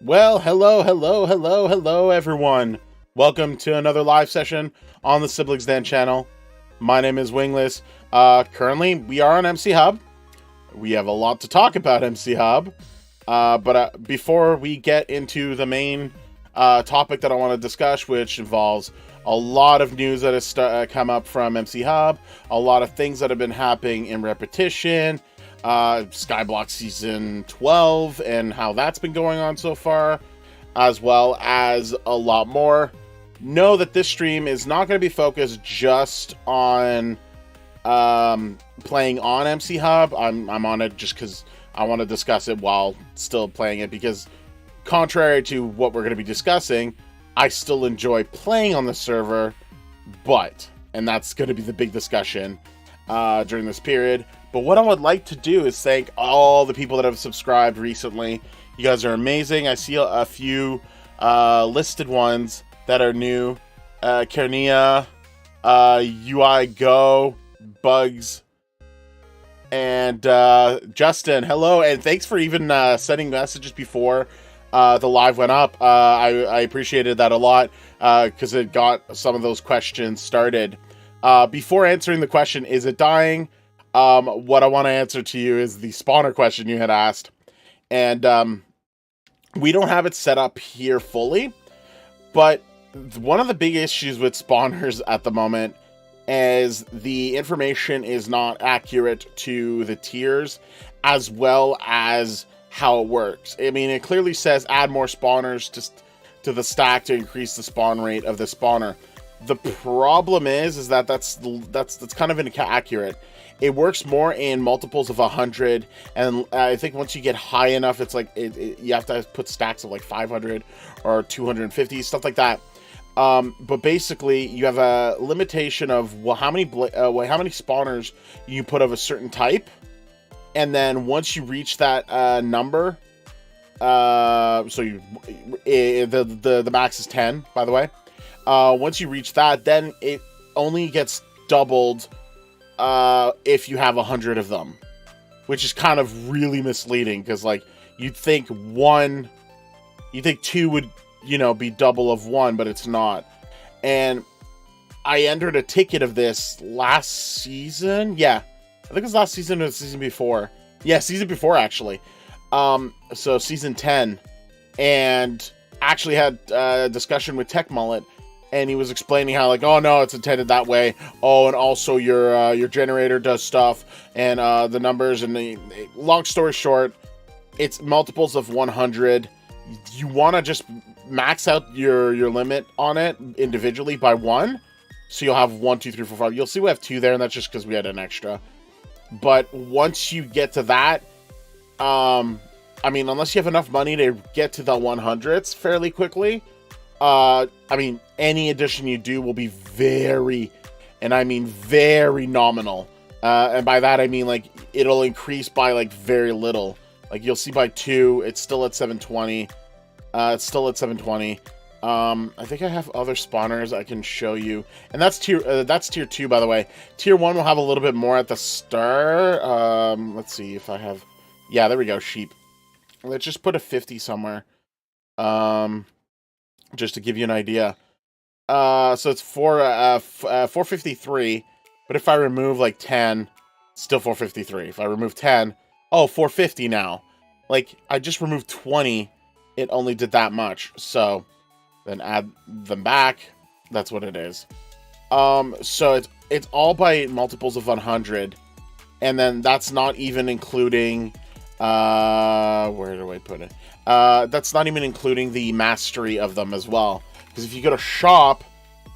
Well, hello, everyone. Welcome to another live session on the Siblings Den channel. My name is Wingless. Currently, we are on MC Hub. We have a lot to talk about MC Hub. But before we get into the main topic that I want to discuss, which involves a lot of news that has come up from MC Hub, a lot of things that have been happening in repetition, Skyblock Season 12 and how that's been going on so far, as well as a lot more. Know that this stream is not going to be focused just on playing on MC Hub. I'm on it just because I want to discuss it while still playing it, because contrary to what we're going to be discussing, I still enjoy playing on the server, and that's going to be the big discussion during this period. But what I would like to do is thank all the people that have subscribed recently. You guys are amazing. I see a few listed ones that are new. Kernia, UI Go, Bugs, and Justin. Hello, and thanks for even sending messages before the live went up. I appreciated that a lot because it got some of those questions started. Before answering the question, is it dying? What I want to answer to you is the spawner question you had asked. And we don't have it set up here fully, but one of the big issues with spawners at the moment is the information is not accurate to the tiers as well as how it works. I mean, it clearly says add more spawners to the stack to increase the spawn rate of the spawner. The problem is that that's kind of inaccurate. It works more in multiples of 100, and I think once you get high enough, it's like you have to put stacks of like 500 or 250, stuff like that. But basically, you have a limitation of how many spawners you put of a certain type, and then once you reach that number, the max is 10, by the way. Once you reach that, then it only gets doubled if you have 100 of them, which is kind of really misleading, because like you'd think two would be double of one, but it's not. And I entered a ticket of this last season. Yeah, I think it was last season or the season before. Yeah, season before, actually. So season 10, and actually had a discussion with Tech Mullet, and he was explaining how, like, oh no, it's intended that way. Oh, and also your generator does stuff, and the numbers, and the long story short, it's multiples of 100. You want to just max out your limit on it individually by 1, so you'll have 1, 2, 3, 4, 5. You'll see we have 2 there, and that's just because we had an extra. But once you get to that, I mean, unless you have enough money to get to the 100s fairly quickly, I mean, any addition you do will be very, and I mean very nominal. And by that, I mean, like, it'll increase by, like, very little. Like, you'll see by 2, it's still at 720. It's still at 720. I think I have other spawners I can show you. And that's tier 2, by the way. Tier 1 will have a little bit more at the start. Let's see if I have... Yeah, there we go, sheep. Let's just put a 50 somewhere. Just to give you an idea. So it's 453, but if I remove like 10, still 453. If I remove 10, oh, 450 now. Like, I just removed 20, it only did that much. So then add them back, that's what it is. So it's all by multiples of 100, and then that's not even including where do I put it? That's not even including the mastery of them as well. Because if you go to shop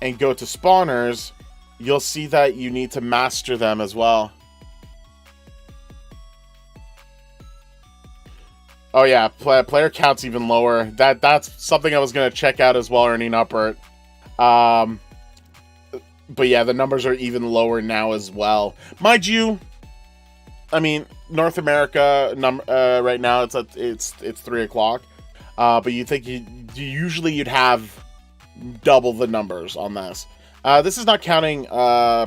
and go to spawners, you'll see that you need to master them as well. Oh yeah, player count's even lower. That's something I was gonna check out as well, Ernie Uppert. But yeah, the numbers are even lower now as well. Mind you, I mean, North America right now it's 3 o'clock, but you think you'd have double the numbers on this. This is not counting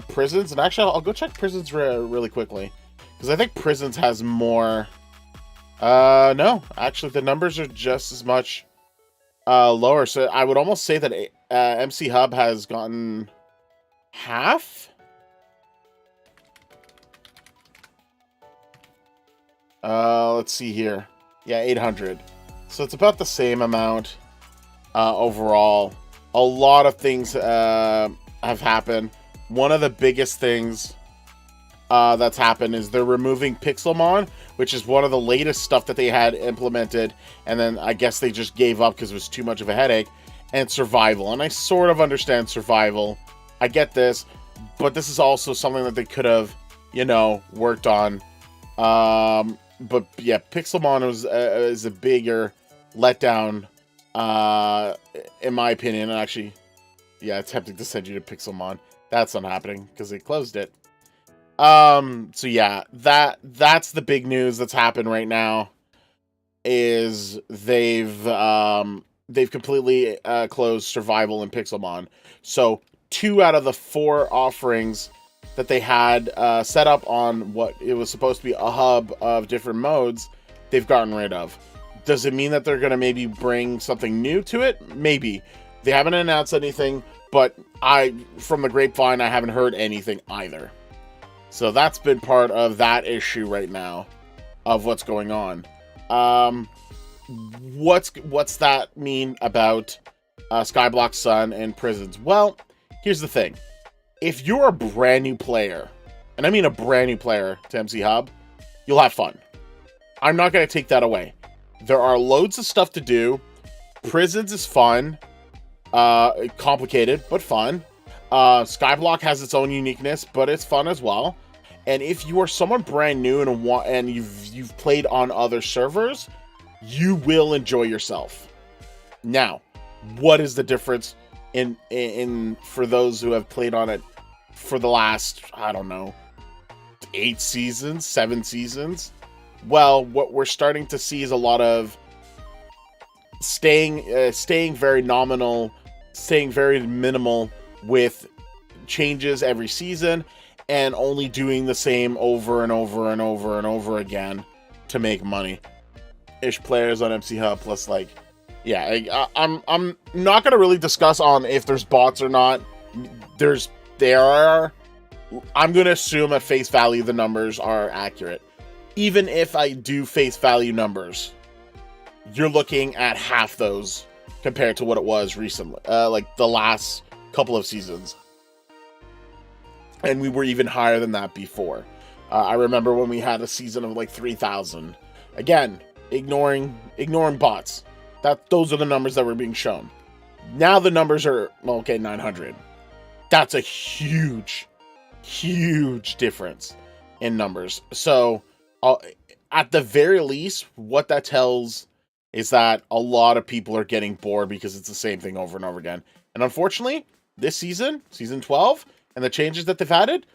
prisons, and actually I'll go check prisons really quickly, because I think prisons has more. No, actually the numbers are just as much lower. So I would almost say that MC Hub has gotten half. Let's see here. Yeah, 800. So it's about the same amount overall. A lot of things have happened. One of the biggest things that's happened is they're removing Pixelmon, which is one of the latest stuff that they had implemented, and then I guess they just gave up because it was too much of a headache. And survival, and I sort of understand survival. I get this, but this is also something that they could have, you know, worked on. But yeah, Pixelmon is a bigger letdown, in my opinion. And actually, yeah, it's tempting to send you to Pixelmon. That's not happening because they closed it. So yeah, that's the big news that's happened right now. Is they've completely closed survival and Pixelmon. So 2 out of the 4 offerings that they had set up on what it was supposed to be a hub of different modes, they've gotten rid of. Does it mean that they're going to maybe bring something new to it? Maybe. They haven't announced anything, but from the grapevine, I haven't heard anything either. So that's been part of that issue right now of what's going on. What's that mean about Skyblock Sun and Prisons? Well, here's the thing. If you're a brand new player, and I mean a brand new player to MC Hub, you'll have fun. I'm not going to take that away. There are loads of stuff to do. Prisons is fun. Complicated, but fun. Skyblock has its own uniqueness, but it's fun as well. And if you are someone brand new and you've played on other servers, you will enjoy yourself. Now, what is the difference in for those who have played on it for the last, I don't know, 8 seasons, 7 seasons? Well, what we're starting to see is a lot of staying very nominal, staying very minimal with changes every season, and only doing the same over and over and over and over again to make money. Ish players on MC Hub plus, like, yeah, I'm not gonna really discuss on if there's bots or not. There are. I'm gonna assume at face value the numbers are accurate. Even if I do face value numbers, you're looking at half those compared to what it was recently, like the last couple of seasons. And we were even higher than that before. I remember when we had a season of like 3,000. Again, ignoring bots. Those are the numbers that were being shown. Now the numbers are, well, okay, 900. That's a huge, huge difference in numbers. So, at the very least, what that tells is that a lot of people are getting bored because it's the same thing over and over again. And unfortunately, this season, season 12, and the changes that they've added,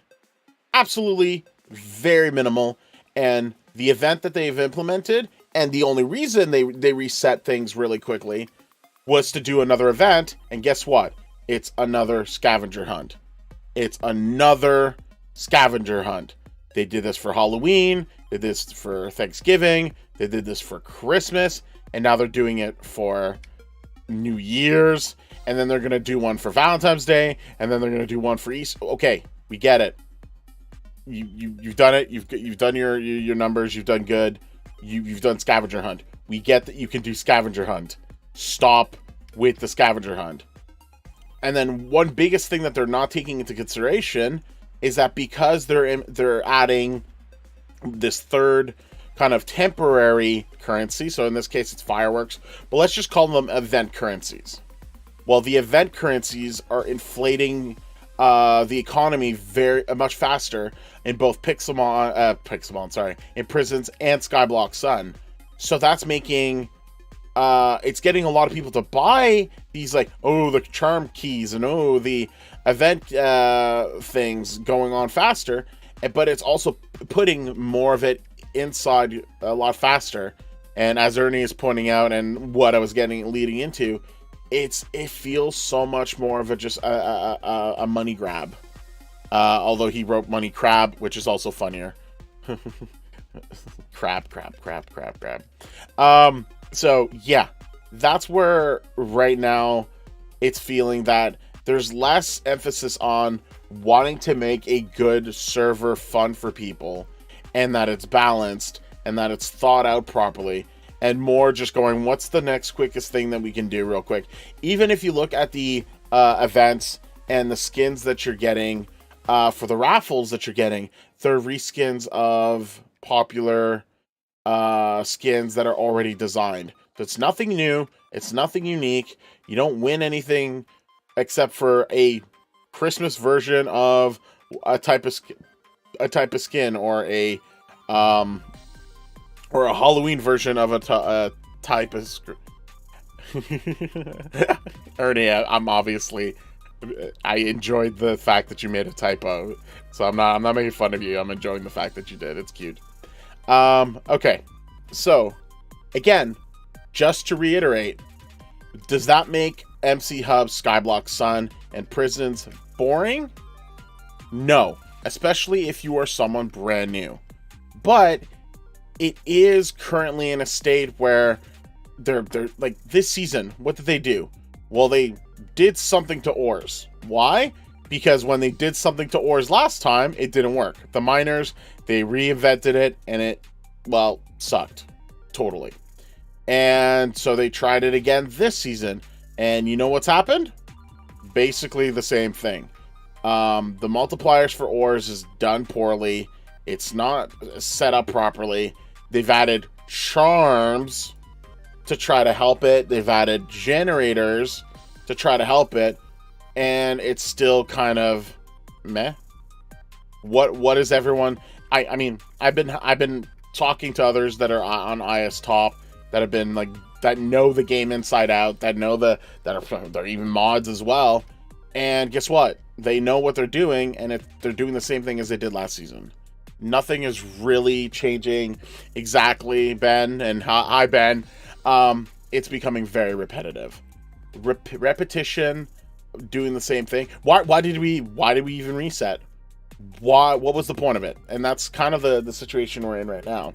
absolutely very minimal. And the event that they've implemented, and the only reason they reset things really quickly, was to do another event. And guess what? It's another scavenger hunt. It's another scavenger hunt. They did this for Halloween. They did this for Thanksgiving. They did this for Christmas. And now they're doing it for New Year's. And then they're going to do one for Valentine's Day. And then they're going to do one for Easter. Okay, we get it. You've done it. You've done your numbers. You've done good. You've done scavenger hunt. We get that you can do scavenger hunt. Stop with the scavenger hunt. And then one biggest thing that they're not taking into consideration is that because they're adding this third kind of temporary currency, so in this case it's fireworks, but let's just call them event currencies. Well, the event currencies are inflating the economy very much faster in both in Prisons and Skyblock Sun. So that's making it's getting a lot of people to buy these, like, oh, the charm keys and oh, the event things going on faster, but it's also putting more of it inside a lot faster. And as Ernie is pointing out, and what I was leading into, it feels so much more of a money grab. Although he wrote money crab, which is also funnier. crab. So yeah, that's where right now it's feeling that there's less emphasis on wanting to make a good server fun for people, and that it's balanced and that it's thought out properly, and more just going, what's the next quickest thing that we can do real quick. Even if you look at the events and the skins that you're getting for the raffles that you're getting, they're reskins of popular skins that are already designed. So it's nothing new, it's nothing unique. You don't win anything except for a Christmas version of a type of skin, or a Halloween version of a type of Ernie, I'm obviously, I enjoyed the fact that you made a typo, so I'm not making fun of you. I'm enjoying the fact that you did. It's cute. Okay, so again, just to reiterate, does that make MC Hub, Skyblock Sun, and Prisons boring? No, especially if you are someone brand new. But it is currently in a state where they're like, this season, what did they do? Well, they did something to ores. Why? Because when they did something to ores last time, it didn't work. The miners, they reinvented it, and it, well, sucked. Totally. And so they tried it again this season, and you know what's happened? Basically the same thing. The multipliers for ores is done poorly. It's not set up properly. They've added charms to try to help it. They've added generators to try to help it, and it's still kind of meh. What is everyone? I mean, I've been talking to others that are on IS Top, that have been like, that know the game inside out, that know they're even mods as well. And guess what? They know what they're doing, and they're doing the same thing as they did last season. Nothing is really changing exactly, Ben. And hi, Ben. It's becoming very repetitive. Repetition, doing the same thing. Why did we even reset? What was the point of it? And that's kind of the situation we're in right now.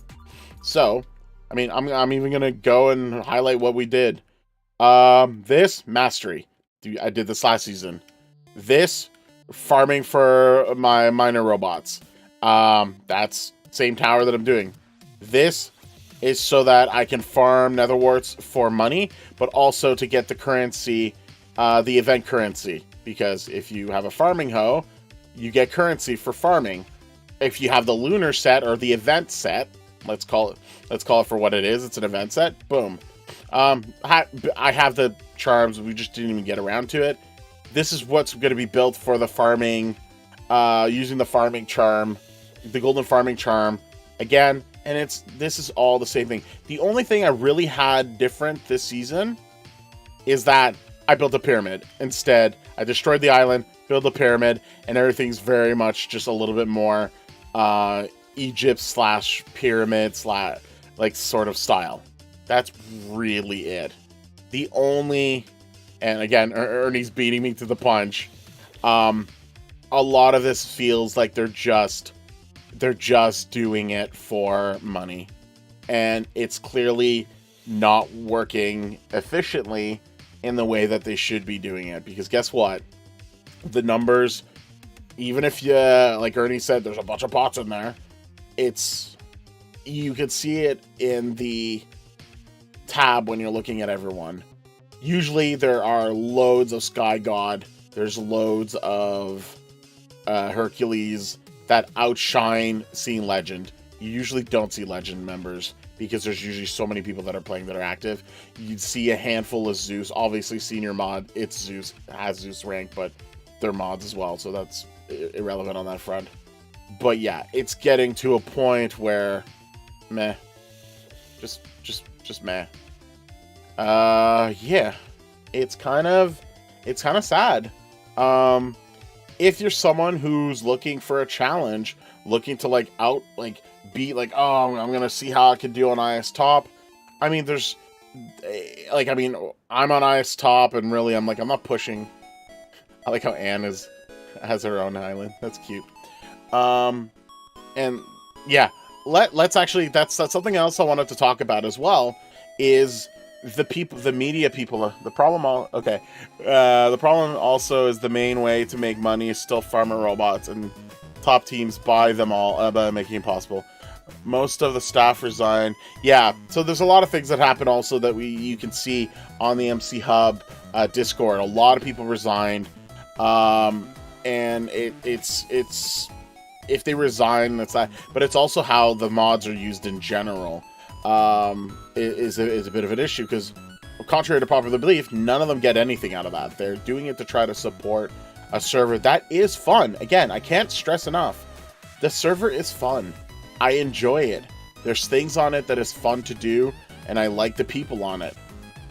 So, I mean, I'm even gonna go and highlight what we did. This mastery, I did this last season. This farming for my miner robots. That's same tower that I'm doing. This is so that I can farm nether warts for money, but also to get the currency, the event currency. Because if you have a farming hoe, you get currency for farming. If you have the lunar set or the event set, let's call it for what it is. It's an event set. Boom. I have the charms. We just didn't even get around to it. This is what's going to be built for the farming, using the farming charm, the golden farming charm again. And this is all the same thing. The only thing I really had different this season is that I built a pyramid. Instead, I destroyed the island, built a pyramid, and everything's very much just a little bit more Egypt / pyramid / like sort of style. That's really it. The only, and again, Ernie's beating me to the punch. A lot of this feels like they're just doing it for money, and it's clearly not working efficiently in the way that they should be doing it. Because guess what? The numbers, even if you, like Ernie said, there's a bunch of bots in there, you can see it in the tab when you're looking at everyone. Usually there are loads of Sky God, there's loads of Hercules that outshine seeing Legend. You usually don't see Legend members because there's usually so many people that are playing that are active. You'd see a handful of Zeus. Obviously, senior mod, it's Zeus, has Zeus rank, but they're mods as well, so that's irrelevant on that front. But yeah, it's getting to a point where meh. Just meh. Yeah. It's kind of sad. If you're someone who's looking for a challenge, looking to be like, oh, I'm gonna see how I can do on IS Top. I mean, I'm on IS Top, and really, I'm not pushing. I like how Anne has her own island. That's cute. And yeah, let's actually, that's something else I wanted to talk about as well, is the media people, the problem the problem also is the main way to make money is still farmer robots, and top teams buy them all by making it possible. Most of the staff resign. Yeah, so there's a lot of things that happen also that you can see on the MC Hub Discord. A lot of people resigned, and it's if they resign, that's that. But it's also how the mods are used in general. Is a bit of an issue, because contrary to popular belief, none of them get anything out of that. They're doing it to try to support a server that is fun. Again, I can't stress enough, the server is fun. I enjoy it. There's things on it that is fun to do, and I like the people on it.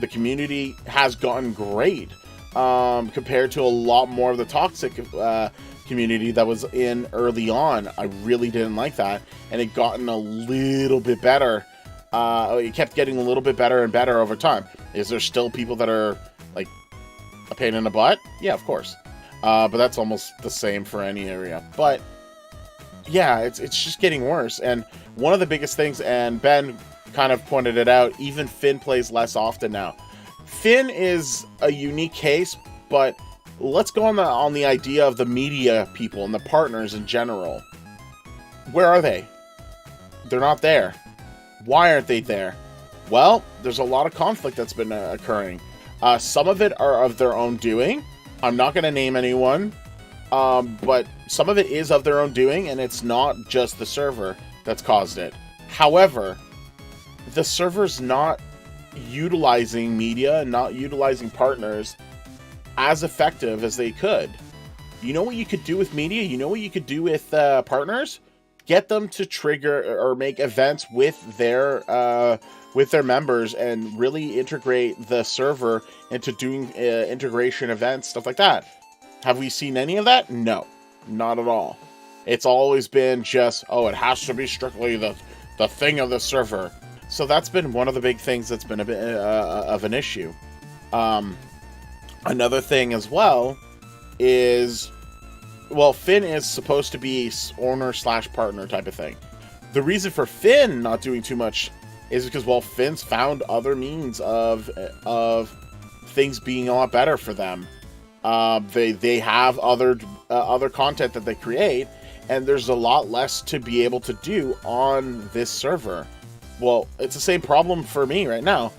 The community has gotten great compared to a lot more of the toxic community that was in early on. I really didn't like that, and it gotten a little bit better. It kept getting a little bit better and better over time. Is there still people that are like a pain in the butt? Yeah, of course. But that's almost the same for any area. But yeah, it's just getting worse. And one of the biggest things, and Ben kind of pointed it out, even Finn plays less often now. Finn is a unique case, but let's go on the idea of the media people and the partners in general. Where are they? They're not there. Why aren't they there? Well, there's a lot of conflict that's been occurring. Some of it are of their own doing. I'm not going to name anyone, but some of it is of their own doing, and it's not just the server that's caused it. However, the server's not utilizing media and not utilizing partners as effective as they could. You know what you could do with media? You know what you could do with partners? Get them to trigger or make events with their members and really integrate the server into doing integration events, stuff like that. Have we seen any of that? No, not at all. It's always been just, oh, it has to be strictly the thing of the server. So that's been one of the big things that's been a bit of an issue. Another thing as well is, well, Finn is supposed to be owner/partner type of thing. The reason for Finn not doing too much is because, well, Finn's found other means of things being a lot better for them. They have other content that they create, and there's a lot less to be able to do on this server. Well, it's the same problem for me right now.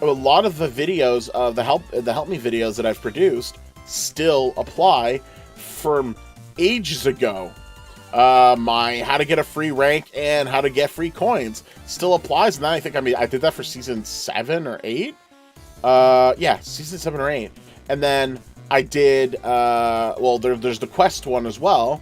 A lot of the videos of the help me videos that I've produced still apply from ages ago. My how to get a free rank and how to get free coins still applies, and then I did that for season 7 or 8. Yeah, season 7 or 8. And then I did well, there's the quest one as well.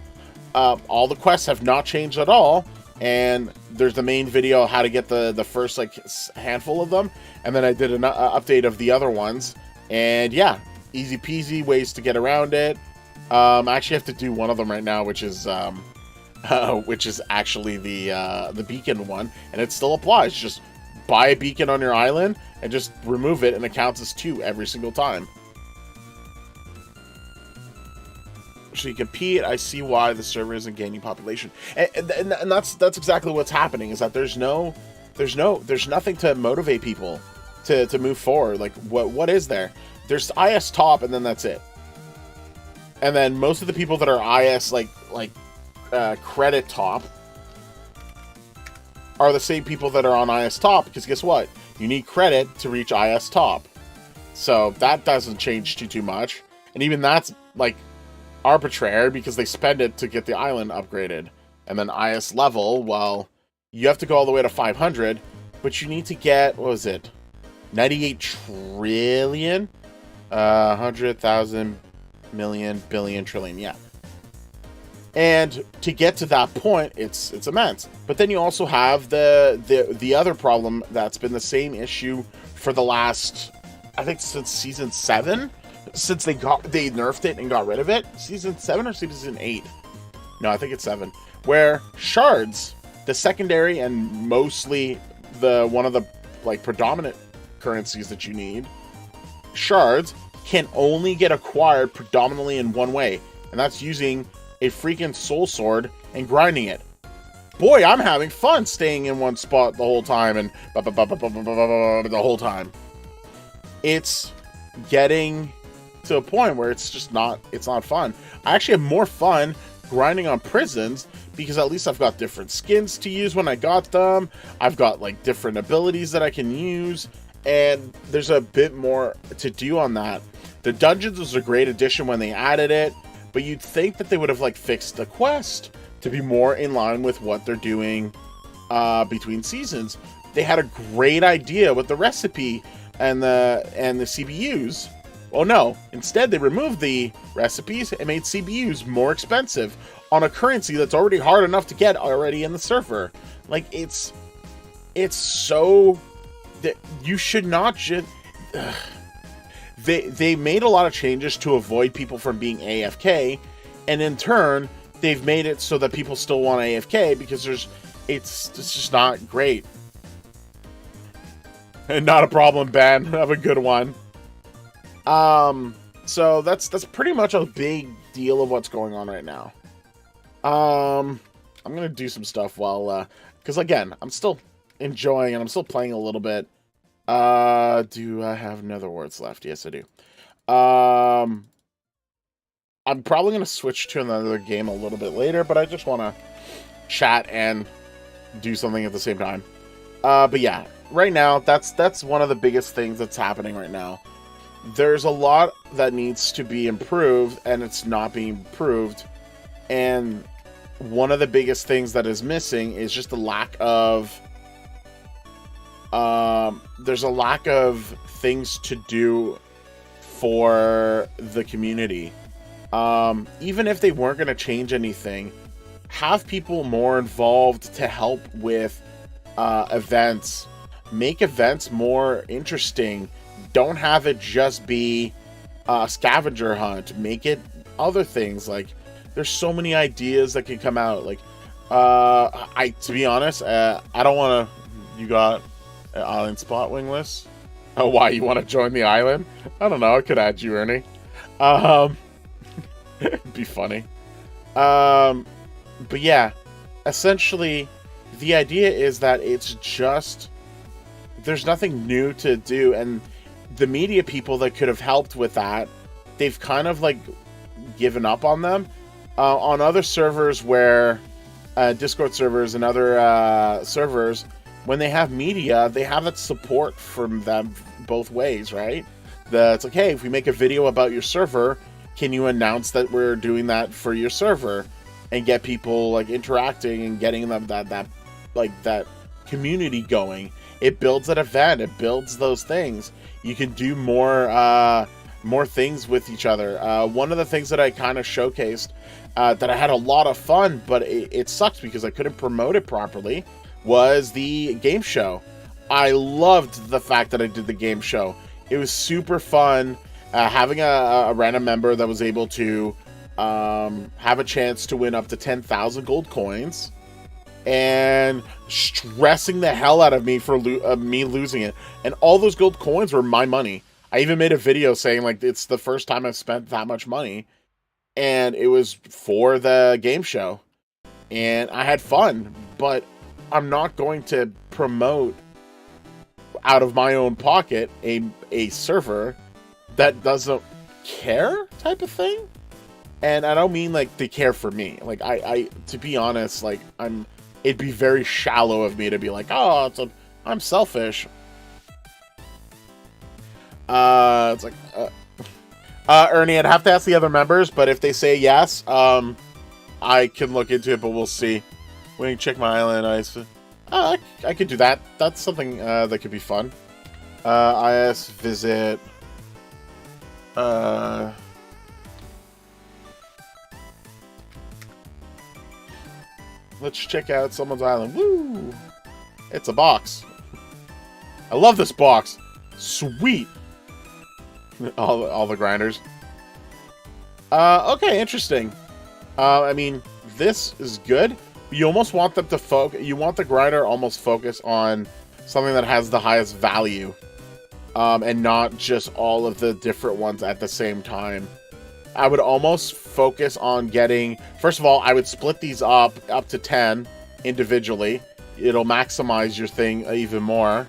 All the quests have not changed at all, and there's the main video how to get the first like handful of them, and then I did an update of the other ones, and yeah, easy peasy ways to get around it. I actually have to do one of them right now, which is actually the beacon one, and it still applies. Just buy a beacon on your island and just remove it, and it counts as 2 every single time. So you compete. I see why the server isn't gaining population, and that's exactly what's happening. Is that there's nothing to motivate people to move forward. Like what is there? There's IS top, and then that's it. And then most of the people that are IS like credit top are the same people that are on IS top, because guess what? You need credit to reach IS top. So that doesn't change too much, and even that's like arbitrary because they spend it to get the island upgraded. And then IS level, well, you have to go all the way to 500, but you need to get, what was it, 98 trillion, 100,000 million, billion, trillion, yeah. And to get to that point, it's immense. But then you also have the other problem that's been the same issue for the last, I think, since season 7. Since they nerfed it and got rid of it. Season 7 or season 8? No, I think it's 7. Where shards, the secondary and mostly one of the like predominant currencies that you need, shards can only get acquired predominantly in one way, and that's using a freaking soul sword and grinding it. Boy, I'm having fun staying in one spot the whole time and the whole time. it's getting to a point where it's not fun. I actually have more fun grinding on prisons because at least I've got different skins to use when I got them. I've got like different abilities that I can use, and there's a bit more to do on that. The dungeons was a great addition when they added it, but you'd think that they would have like fixed the quest to be more in line with what they're doing between seasons. They had a great idea with the recipe and the CBUs. Oh no, instead they removed the recipes and made CBUs more expensive on a currency that's already hard enough to get already in the server. Like, it's so that you should not just they made a lot of changes to avoid people from being AFK, and in turn they've made it so that people still want AFK because it's just not great. And not a problem, Ben. Have a good one. So that's pretty much a big deal of what's going on right now. I'm gonna do some stuff while because again, I'm still enjoying and I'm still playing a little bit. Do I have Nether Warts left? Yes, I do. I'm probably gonna switch to another game a little bit later, but I just want to chat and do something at the same time. But yeah, right now that's one of the biggest things that's happening right now. There's a lot that needs to be improved, and it's not being improved. And one of the biggest things that is missing is just the lack of there's a lack of things to do for the community. Even if they weren't going to change anything, have people more involved to help with events. Make events more interesting. Don't have it just be a scavenger hunt. Make it other things. Like, there's so many ideas that can come out. Like, to be honest, I don't want to. You got an island spot, Wingless? Oh, why? You want to join the island? I don't know. I could add you, Ernie. It'd be funny. But yeah, essentially, the idea is that it's just there's nothing new to do, and the media people that could have helped with that, they've kind of like given up on them. On other servers where Discord servers and other servers, when they have media, they have that support from them both ways, right? It's like, hey, if we make a video about your server, can you announce that we're doing that for your server and get people like interacting and getting them that community going? It builds an event. It builds those things. You can do more things with each other. One of the things that I kind of showcased that I had a lot of fun, but it sucks because I couldn't promote it properly, was the game show. I loved the fact that I did the game show. It was super fun having a random member that was able to have a chance to win up to 10,000 gold coins, and stressing the hell out of me for me losing it. And all those gold coins were my money. I even made a video saying like it's the first time I've spent that much money, and it was for the game show, and I had fun. But I'm not going to promote out of my own pocket a server that doesn't care type of thing. And I don't mean like they care for me. Like I to be honest, like it'd be very shallow of me to be like, oh, I'm selfish. It's like, Ernie, I'd have to ask the other members, but if they say yes, I can look into it, but we'll see. When you check my island, I could do that. That's something that could be fun. IS visit. Let's check out someone's island. Woo! It's a box. I love this box. Sweet. All the grinders. Okay, interesting. I mean, this is good. You almost want them to focus. You want the grinder almost focus on something that has the highest value, and not just all of the different ones at the same time. I would almost focus on getting. First of all, I would split these up to 10 individually. It'll maximize your thing even more.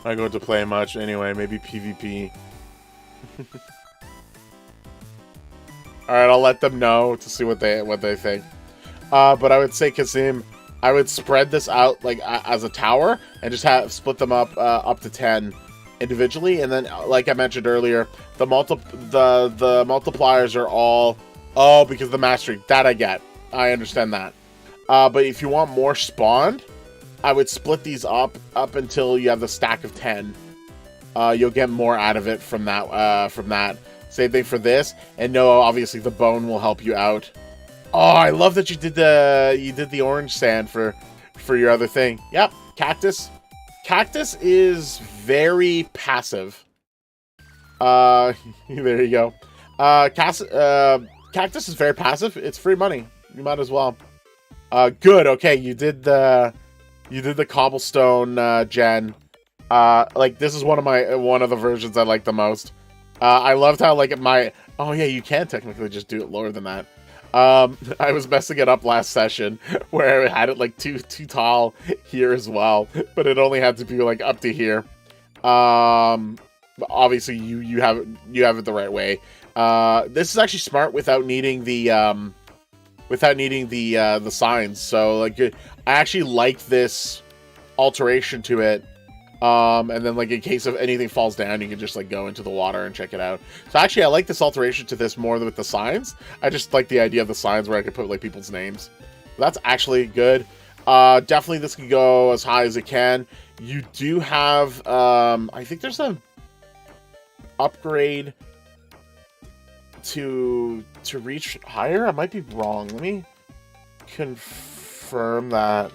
I go to play much anyway. Maybe PvP. All right, I'll let them know to see what they think. But I would say, Kazim, I would spread this out like as a tower and just split them up to 10 individually, and then like I mentioned earlier, the multipliers are all because of the mastery. That I get. I understand that. But if you want more spawned, I would split these up until you have the stack of 10. You'll get more out of it from that. Same thing for this. And no, obviously the bone will help you out. Oh, I love that you did the orange sand for your other thing. Yep, cactus. Cactus is very passive. There you go. Cactus is very passive. It's free money. You might as well. Good. Okay, you did the cobblestone gen. Like this is one of the versions I like the most. I loved how like oh yeah, you can technically just do it lower than that. I was messing it up last session where I had it like too tall here as well, but it only had to be like up to here. But obviously you have it the right way. This is actually smart without needing the signs. So like I actually like this alteration to it. And then like in case of anything falls down, you can just like go into the water and check it out. So actually I like this alteration to this more than with the signs. I just like the idea of the signs where I could put like people's names. That's actually good. Definitely this can go as high as it can. You do have I think there's an upgrade to reach higher. I might be wrong. Let me confirm that.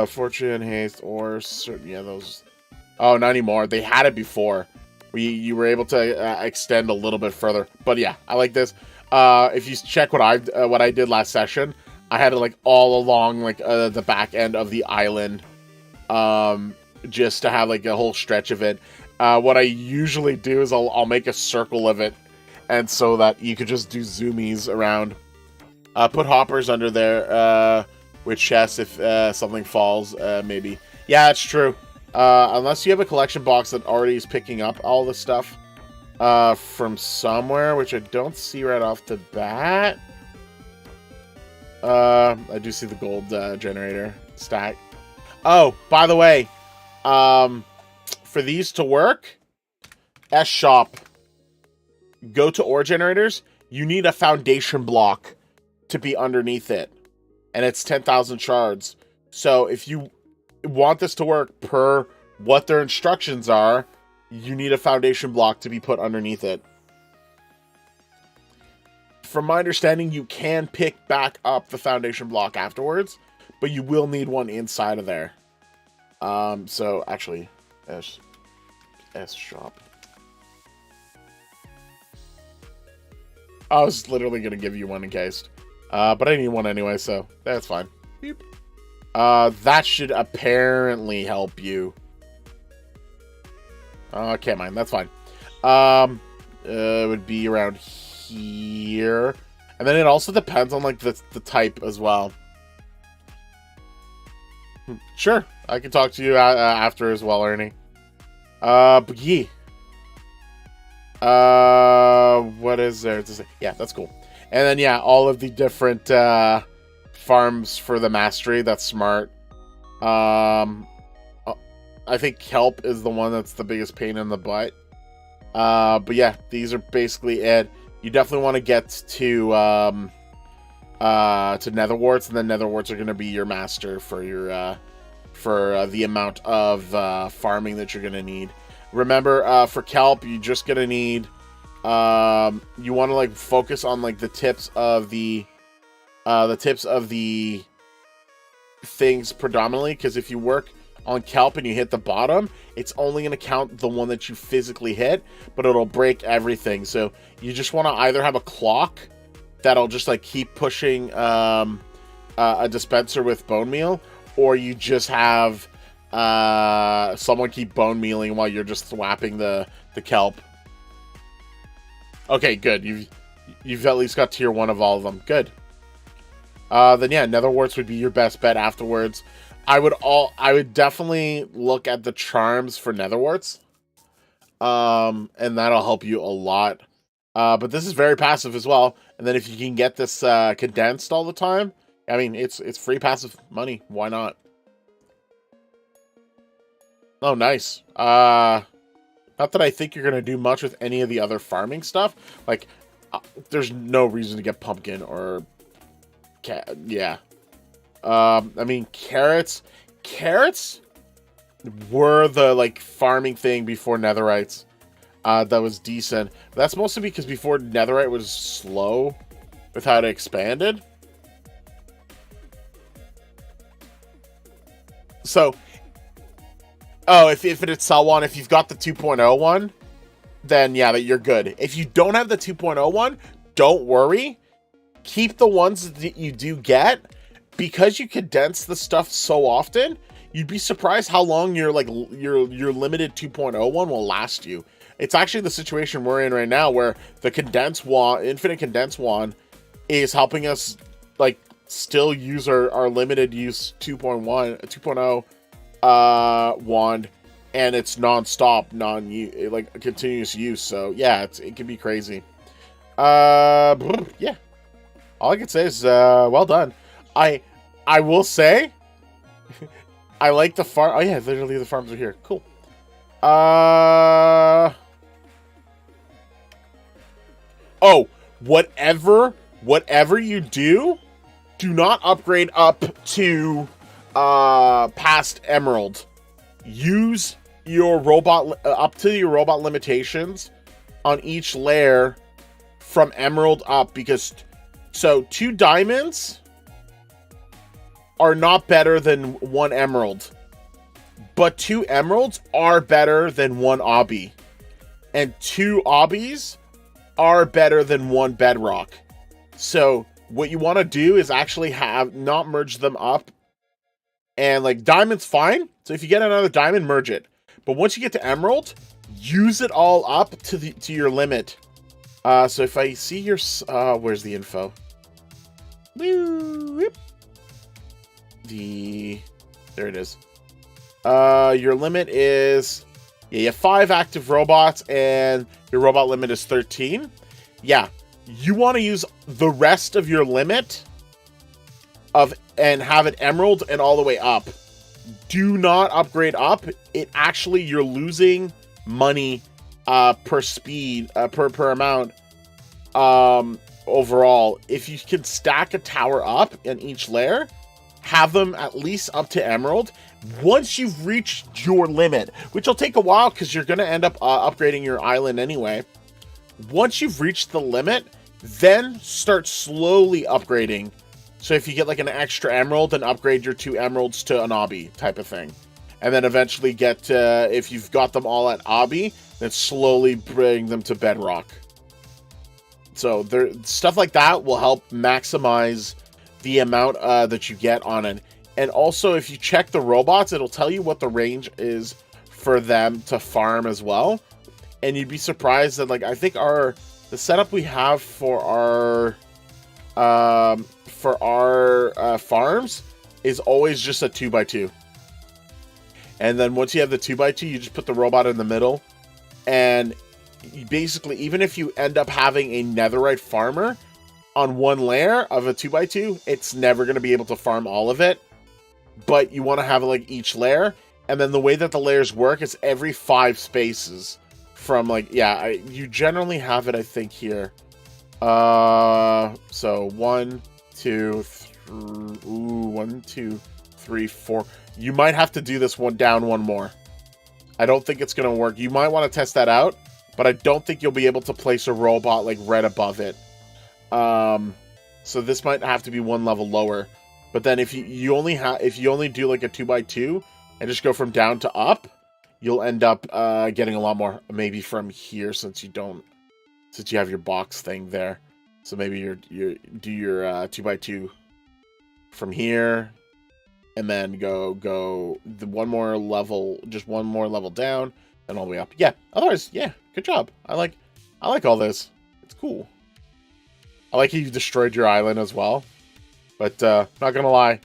Fortune, haste, or certain, yeah, those. Oh, not anymore. They had it before. You were able to extend a little bit further. But yeah, I like this. If you check what I did last session, I had it like all along like the back end of the island, just to have like a whole stretch of it. What I usually do is I'll make a circle of it, and so that you could just do zoomies around. Put hoppers under there. With chests if something falls, maybe. Yeah, it's true. Unless you have a collection box that already is picking up all the stuff from somewhere, which I don't see right off the bat. I do see the gold generator stack. Oh, by the way, for these to work, S shop, go to ore generators. You need a foundation block to be underneath it. And it's 10,000 shards. So if you want this to work per what their instructions are, you need a foundation block to be put underneath it. From my understanding, you can pick back up the foundation block afterwards, but you will need one inside of there. So actually, S shop. I was literally going to give you one in case. But I need one anyway, so that's fine. Beep. That should apparently help you. Can't mind, that's fine. It would be around here. And then it also depends on like the type as well. Sure, I can talk to you after as well, Ernie. But yeah. What is there to say? Yeah, that's cool. And then, yeah, all of the different farms for the mastery. That's smart. I think kelp is the one that's the biggest pain in the butt. But yeah, these are basically it. You definitely want to get to netherwarts, and then netherwarts are going to be your master for your the amount of farming that you're going to need. Remember, for kelp, you're just going to need. You want to like focus on like the tips of the things predominantly, because if you work on kelp and you hit the bottom, it's only going to count the one that you physically hit, but it'll break everything. So you just want to either have a clock that'll just like keep pushing a dispenser with bone meal, or you just have someone keep bone mealing while you're just thwapping the kelp. Okay, good. You've at least got tier 1 of all of them. Good. Then yeah, netherwarts would be your best bet afterwards. I would definitely look at the charms for netherwarts. And that'll help you a lot. But this is very passive as well. And then if you can get this condensed all the time, I mean, it's free passive money. Why not? Oh, nice. Not that I think you're gonna do much with any of the other farming stuff. Like, there's no reason to get pumpkin or yeah. I mean, carrots were the like farming thing before netherites. That was decent. That's mostly because before netherite was slow with how it expanded. So, oh, if it's sell one, if you've got the 2.0 one, then yeah, that you're good. If you don't have the 2.0 one, don't worry. Keep the ones that you do get, because you condense the stuff so often. You'd be surprised how long your limited 2.0 one will last you. It's actually the situation we're in right now, where the condensed wand, infinite condensed wand, is helping us like still use our limited use 2.0 wand, and it's non-stop, like continuous use. So yeah, it can be crazy. Yeah, all I can say is well done. I will say I like the farm. Oh yeah, literally the farms are here. Cool. Oh, whatever you do not upgrade up to past emerald. Use your robot up to your robot limitations on each layer from emerald up, because so 2 diamonds are not better than 1 emerald, but 2 emeralds are better than 1 obby, and 2 obbies are better than 1 bedrock. So what you want to do is actually not merge them up. And like diamond's fine, so if you get another diamond, merge it. But once you get to emerald, use it all up to your limit. So if I see your where's the info? There it is. Your limit is, yeah, you have 5 active robots, and your robot limit is 13. Yeah, you want to use the rest of your limit and have it emerald and all the way up. Do not upgrade up. It actually, you're losing money per speed, per amount overall. If you can stack a tower up in each layer, have them at least up to emerald. Once you've reached your limit, which will take a while because you're going to end up upgrading your island anyway. Once you've reached the limit, then start slowly upgrading. So if you get like an extra emerald, then upgrade your 2 emeralds to an obby type of thing. And then eventually get, if you've got them all at obby, then slowly bring them to bedrock. So stuff like that will help maximize the amount that you get on it. And also, if you check the robots, it'll tell you what the range is for them to farm as well. And you'd be surprised that, like, I think the setup we have for our farms is always just a 2x2. And then once you have the 2x2, you just put the robot in the middle. And you basically, even if you end up having a netherite farmer on one layer of a 2x2, it's never going to be able to farm all of it. But you want to have like each layer. And then the way that the layers work is every 5 spaces from like, yeah, you generally have it, I think, here. So 1, 2, 3, 4. You might have to do this one down one more. I don't think it's going to work. You might want to test that out, but I don't think you'll be able to place a robot like right above it. So this might have to be one level lower. But then if you only do like a 2x2 and just go from down to up, you'll end up getting a lot more. Maybe from here, since you have your box thing there. So maybe you do your 2x2 from here, and then go one more level down, and all the way up. Yeah. Otherwise, yeah, good job. I like all this. It's cool. I like how you destroyed your island as well. But not gonna lie,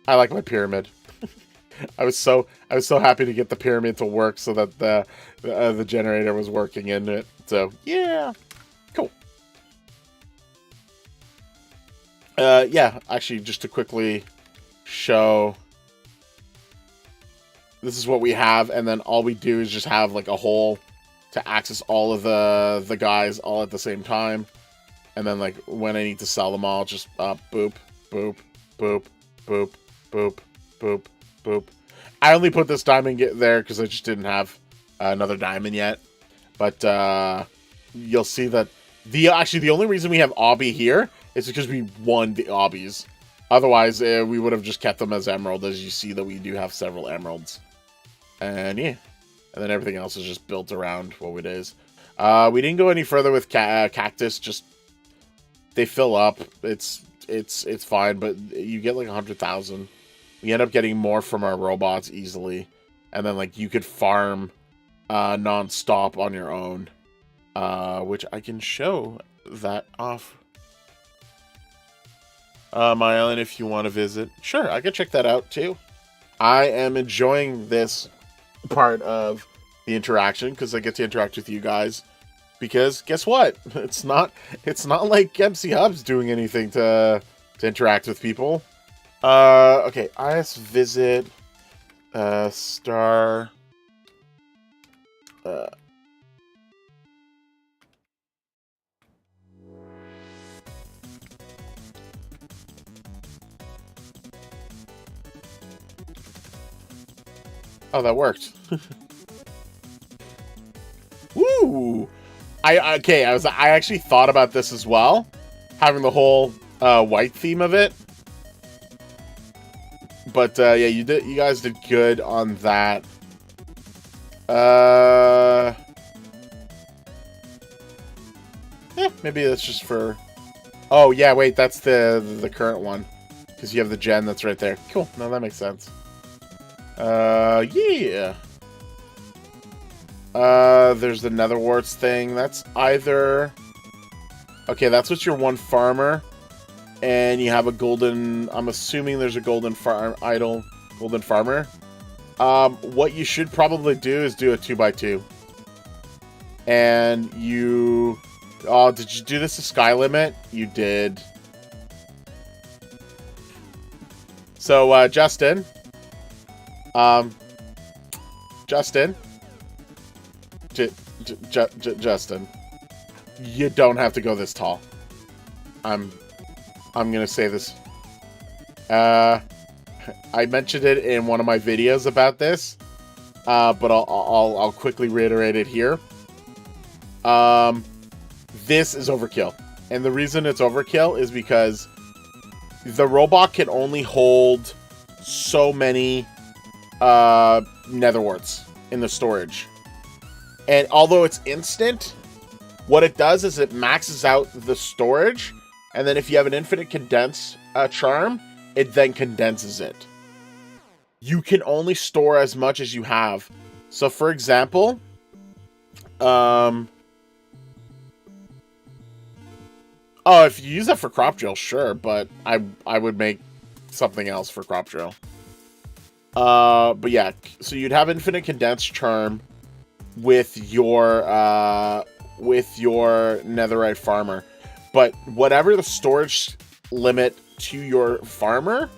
I like my pyramid. I was so happy to get the pyramid to work so that the generator was working in it. So yeah, cool. Yeah, actually, just to quickly show, this is what we have, and then all we do is just have like a hole to access all of the guys all at the same time, and then like when I need to sell them all, just boop, boop, boop, boop, boop, boop, boop. I only put this diamond there because I just didn't have another diamond yet, but you'll see that the only reason we have obby here is because we won the obbies. Otherwise, we would have just kept them as emerald, as you see that we do have several emeralds. And yeah, and then everything else is just built around what it is. We didn't go any further with cactus. Just they fill up. It's fine, but you get like 100,000. We end up getting more from our robots easily, and then like you could farm non-stop on your own, which I can show that off my island if you want to visit. Sure, I can check that out too. I am enjoying this part of the interaction because I get to interact with you guys. Because guess what? It's not like MC Hub's doing anything to interact with people. Okay, IS visit star. Oh, that worked. Woo! I actually thought about this as well, having the whole white theme of it. But yeah, you guys did good on that. Yeah, maybe that's just for. Oh yeah, wait, that's the current one, because you have the gen that's right there. Cool. No, that makes sense. Yeah. There's the nether warts thing. That's either. Okay, that's what's your one farmer. And you have a golden. I'm assuming there's a golden golden farmer. What you should probably do is do a 2x2. And you. Oh, did you do this to sky limit? You did. So, Justin. Justin. Justin. You don't have to go this tall. I'm gonna say this. I mentioned it in one of my videos about this, but I'll quickly reiterate it here. This is overkill, and the reason it's overkill is because the robot can only hold so many nether warts in the storage, and although it's instant, what it does is it maxes out the storage. And then if you have an infinite condense charm, it then condenses it. You can only store as much as you have. So for example, oh, if you use that for crop drill, sure, but I would make something else for crop drill. But yeah, so you'd have infinite condense charm with your netherite farmer. But whatever the storage limit to your farmer,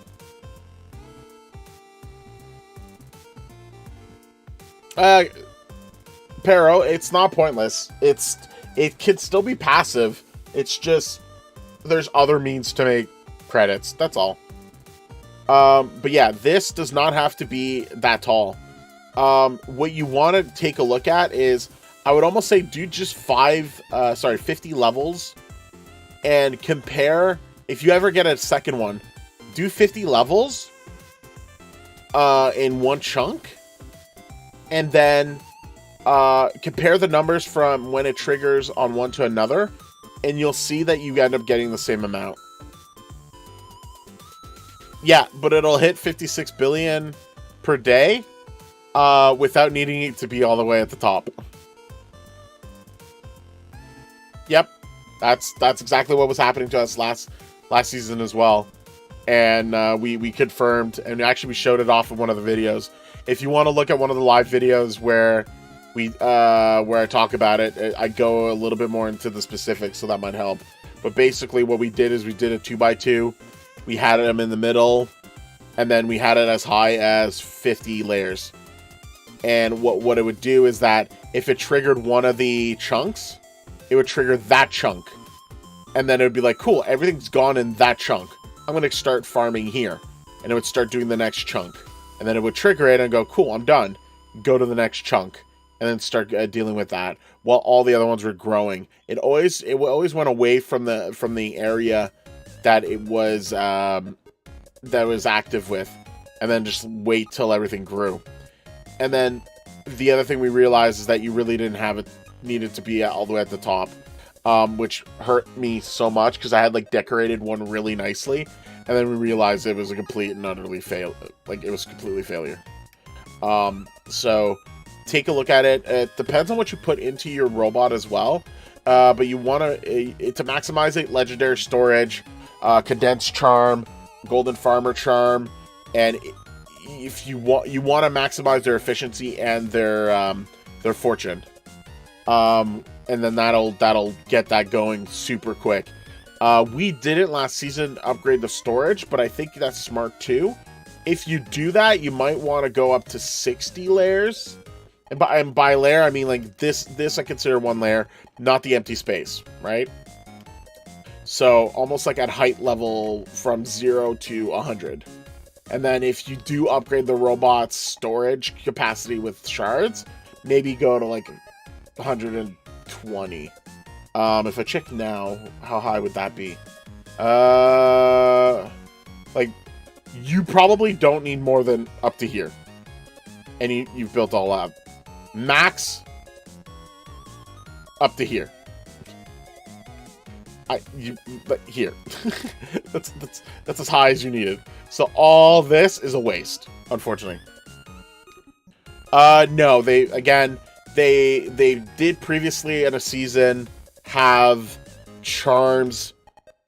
Pero, it's not pointless. It can still be passive. It's just there's other means to make credits. That's all. But yeah, this does not have to be that tall. What you want to take a look at is, I would almost say do just 50 levels. And compare, if you ever get a second one, do 50 levels in one chunk. And then compare the numbers from when it triggers on one to another. And you'll see that you end up getting the same amount. Yeah, but it'll hit 56 billion per day without needing it to be all the way at the top. Yep. That's exactly what was happening to us last season as well. and we confirmed, and actually we showed it off in one of the videos. If you want to look at one of the live videos where I talk about it, I go a little bit more into the specifics, so that might help. But basically what we did is we did a 2x2. We had them in the middle, and then we had it as high as 50 layers. And what it would do is that if it triggered one of the chunks, it would trigger that chunk. And then it would be like, cool, everything's gone in that chunk. I'm going to start farming here. And it would start doing the next chunk. And then it would trigger it and go, cool, I'm done. Go to the next chunk. And then start dealing with that while all the other ones were growing. It always went away from the area that it was active with, and then just wait till everything grew. And then the other thing we realized is that you really didn't have it needed to be all the way at the top, which hurt me so much because I had like decorated one really nicely, and then we realized it was a complete and utterly it was completely failure. So take a look at it. It depends on what you put into your robot as well, but you want to maximize it. Legendary storage, condensed charm, golden farmer charm, and if you want to maximize their efficiency and their fortune, and then that'll get that going super quick. We didn't last season upgrade the storage, but I think that's smart too. If you do that, you might want to go up to 60 layers. And by layer, I mean like this I consider one layer, not the empty space, right? So almost like at height level from 0 to 100. And then if you do upgrade the robot's storage capacity with shards, maybe go to like 120. If I check now, how high would that be? Like you probably don't need more than up to here. And you've built all up. Max up to here. But here. that's as high as you need it. So all this is a waste, unfortunately. No, they did previously in a season have charms.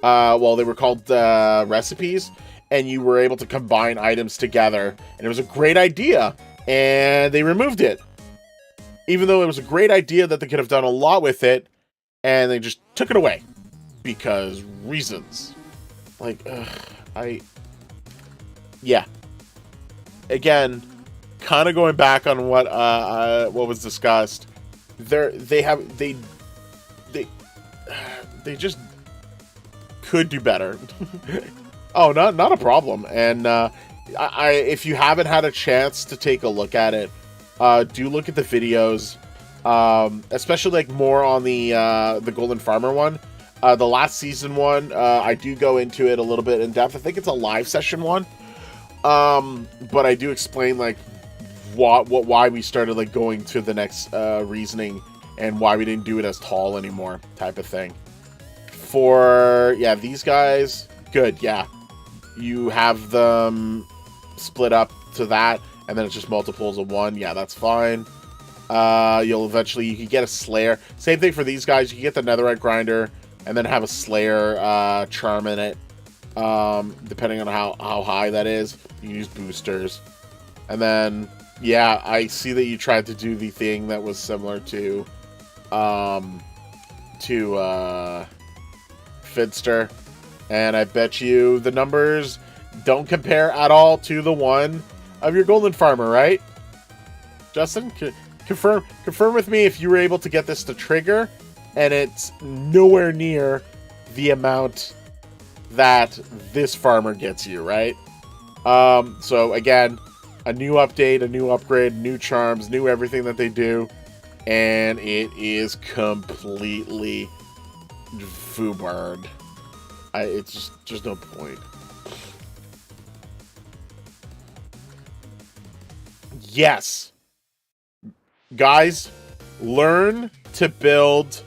Well, they were called recipes, and you were able to combine items together, and it was a great idea, and they removed it. Even though it was a great idea that they could have done a lot with it, and they just took it away. Because reasons. Like, yeah. Again, kind of going back on what was discussed, they just could do better. Oh, not a problem. And if you haven't had a chance to take a look at it, do look at the videos, especially like more on the Golden Farmer one. The last season one, I do go into it a little bit in depth. I think it's a live session one, but I do explain like why we started like going to the next reasoning and why we didn't do it as tall anymore, type of thing. For these guys, good. Yeah, you have them split up to that. And then it's just multiples of 1. Yeah, that's fine. You can get a Slayer. Same thing for these guys. You can get the Netherite Grinder and then have a Slayer charm in it. Depending on how high that is. You can use boosters. And then, yeah, I see that you tried to do the thing that was similar to Fidster. And I bet you the numbers don't compare at all to the one of your Golden Farmer, right? Justin, confirm with me if you were able to get this to trigger, and it's nowhere near the amount that this farmer gets you, right? So again, a new update, a new upgrade, new charms, new everything that they do, and it is completely foobarred. It's just no point. Yes. Guys, learn to build.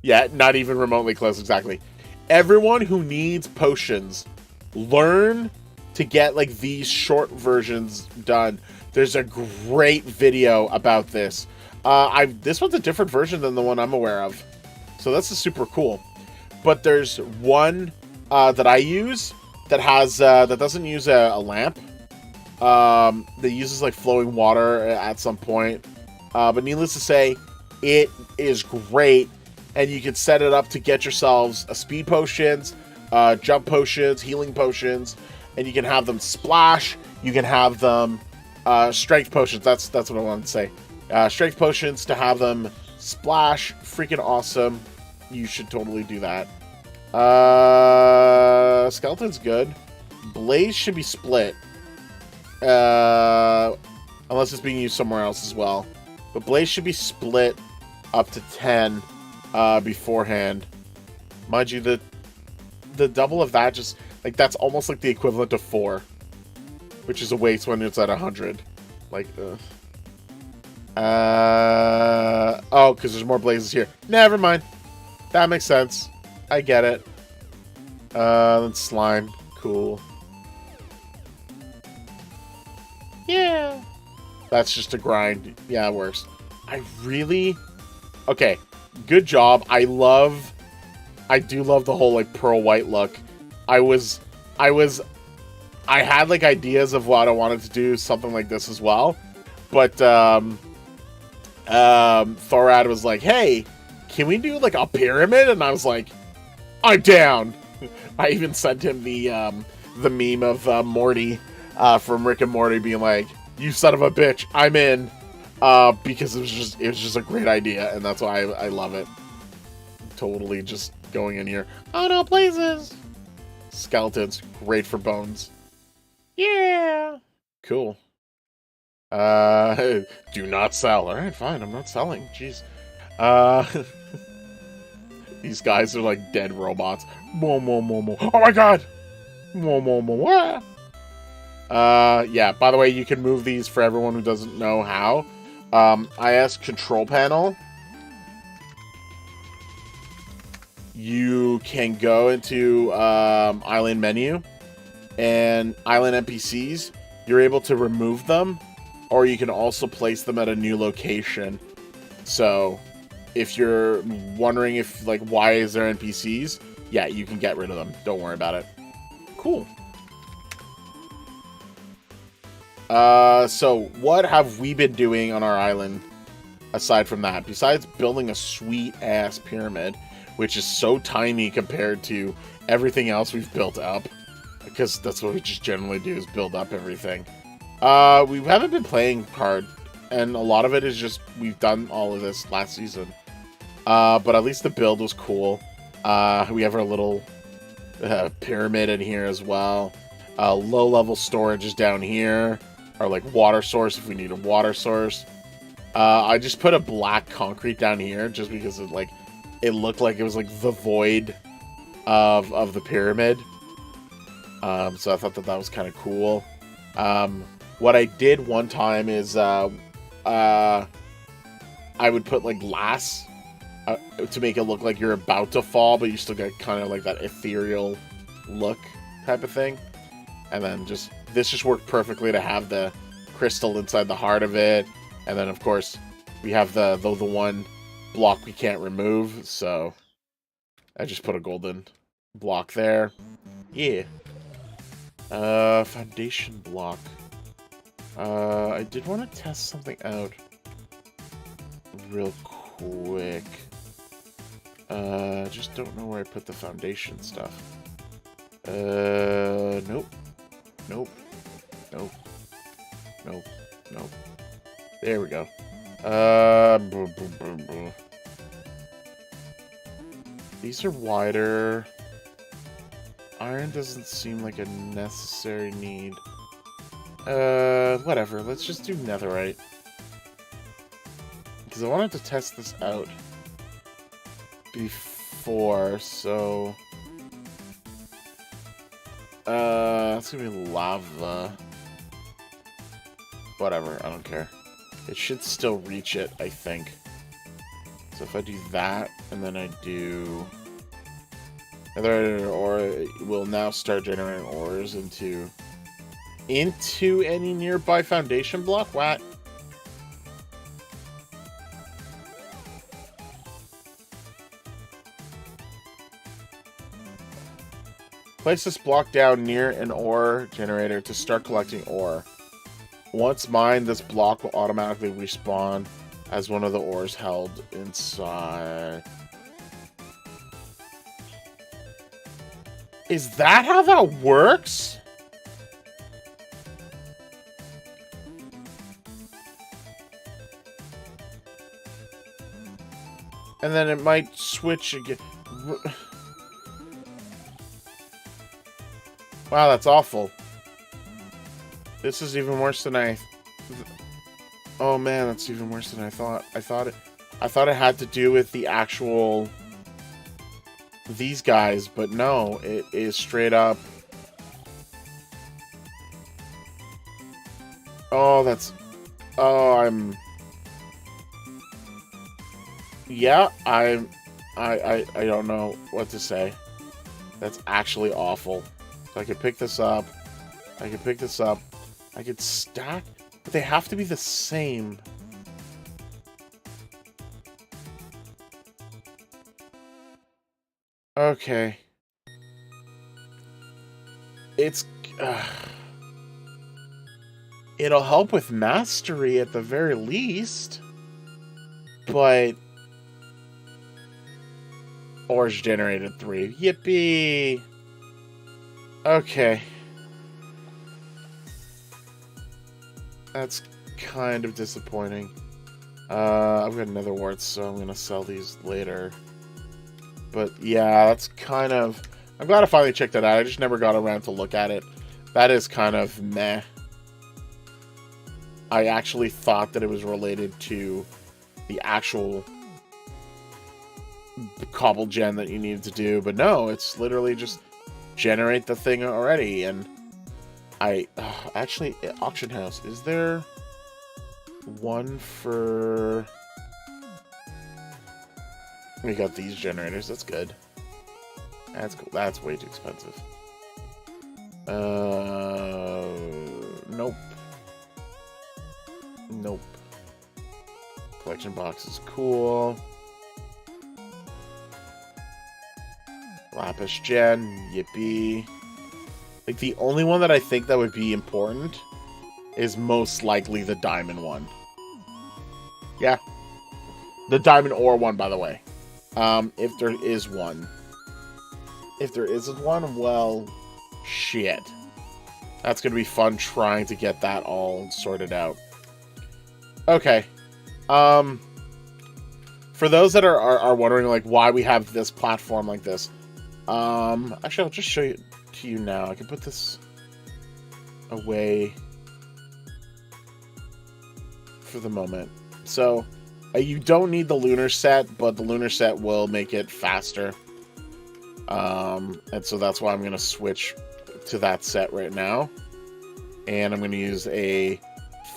Yeah, not even remotely close, exactly. Everyone who needs potions, learn to get like these short versions done. There's a great video about this. This one's a different version than the one I'm aware of. So this is super cool. But there's one that I use that has that doesn't use a lamp. That uses like flowing water at some point. But needless to say, it is great, and you can set it up to get yourselves speed potions, jump potions, healing potions, and you can have them splash. You can have them strength potions. That's what I wanted to say. Strength potions to have them splash. Freaking awesome. You should totally do that. Skeleton's good. Blaze should be split. Unless it's being used somewhere else as well. But Blaze should be split up to 10 beforehand. Mind you, the double of that just, like, that's almost like the equivalent of 4. Which is a waste when it's at 100. Like, oh, because there's more blazes here. Never mind. That makes sense. I get it. Then slime. Cool. Yeah. That's just a grind. Yeah, it works. Okay. Good job. I do love the whole, like, pearl white look. I had, like, ideas of what I wanted to do, something like this as well. But, Thorad was like, hey, can we do, like, a pyramid? And I was like, I'm down. I even sent him the meme of Morty from Rick and Morty being like, you son of a bitch, I'm in. Because it was just a great idea, and that's why I love it. Totally just going in here. Oh no, blazes! Skeletons, great for bones. Yeah! Cool. Do not sell. Alright, fine, I'm not selling. Jeez. These guys are like dead robots. Oh my god! Yeah, by the way, you can move these for everyone who doesn't know how. IS control panel. You can go into island menu and island NPCs. You're able to remove them, or you can also place them at a new location. So if you're wondering if, like, why is there NPCs, yeah, you can get rid of them. Don't worry about it. Cool. So what have we been doing on our island aside from that? Besides building a sweet-ass pyramid, which is so tiny compared to everything else we've built up, because that's what we just generally do, is build up everything. We haven't been playing hard, and a lot of it is just we've done all of this last season. But at least the build was cool. We have our little pyramid in here as well. Low-level storage is down here. Our, like, water source if we need a water source. I just put a black concrete down here just because it looked like it was like the void of the pyramid. So I thought that was kind of cool. What I did one time is I would put, like, glass to make it look like you're about to fall, but you still get kind of like that ethereal look type of thing. And then this just worked perfectly to have the crystal inside the heart of it. And then, of course, we have the one block we can't remove, so I just put a golden block there. Yeah. Foundation block. I did want to test something out real quick. Just don't know where I put the foundation stuff. Nope. Nope. Nope. Nope. Nope. There we go. These are wider. Iron doesn't seem like a necessary need. Whatever. Let's just do netherite. Because I wanted to test this out before, so... it's gonna be lava. Whatever, I don't care. It should still reach it, I think. So if I do that, and then I do... Or it will now start generating ores into any nearby foundation block? What? Place this block down near an ore generator to start collecting ore. Once mined, this block will automatically respawn as one of the ores held inside. Is that how that works? And then it might switch again. Wow, that's awful. This is even worse than I... Oh man, that's even worse than I thought. I thought it had to do with the actual... these guys, but no, it is straight up... Oh, that's... Oh, I'm... Yeah, I don't know what to say. That's actually awful. So I could pick this up. I could pick this up. I could stack, but they have to be the same. Okay. It's... it'll help with mastery at the very least. But... Ores generated 3. Yippee! Okay. That's kind of disappointing. I've got another wart, so I'm gonna sell these later. But yeah, that's kind of... I'm glad I finally checked that out. I just never got around to look at it. That is kind of meh. I actually thought that it was related to the actual cobble gen that you needed to do, but no, it's literally just generate the thing already. And I actually, auction house, is there one for... We got these generators, that's good. That's cool. That's way too expensive. Nope. Nope. Collection box is cool. Lapis gen, yippee. Like, the only one that I think that would be important is most likely the diamond one. Yeah. The diamond ore one, by the way. If there is one. If there isn't one, well, shit. That's gonna be fun trying to get that all sorted out. Okay. For those that are wondering, like, why we have this platform like this, actually, I'll just show it to you now. I can put this away for the moment. So, you don't need the lunar set, but the lunar set will make it faster. And so that's why I'm going to switch to that set right now. And I'm going to use a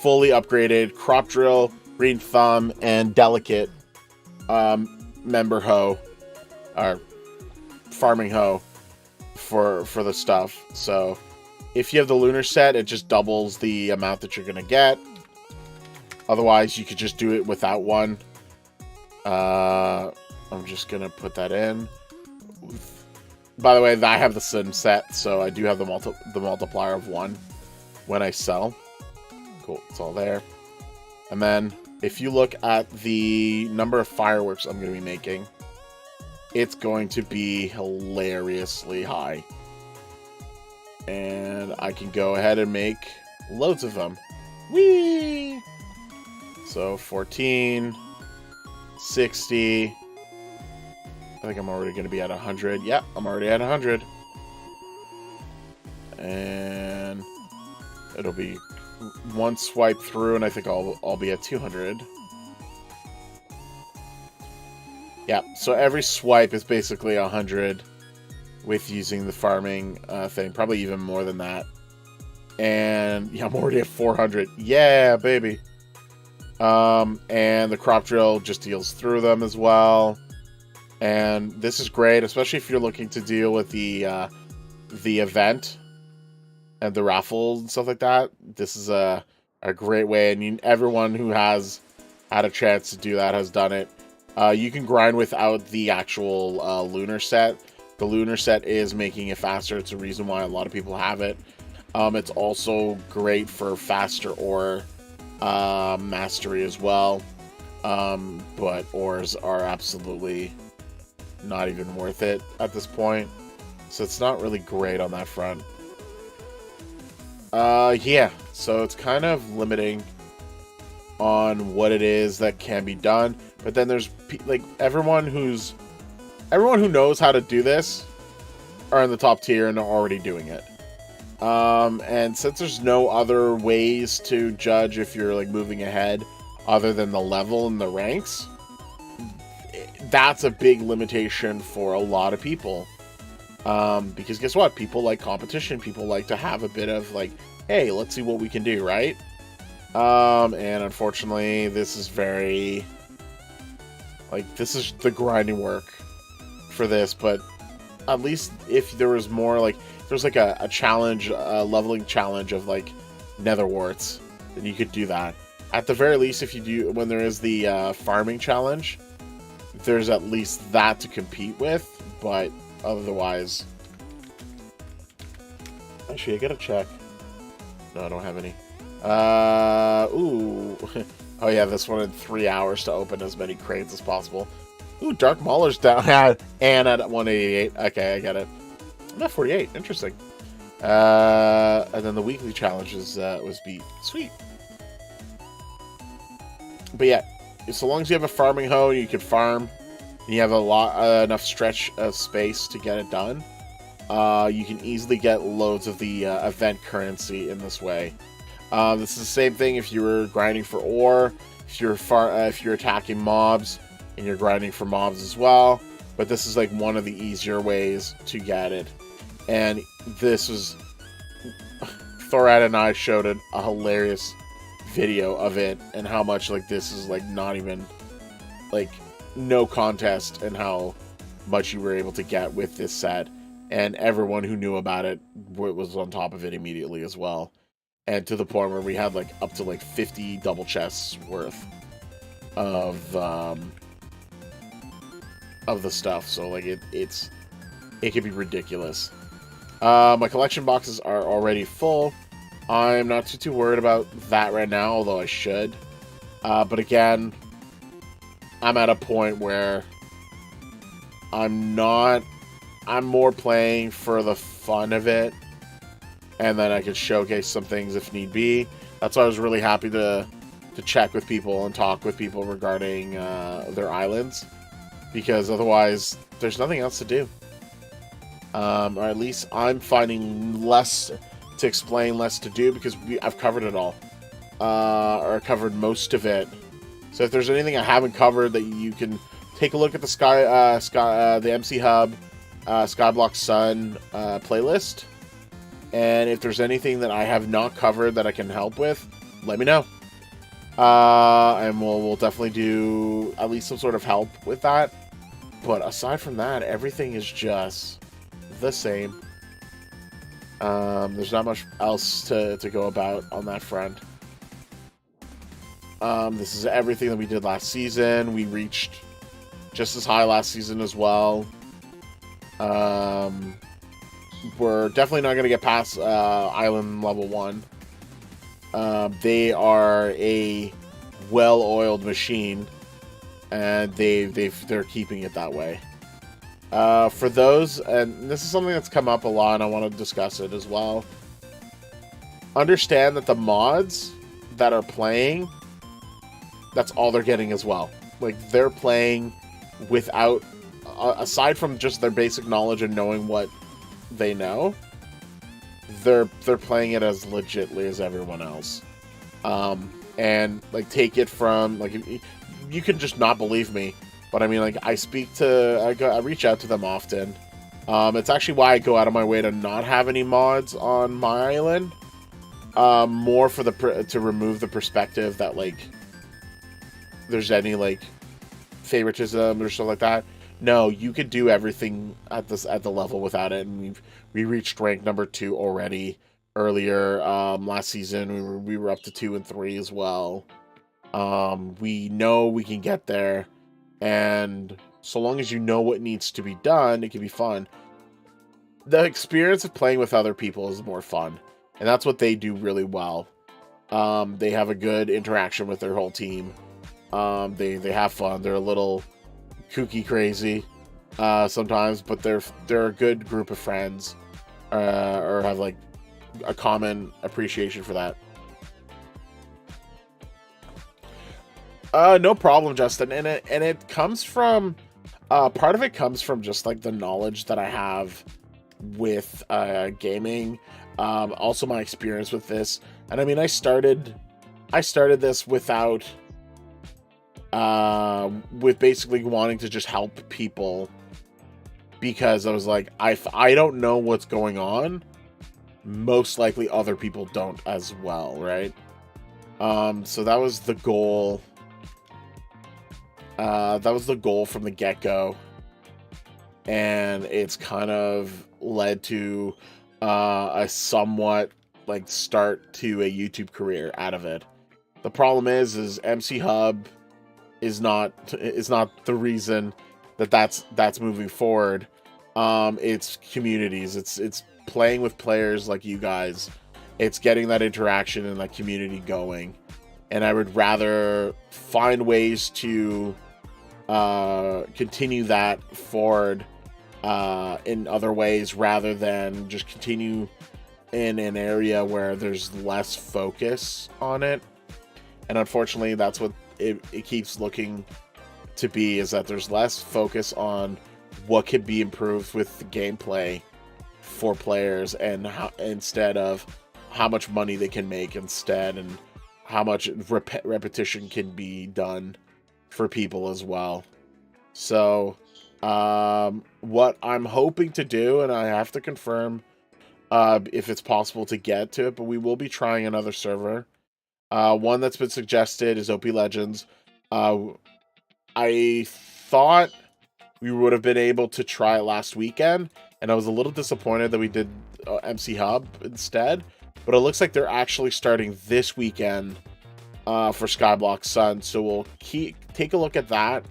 fully upgraded crop drill, green thumb, and delicate member hoe, or farming hoe for the stuff. So if you have the lunar set, it just doubles the amount that you're going to get. Otherwise, you could just do it without one. I'm just going to put that in. By the way, I have the sim set, so I do have the multiplier of 1 when I sell. Cool, it's all there. And then, if you look at the number of fireworks I'm going to be making, it's going to be hilariously high. And I can go ahead and make loads of them. Whee! So, 14, 60... I think I'm already going to be at 100. Yeah, I'm already at 100. And it'll be one swipe through, and I think I'll be at 200. Yeah, so every swipe is basically 100 with using the farming thing. Probably even more than that. And yeah, I'm already at 400. Yeah, baby. And the crop drill just deals through them as well. And this is great, especially if you're looking to deal with the event and the raffles and stuff like that. This is a great way, and everyone who has had a chance to do that has done it. You can grind without the actual lunar set, The lunar set is making it faster. It's a reason why a lot of people have it. It's also great for faster ore mastery as well. But ores are absolutely not even worth it at this point. So it's not really great on that front. Yeah, so it's kind of limiting on what it is that can be done. But then there's like everyone who knows how to do this are in the top tier and are already doing it. And since there's no other ways to judge if you're like moving ahead other than the level and the ranks, that's a big limitation for a lot of people. Because guess what? People like competition. People like to have a bit of like, hey, let's see what we can do, right? And unfortunately, this is very, like, this is the grinding work for this, but at least if there was more, like, there's like a challenge, a leveling challenge of like nether warts, then you could do that. At the very least, if you do, when there is the farming challenge, there's at least that to compete with, but otherwise, actually, I gotta check. No, I don't have any. Ooh. Oh yeah, this one in 3 hours to open as many crates as possible. Ooh, Dark Mauler's down at, and at 188. Okay, I get it. I'm at 48. Interesting. And then the weekly challenge was beat. Sweet. But yeah, so long as you have a farming hoe, you can farm, and you have a lot enough stretch of space to get it done. You can easily get loads of the event currency in this way. This is the same thing if you were grinding for ore, if you're attacking mobs, and you're grinding for mobs as well. But this is like one of the easier ways to get it. And this was Thorad and I showed a hilarious video of it and how much like this is like not even like no contest and how much you were able to get with this set. And everyone who knew about it was on top of it immediately as well. And to the point where we had like up to like 50 double chests worth of the stuff. So like it can be ridiculous. My collection boxes are already full. I'm not too worried about that right now, although I should. But again, I'm at a point where I'm more playing for the fun of it, and then I could showcase some things if need be. That's why I was really happy to check with people and talk with people regarding their islands, because otherwise there's nothing else to do. Or at least I'm finding less to explain, less to do, because I've covered it all, or covered most of it. So if there's anything I haven't covered, that you can take a look at the MC Hub Skyblock Sun playlist, and if there's anything that I have not covered that I can help with, let me know. And we'll definitely do at least some sort of help with that. But aside from that, everything is just the same. There's not much else to go about on that front. This is everything that we did last season. We reached just as high last season as well. We're definitely not going to get past Island Level 1. They are a well-oiled machine, and they're keeping it that way. For those, and this is something that's come up a lot, and I want to discuss it as well. Understand that the mods that are playing, that's all they're getting as well. Like, they're playing without, aside from just their basic knowledge and knowing what they know, they're playing it as legitly as everyone else. And like, take it from, like, you can just not believe me, but I mean, like, I reach out to them often. It's actually why I go out of my way to not have any mods on my island. More for to remove the perspective that, like, there's any, like, favoritism or stuff like that. No, you could do everything at the level without it, and we reached rank number 2 already earlier. Last season we were up to 2 and 3 as well. We know we can get there, and so long as you know what needs to be done, it can be fun. the experience of playing with other people is more fun, and that's what they do really well. They have a good interaction with their whole team. They have fun. They're a little kooky crazy sometimes, but they're a good group of friends, or have like a common appreciation for that. No problem, Justin. And it comes from part of it comes from just like the knowledge that I have with gaming. Also my experience with this. And I mean, I started this without with basically wanting to just help people, because I was like, I don't know what's going on. Most likely other people don't as well, right? So that was the goal. That was the goal from the get-go, and it's kind of led to a somewhat like start to a YouTube career out of it. The problem is MC Hub is not the reason that's moving forward. It's communities. It's playing with players like you guys. It's getting that interaction and that community going. And I would rather find ways to continue that forward in other ways, rather than just continue in an area where there's less focus on it. And unfortunately, that's what it keeps looking to be, is that there's less focus on what could be improved with the gameplay for players, and instead of how much money they can make instead, and how much repetition can be done for people as well. So what I'm hoping to do, and I have to confirm if it's possible to get to it, but we will be trying another server. One that's been suggested is OP Legends. I thought we would have been able to try it last weekend, and I was a little disappointed that we did MC Hub instead. But it looks like they're actually starting this weekend for Skyblock Sun, so we'll take a look at that.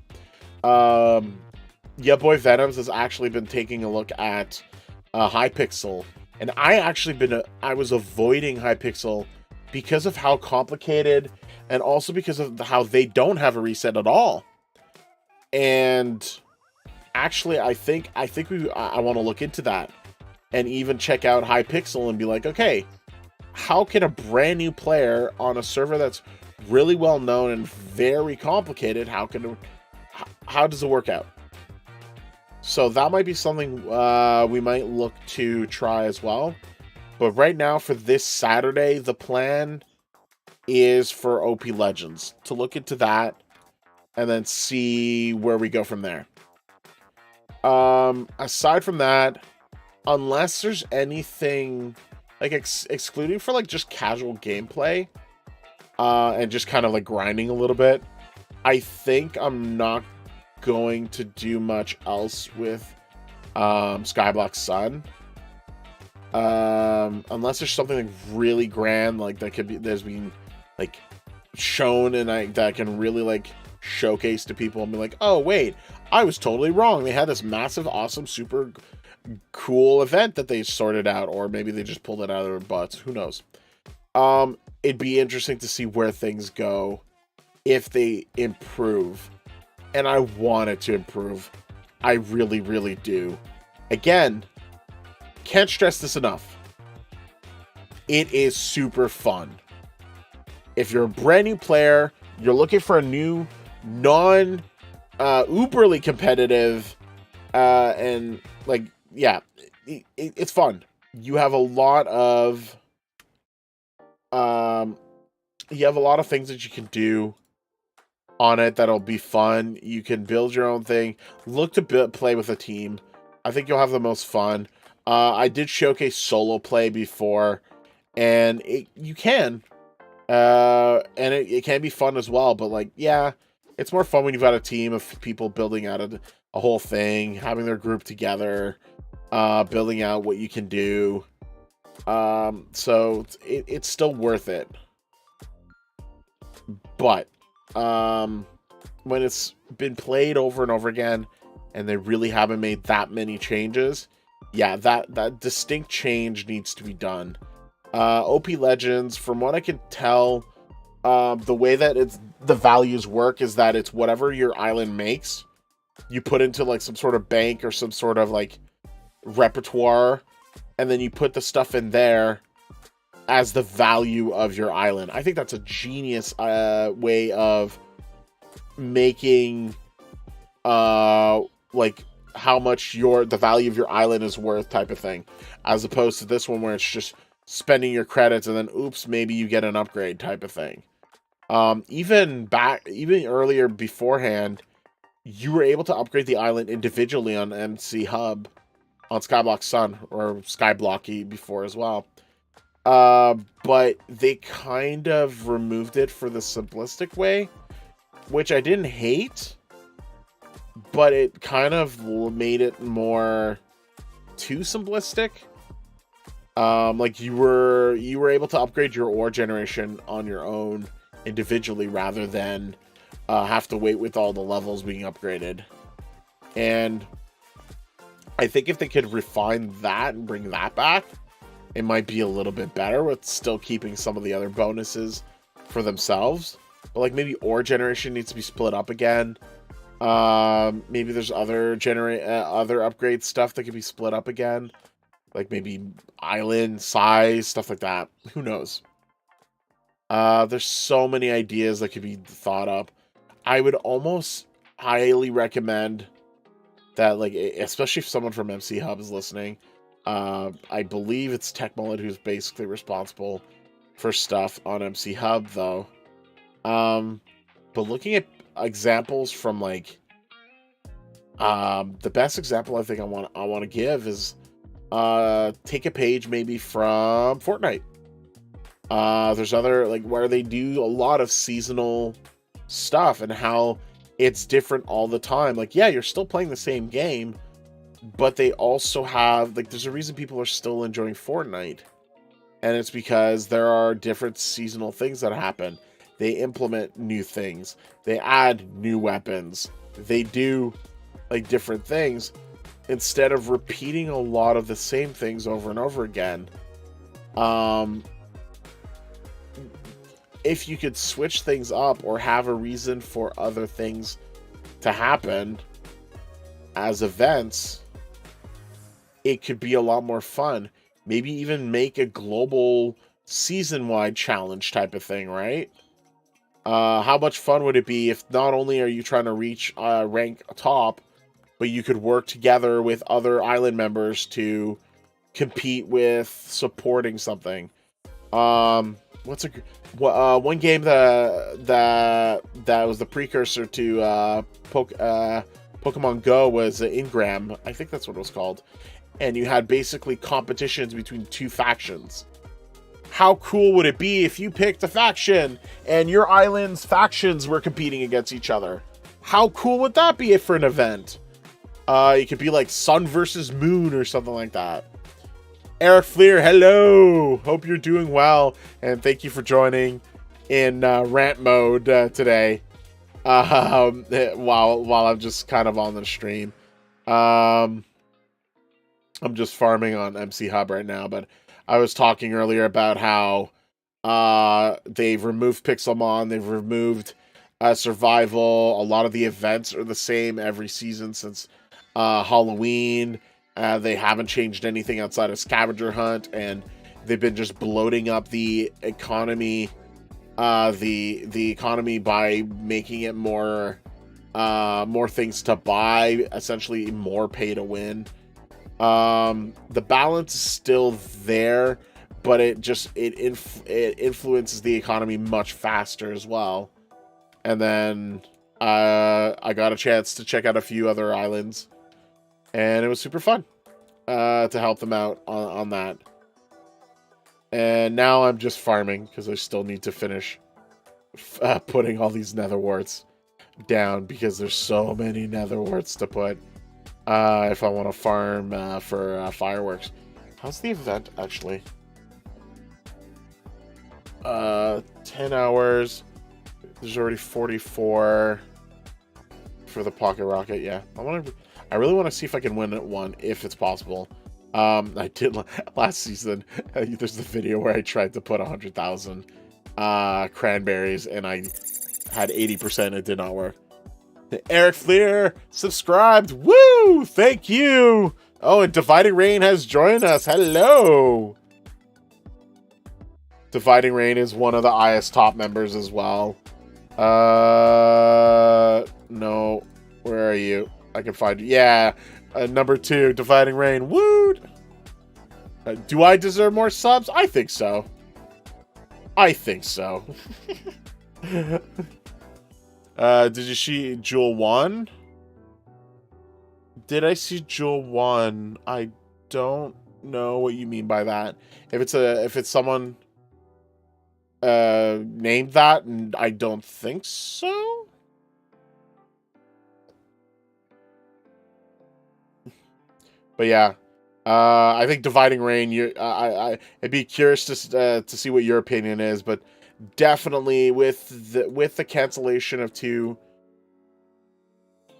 Yeah, boy Venoms has actually been taking a look at Hypixel, and I was avoiding Hypixel because of how complicated, and also because of how they don't have a reset at all. And actually, I think I want to look into that and even check out Hypixel and be like, okay, how can a brand new player on a server that's really well known and very complicated, how does it work out? So that might be something we might look to try as well. But right now, for this Saturday, the plan is for OP Legends, to look into that and then see where we go from there. Aside from that, unless there's anything like excluding for like just casual gameplay and just kind of like grinding a little bit, I think I'm not going to do much else with Skyblock Sun, unless there's something like really grand, like there's been like shown, and that can really like showcase to people and be like, oh wait, I was totally wrong, they had this massive, awesome, super cool event that they sorted out, or maybe they just pulled it out of their butts, who knows. It'd be interesting to see where things go if they improve, and I want it to improve. I really, really do. Again, can't stress this enough. It is super fun. If you're a brand new player, you're looking for a new, uberly competitive, and like, yeah, it's fun. You have a lot of, things that you can do on it that'll be fun. You can build your own thing. Look to play with a team. I think you'll have the most fun. I did showcase solo play before, and you can. And it can be fun as well, but like, yeah, it's more fun when you've got a team of people building out a whole thing, having their group together, building out what you can do. So it's still worth it. But when it's been played over and over again, and they really haven't made that many changes, yeah, that distinct change needs to be done. OP Legends, from what I can tell, the way that the values work is that it's whatever your island makes, you put into like some sort of bank or some sort of like repertoire, and then you put the stuff in there as the value of your island. I think that's a genius way of making like how much the value of your island is worth type of thing, as opposed to this one where it's just spending your credits and then oops, maybe you get an upgrade type of thing. Even earlier beforehand, you were able to upgrade the island individually on MC Hub, on Skyblock Sun, or Skyblocky before as well. But they kind of removed it for the simplistic way, which I didn't hate, but it kind of made it more too simplistic. Like you were able to upgrade your ore generation on your own individually rather than have to wait with all the levels being upgraded. And I think if they could refine that and bring that back, it might be a little bit better with still keeping some of the other bonuses for themselves. But like maybe ore generation needs to be split up again. Maybe there's other upgrade stuff that could be split up again. Like maybe island size, stuff like that. Who knows? There's so many ideas that could be thought up. I would almost highly recommend that, like, especially if someone from MC Hub is listening. I believe it's TechMullet who's basically responsible for stuff on MC Hub, though. But looking at examples from like, the best example I think I want to give is, take a page maybe from Fortnite. There's other, like, where they do a lot of seasonal stuff and how it's different all the time. Like, yeah, you're still playing the same game, but they also have, like, there's a reason people are still enjoying Fortnite, and it's because there are different seasonal things that happen. They implement new things, they add new weapons, they do like different things instead of repeating a lot of the same things over and over again. If you could switch things up or have a reason for other things to happen as events, it could be a lot more fun. Maybe even make a global season-wide challenge type of thing, right? How much fun would it be if not only are you trying to reach rank top, but you could work together with other island members to compete with supporting something. One game that was the precursor to Pokemon Go was Ingram. I think that's what it was called. And you had basically competitions between two factions. How cool would it be if you picked a faction and your island's factions were competing against each other? How cool would that be for an event? It could be like Sun versus Moon or something like that. Eric Fleer, hello! Hope you're doing well, and thank you for joining in rant mode today. While I'm just kind of on the stream. I'm just farming on MC Hub right now, but I was talking earlier about how they've removed Pixelmon, they've removed Survival. A lot of the events are the same every season since Halloween. They haven't changed anything outside of Scavenger Hunt, and they've been just bloating up the economy, the economy by making it more things to buy, essentially more pay to win. The balance is still there, but it influences the economy much faster as well. And then I got a chance to check out a few other islands, and it was super fun to help them out on that. And now I'm just farming because I still need to finish putting all these nether warts down, because there's so many nether warts to put if I want to farm for fireworks. How's the event actually? 10 hours. There's already 44 for the pocket rocket. Yeah, I really want to see if I can win one if it's possible. I did last season. There's the video where I tried to put 100,000 cranberries and I had 80%. It did not work. Eric Fleer subscribed. Woo! Thank you. Oh, and Dividing Rain has joined us. Hello. Dividing Rain is one of the IS top members as well. No. Where are you? I can find you. Yeah. Number 2, Dividing Rain. Woo! Do I deserve more subs? I think so. I think so. Did you see Jewel 1? Did I see Jewel 1? I don't know what you mean by that. If it's someone named that, and I don't think so. But yeah, I think Dividing Rain. I'd be curious to see what your opinion is, but definitely with the cancellation of 2.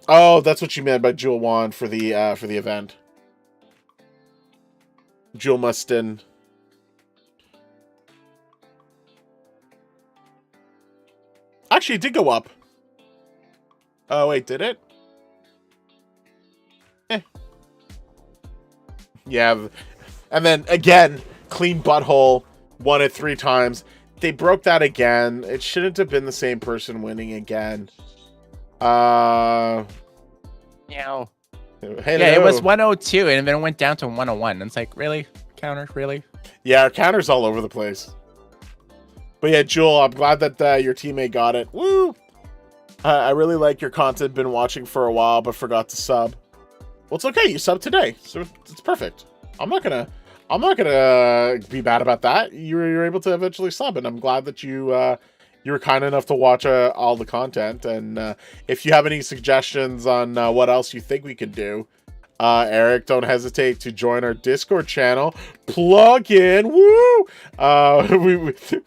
Oh, that's what you meant by Jewel 1 for the event. Jewel Mustin. Actually, it did go up. Oh wait, did it? Yeah, and then again, clean butthole won it 3 times. They broke that again. It shouldn't have been the same person winning again. Yeah. Hello. Yeah, it was 102 and then it went down to 101. And it's like, really? Counter? Really? Yeah, counter's all over the place. But yeah, Jewel, I'm glad that your teammate got it. Woo! I really like your content. Been watching for a while, but forgot to sub. Well, it's okay. You subbed today, so it's perfect. I'm not gonna be bad about that. You're able to eventually sub, and I'm glad that you were kind enough to watch all the content. And if you have any suggestions on what else you think we could do, Eric, don't hesitate to join our Discord channel. Plug in, woo!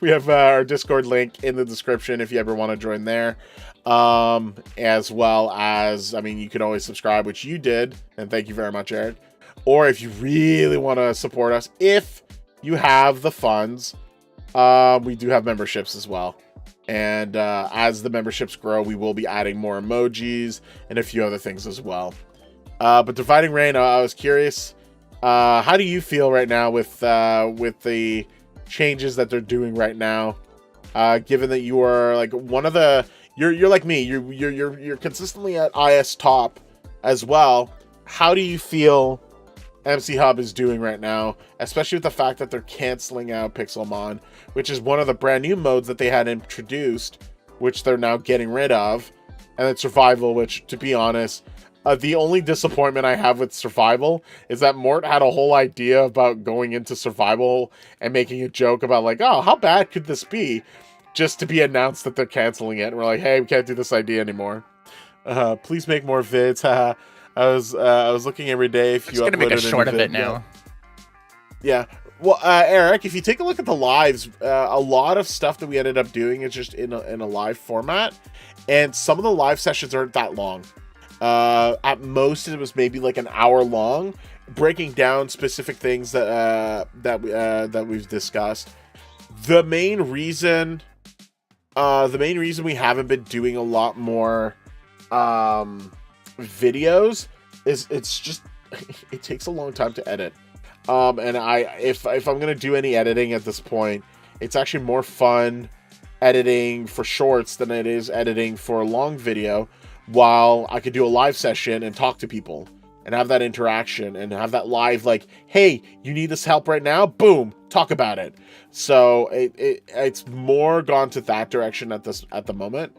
We have our Discord link in the description if you ever want to join there. As well as, I mean, you can always subscribe, which you did, and thank you very much, Eric. Or if you really want to support us, if you have the funds, we do have memberships as well. And as the memberships grow, we will be adding more emojis and a few other things as well. But Dividing Rain, I was curious, how do you feel right now with the changes that they're doing right now? Given that you are like one of the, you're like me, you're consistently at IS top as well. How do you feel MC Hub is doing right now, especially with the fact that they're canceling out Pixelmon, which is one of the brand new modes that they had introduced, which they're now getting rid of, and then Survival, which, to be honest, the only disappointment I have with Survival is that Mort had a whole idea about going into Survival and making a joke about like, oh, how bad could this be? Just to be announced that they're canceling it. And we're like, hey, we can't do this idea anymore. Please make more vids. I was looking every day if you uploaded gonna make a short of it vid. now. Yeah. Well, Eric, if you take a look at the lives, a lot of stuff that we ended up doing is just in a live format, and some of the live sessions aren't that long. At most, it was maybe like an hour long, breaking down specific things that we've discussed. The main reason we haven't been doing a lot more videos is it's just it takes a long time to edit. And if I'm gonna do any editing at this point, it's actually more fun editing for shorts than it is editing for a long video, while I could do a live session and talk to people and have that interaction and have that live, like, hey, you need this help right now? Boom, talk about it. So it's more gone to that direction at the moment.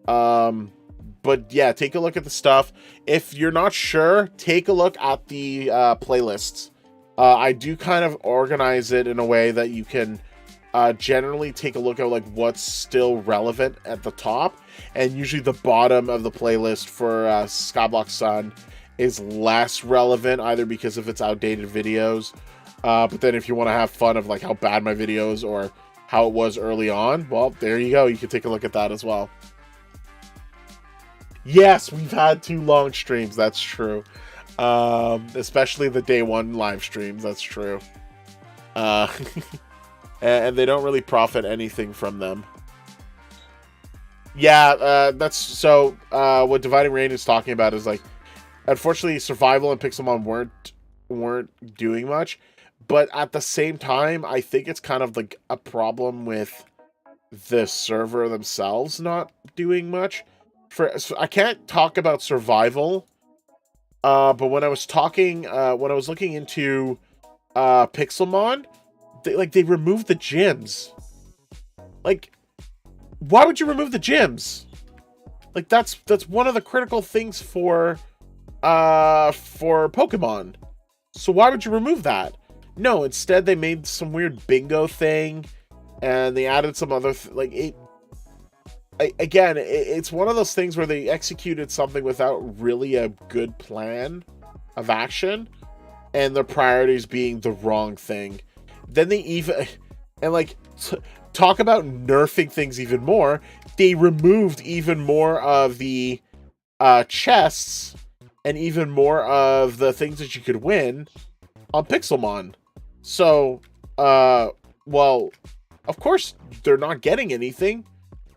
But yeah, take a look at the stuff. If you're not sure, take a look at the playlists. I do kind of organize it in a way that you can generally take a look at like what's still relevant at the top, and usually the bottom of the playlist for Skyblock Sun is less relevant, either because of its outdated videos, but then if you want to have fun of like how bad my videos or how it was early on, well, there you go, you can take a look at that as well. Yes, we've had 2 long streams, that's true. Especially the day one live streams. That's true. Uh, and they don't really profit anything from them. Yeah, that's so. What Dividing Reign is talking about is like, unfortunately, Survival and Pixelmon weren't doing much, but at the same time, I think it's kind of like a problem with the server themselves not doing much. So I can't talk about Survival, but when I was looking into Pixelmon, they removed the gyms. Like, why would you remove the gyms? Like, that's one of the critical things for Pokemon. So why would you remove that? No, instead they made some weird bingo thing, and they added some other it's one of those things where they executed something without really a good plan of action, and their priorities being the wrong thing. Then they even, and like, talk about nerfing things even more, they removed even more of the chests and even more of the things that you could win on Pixelmon. So, well, of course they're not getting anything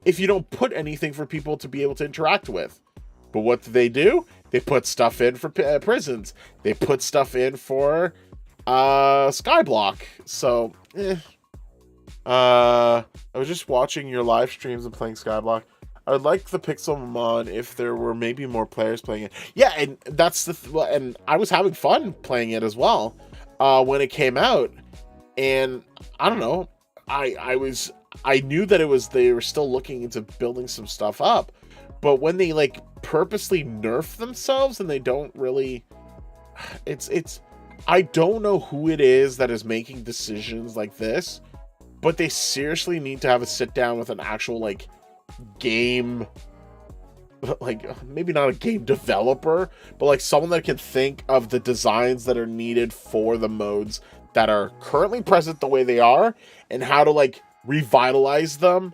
if you don't put anything for people to be able to interact with. But what do? They put stuff in for prisons. They put stuff in for Skyblock. So, I was just watching your live streams and playing Skyblock. I would like the Pixelmon if there were maybe more players playing it. Yeah, and that's and I was having fun playing it as well when it came out. And I don't know, I knew that they were still looking into building some stuff up, but when they like purposely nerf themselves and they don't really, it's I don't know who it is that is making decisions like this, but they seriously need to have a sit down with an actual like game, like maybe not a game developer, but like someone that can think of the designs that are needed for the modes that are currently present the way they are, and how to like revitalize them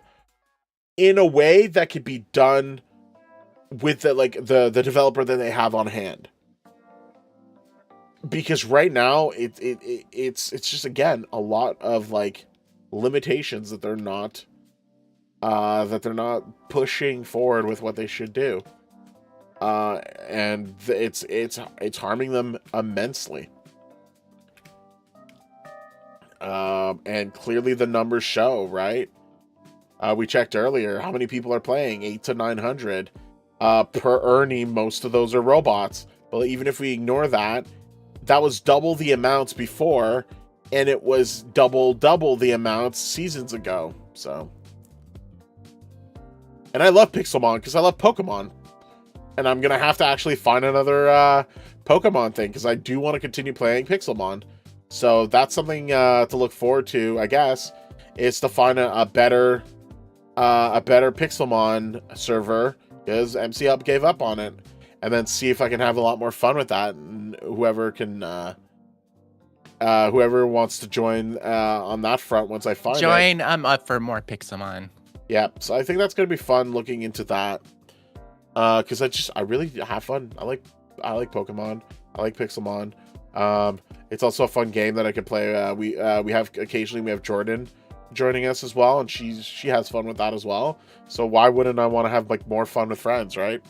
in a way that could be done with the developer that they have on hand. Because right now it's just, again, a lot of like limitations that they're not pushing forward with what they should do, and it's harming them immensely. And clearly the numbers show, right? We checked earlier how many people are playing, 800 to 900 per Ernie. Most of those are robots, but even if we ignore that, that was double the amounts before, and it was double the amounts seasons ago. So, and I love Pixelmon because I love Pokemon, and I'm gonna have to actually find another Pokemon thing because I do want to continue playing Pixelmon. So that's something to look forward to, I guess, is to find a better Pixelmon server, because MCHub gave up on it, and then see if I can have a lot more fun with that. And whoever wants to join on that front once I find join, it. I'm up for more Pixelmon. Yeah, so I think that's gonna be fun looking into that. Because I really have fun. I like Pokemon. I like Pixelmon. It's also a fun game that I could play. We have Jordan joining us as well, and she has fun with that as well. So why wouldn't I want to have like more fun with friends, right?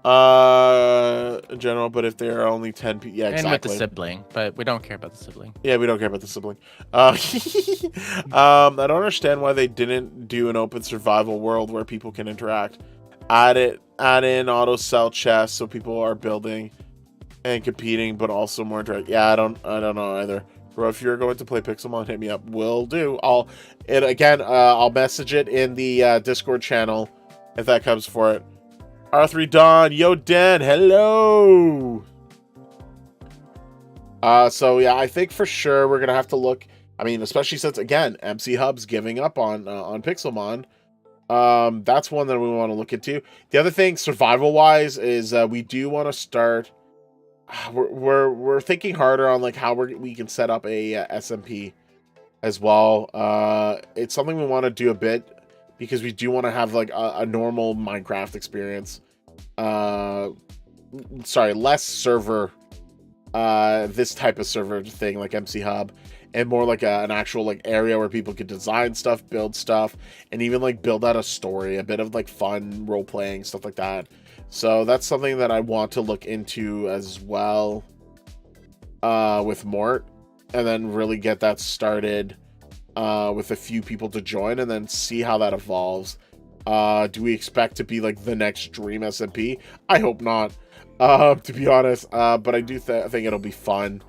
In general, but if there are only 10 people, yeah, exactly. And with the sibling, but we don't care about the sibling. Yeah, we don't care about the sibling. I don't understand why they didn't do an open survival world where people can interact. Add in auto sell chests so people are building and competing, but also more direct. Yeah, I don't know either. Bro, if you're going to play Pixelmon, hit me up. Will do. I'll message it in the Discord channel if that comes for it. R3 Dawn, yo Dan, hello. So yeah, I think for sure we're gonna have to look. I mean, especially since again MCHub's giving up on Pixelmon. That's one that we want to look into. The other thing, survival wise, is we do want to start. We're thinking harder on like how we can set up a SMP as well. It's something we want to do a bit because we do want to have like a normal Minecraft experience. Sorry, less server this type of server thing like MC Hub, and more like an actual like area where people could design stuff, build stuff, and even like build out a story, a bit of like fun role playing stuff like that. So that's something that I want to look into as well with Mort, and then really get that started with a few people to join, and then see how that evolves. Do we expect to be like the next Dream SMP? I hope not, to be honest. But I do think it'll be fun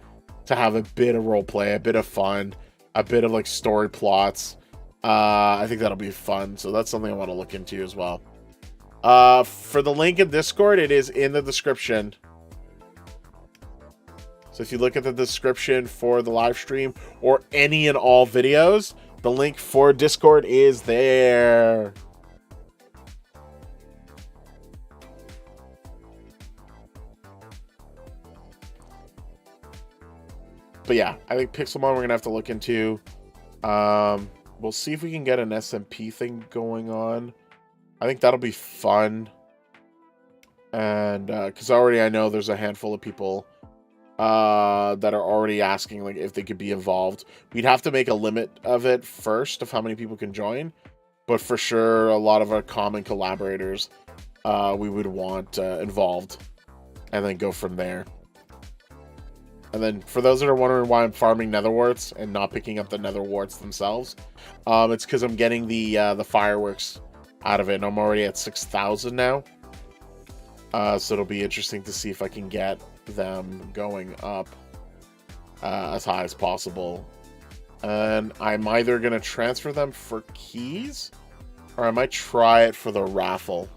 to have a bit of role play, a bit of fun, a bit of like story plots. I think that'll be fun. So that's something I want to look into as well. For the link in Discord, it is in the description. So if you look at the description for the live stream or any and all videos, the link for Discord is there. But yeah, I think Pixelmon we're going to have to look into. We'll see if we can get an SMP thing going on. I think that'll be fun. And because already I know there's a handful of people that are already asking like if they could be involved. We'd have to make a limit of it first of how many people can join. But for sure, a lot of our common collaborators we would want involved. And then go from there. And then for those that are wondering why I'm farming netherwarts and not picking up the netherwarts themselves, it's because I'm getting the fireworks out of it, and I'm already at 6,000 now. So it'll be interesting to see if I can get them going up as high as possible. And I'm either going to transfer them for keys, or I might try it for the raffle.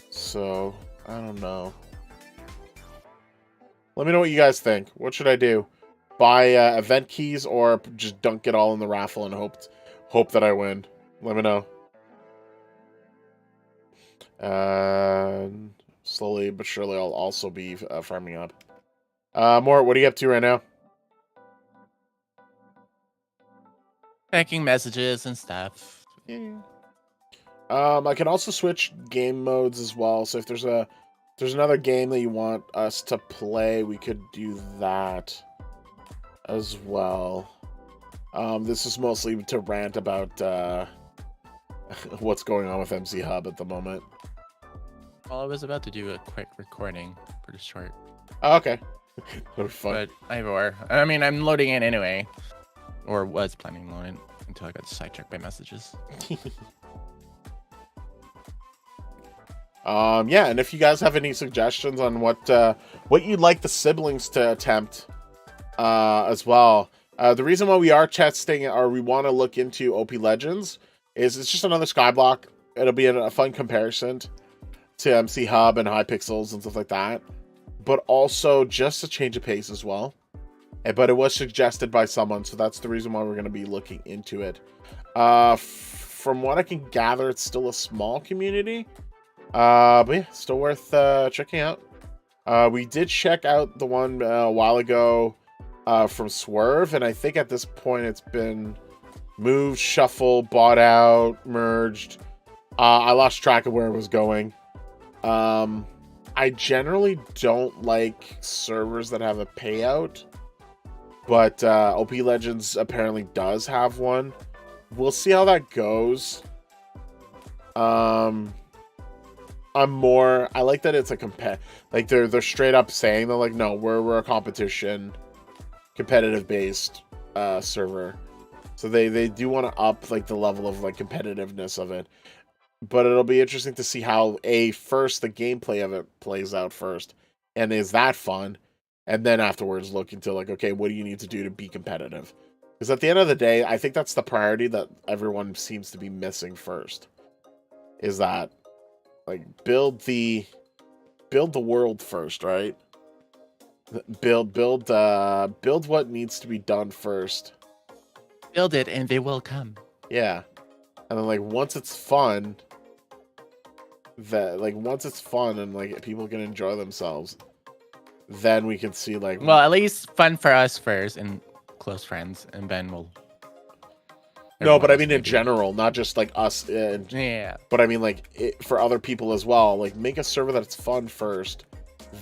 So, I don't know. Let me know what you guys think. What should I do? Buy event keys or just dunk it all in the raffle and hope that I win? Let me know. Slowly but surely I'll also be farming up. Mort, what are you up to right now? Checking messages and stuff. Yeah. I can also switch game modes as well. So if there's another game that you want us to play, we could do that as well. This is mostly to rant about what's going on with MC Hub at the moment. Well, I was about to do a quick recording, pretty short. Oh, okay. That'll be fun. But I mean, I'm loading in anyway, or was planning on it until I got sidetracked by messages. Yeah, and if you guys have any suggestions on what you'd like the siblings to attempt, as well. The reason why we are testing or we want to look into OP Legends is it's just another Skyblock. It'll be a fun comparison to MC Hub and Hypixels and stuff like that, but also just a change of pace as well. But it was suggested by someone, so that's the reason why we're going to be looking into it. From what I can gather, it's still a small community. But yeah, still worth checking out. We did check out the one a while ago from Swerve, and I think at this point it's been moved, shuffled, bought out, merged. I lost track of where it was going. I generally don't like servers that have a payout, but OP Legends apparently does have one. We'll see how that goes. I like that it's a like they're straight up saying they're like, no, we're a competition, competitive based server. So they do want to up like the level of like competitiveness of it. But it'll be interesting to see how first the gameplay of it plays out first. And is that fun? And then afterwards look into like, okay, what do you need to do to be competitive? Because at the end of the day, I think that's the priority that everyone seems to be missing first. Is that like build the world first, right? Build what needs to be done first. Build it and they will come. Yeah. And then like once it's fun and like people can enjoy themselves, then we can see like, well, at least fun for us first and close friends, and then we'll. No, but I mean in general, not just like us. Yeah. But I mean like for other people as well. Like make a server that's fun first,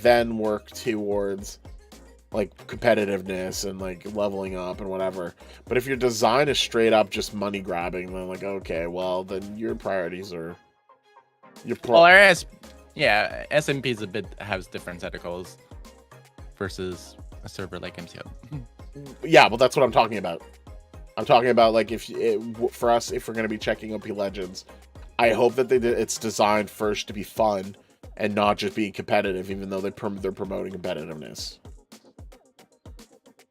then work towards like competitiveness and like leveling up and whatever. But if your design is straight up just money grabbing, then like, okay, well then your priorities are well, SMP is a bit has different set of goals versus a server like MCO. Yeah, well that's what I'm talking about. I'm talking about like for us, if we're gonna be checking OP Legends, I hope that it's designed first to be fun and not just being competitive, even though they're promoting competitiveness.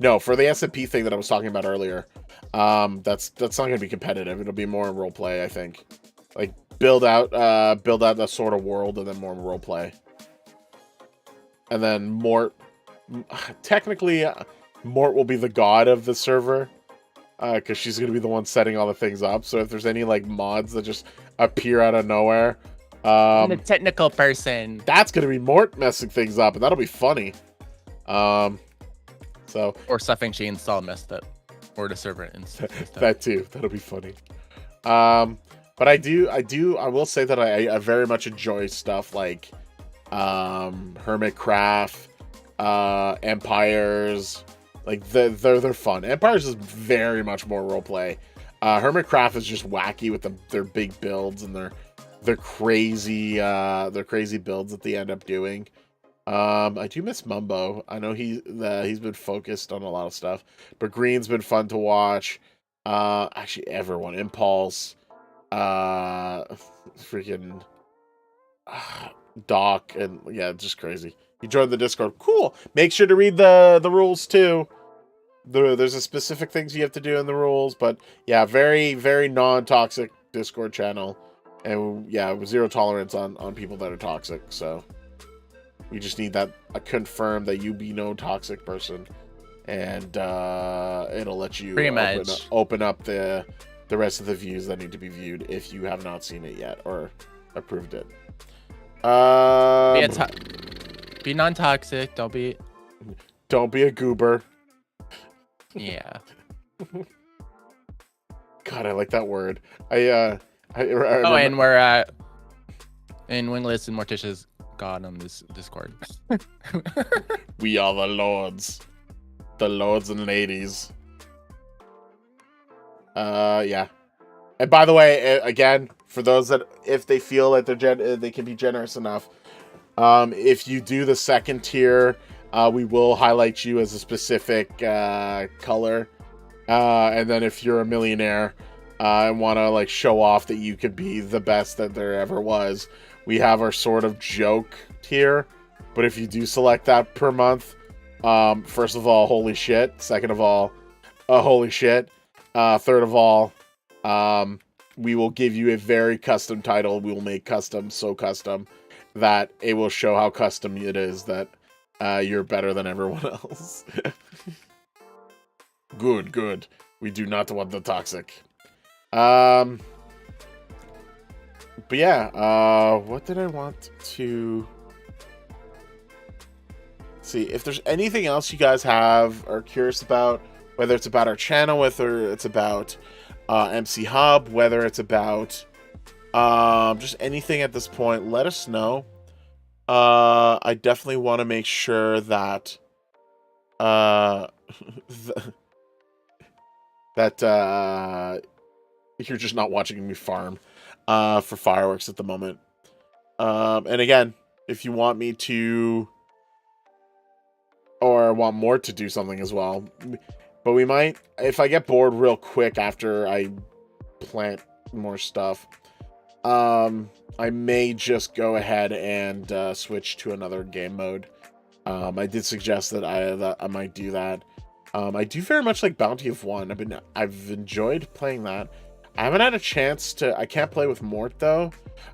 No, for the SMP thing that I was talking about earlier, that's not gonna be competitive. It'll be more role play, I think. Like build out that sort of world and then more role play. And then Mort, technically, Mort will be the god of the server. Because she's going to be the one setting all the things up. So if there's any like mods that just appear out of nowhere, the technical person, that's going to be Mort messing things up, and that'll be funny. So or something she installed messed up, or the server installed. That too, that'll be funny. But I will say that I very much enjoy stuff like Hermitcraft, Empires. Like they're fun. Empires is very much more roleplay. Hermitcraft is just wacky with their big builds and their crazy builds that they end up doing. I do miss Mumbo. I know he's been focused on a lot of stuff, but Green's been fun to watch. Actually, everyone, Impulse, freaking Doc, and yeah, just crazy. You joined the Discord. Cool. Make sure to read the rules too. There's a specific things you have to do in the rules, but yeah, very, very non-toxic Discord channel. And yeah, with zero tolerance on people that are toxic. So we just need that confirm that you be no toxic person. And it'll let you open up the rest of the views that need to be viewed if you have not seen it yet or approved it. Be non-toxic. Don't be a goober. Yeah. God, I like that word. I and we're in Wingless and Morticia's god on this Discord. We are the lords and ladies. Yeah. And by the way, again, for those that if they feel like they can be generous enough, if you do the second tier, we will highlight you as a specific color. And then if you're a millionaire and want to like show off that you could be the best that there ever was, we have our sort of joke tier. But if you do select that per month, first of all, holy shit. Second of all, holy shit. Third of all, we will give you a very custom title. We will make so custom that it will show how custom it is that you're better than everyone else. Good. We do not want the toxic. But yeah, what did I want to see? If there's anything else you guys have or curious about, whether it's about our channel, whether it's about MC Hub, whether it's about just anything at this point, let us know. I definitely want to make sure that that you're just not watching me farm for fireworks at the moment. And again, if you want me to or want more to do something as well, but we might, if I get bored real quick after I plant more stuff, I may just go ahead and switch to another game mode. I did suggest that I might do that. I do very much like Bounty of One. I've enjoyed playing that. I haven't had a chance to. I can't play with Mort though,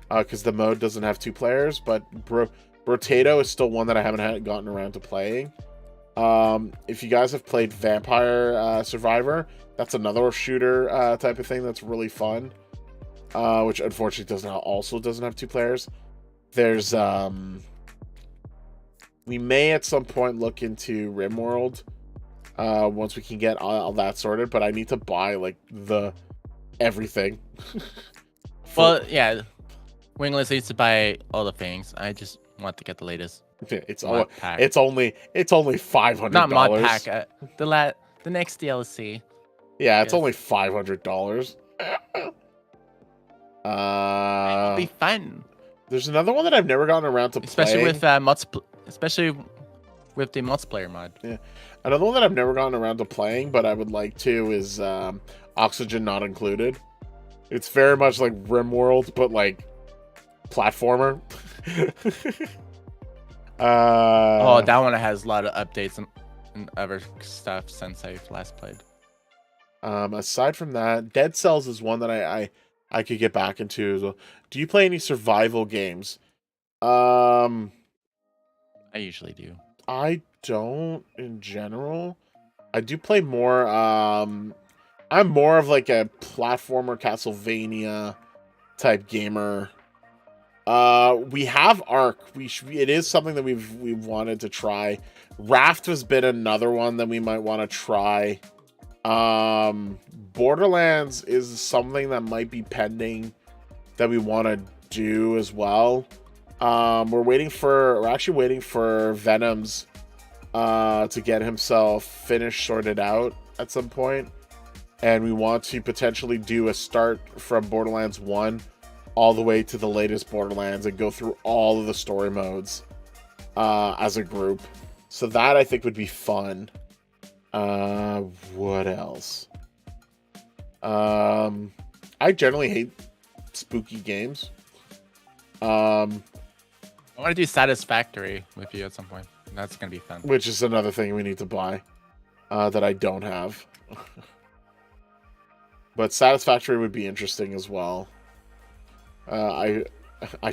because the mode doesn't have 2 players. But Rotato is still one that I haven't gotten around to playing. If you guys have played Vampire Survivor, that's another shooter type of thing that's really fun. Which unfortunately doesn't have 2 players. There's we may at some point look into RimWorld once we can get all that sorted, but I need to buy like everything. Well, yeah, Wingless needs to buy all the things. I just want to get the latest It's mod pack. it's only $500. Not mod pack. The next DLC. Yeah, it's only $500. It'll be fun. There's another one that I've never gotten around to especially playing. Especially with the multiplayer mod. Yeah, another one that I've never gotten around to playing, but I would like to is Oxygen Not Included. It's very much like RimWorld, but like platformer. Oh, that one has a lot of updates and other stuff since I last played. Aside from that, Dead Cells is one that I could get back into as well. Do you play any survival games? I usually do. I don't in general. I do play more. I'm more of like a platformer Castlevania type gamer. We have Ark. It is something that we've wanted to try. Raft has been another one that we might want to try. Borderlands is something that might be pending that we want to do as well. We're actually waiting for Venom's to get himself finished, sorted out at some point. And we want to potentially do a start from Borderlands 1 all the way to the latest Borderlands and go through all of the story modes as a group. So that I think would be fun. What else? I generally hate spooky games. I want to do Satisfactory with you at some point. That's gonna be fun. Which is another thing we need to buy that I don't have. But Satisfactory would be interesting as well. I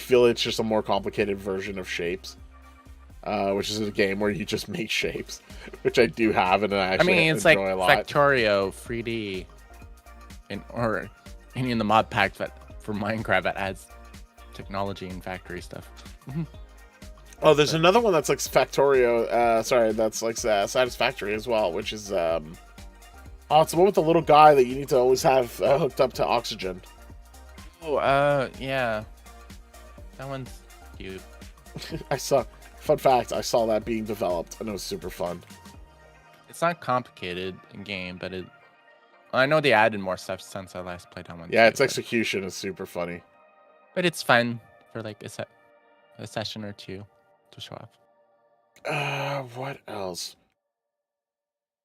feel it's just a more complicated version of Shapes, which is a game where you just make shapes, which I do have and I actually it's enjoy like a lot. Factorio 3D, or any in the mod pack for Minecraft that adds technology and factory stuff. Oh, there's another one that's like Factorio. That's like Satisfactory as well, which is it's the one with the little guy that you need to always have hooked up to oxygen. Oh, yeah, that one's cute. Fun fact, I saw that being developed and it was super fun. It's not complicated in game, but I know they added more stuff since I last played that one. Yeah, its execution is super funny. But it's fun for like a session or two to show off. What else?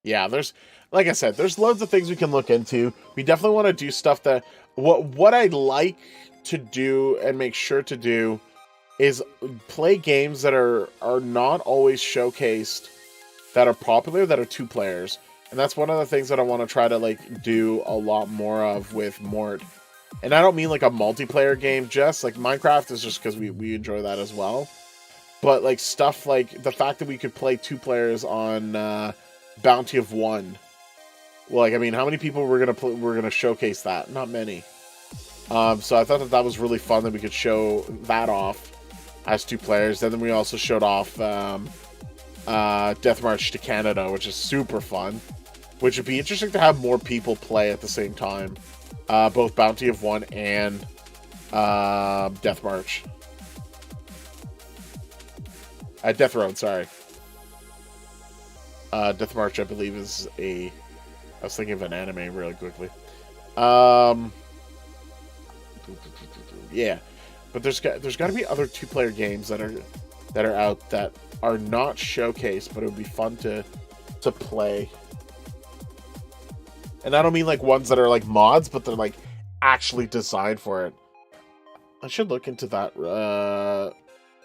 Yeah, like I said, there's loads of things we can look into. We definitely want to do stuff that what I'd like to do and make sure to do is play games that are not always showcased, that are popular, that are 2 players. And that's one of the things that I want to try to like do a lot more of with Mort. And I don't mean like a multiplayer game, just like Minecraft is just because we enjoy that as well. But like stuff like the fact that we could play 2 players on Bounty of One. Well, like, I mean, how many people we're gonna showcase that? Not many. So I thought that was really fun that we could show that off as 2 players. Then we also showed off Death March to Canada, which is super fun. Which would be interesting to have more people play at the same time. Both Bounty of One and Death March. Death Road, sorry. Death March, I believe, is I was thinking of an anime really quickly. Yeah, but there's got to be other 2-player games that are out that are not showcased, but it would be fun to play. And I don't mean like ones that are like mods, but they're like actually designed for it. I should look into that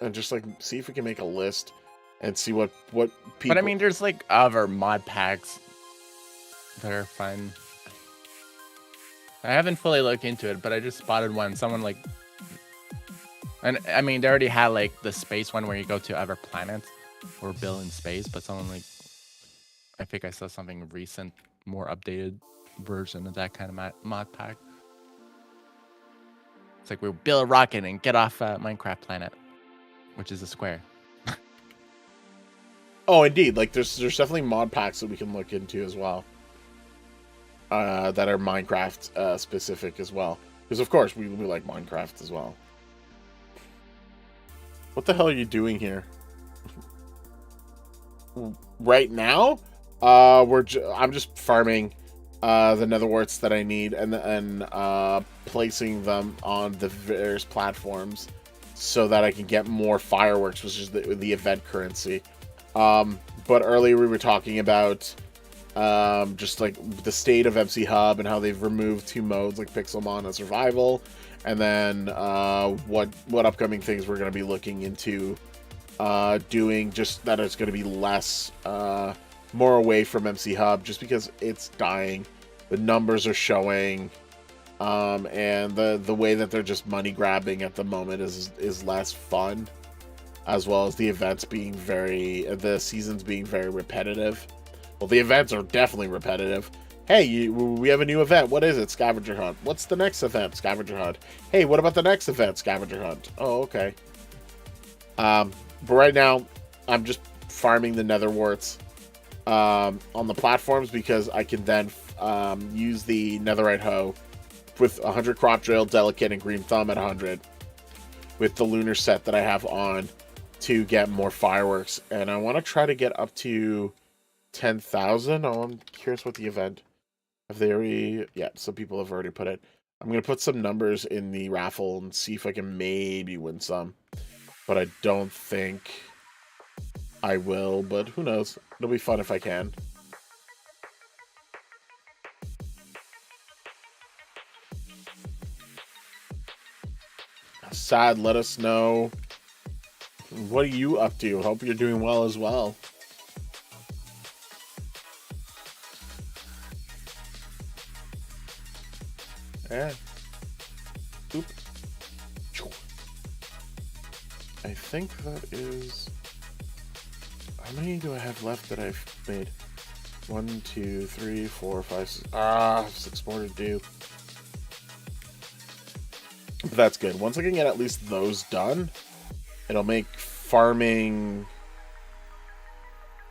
and just like see if we can make a list and see what people. But I mean, there's like other mod packs that are fun. I haven't fully looked into it, but I just spotted one. Someone like, and I mean, they already had like the space one where you go to other planets or build in space. But someone like, I think I saw something recent, more updated version of that kind of mod pack. It's like we build a rocket and get off Minecraft planet, which is a square. Oh, indeed. Like there's definitely mod packs that we can look into as well. That are Minecraft specific as well. Because of course we like Minecraft as well. What the hell are you doing here? right now, I'm just farming the netherwarts that I need and placing them on the various platforms so that I can get more fireworks, which is the event currency. But earlier we were talking about just like the state of MC Hub and how they've removed 2 modes like Pixelmon and Survival, and then what upcoming things we're going to be looking into doing, just that it's going to be less more away from MC Hub just because it's dying. The numbers are showing, and the way that they're just money grabbing at the moment is less fun, as well as the events being the seasons being very repetitive. Well, the events are definitely repetitive. Hey, we have a new event. What is it? Scavenger Hunt. What's the next event? Scavenger Hunt. Hey, what about the next event? Scavenger Hunt. Oh, okay. But right now, I'm just farming the netherwarts on the platforms because I can then use the netherite hoe with 100 crop drill, delicate, and green thumb at 100 with the lunar set that I have on to get more fireworks. And I want to try to get up to 10,000. Oh, I'm curious what the event. Have they already? Yeah, some people have already put it. I'm going to put some numbers in the raffle and see if I can maybe win some. But I don't think I will, but who knows? It'll be fun if I can. Sad, let us know. What are you up to? Hope you're doing well as well. Yeah. Oop. I think that is... How many do I have left that I've made? 1, 2, 3, 4, 5, 6... 6 more to do. But that's good. Once I can get at least those done, it'll make farming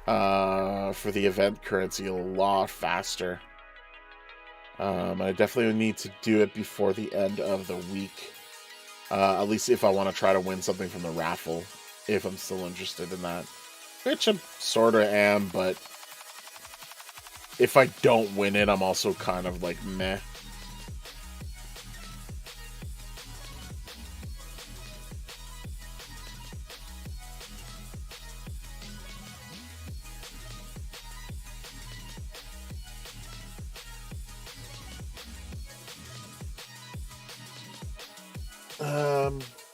for the event currency a lot faster. I definitely need to do it before the end of the week. At least if I want to try to win something from the raffle, if I'm still interested in that. Which I sort of am, but if I don't win it, I'm also kind of like meh.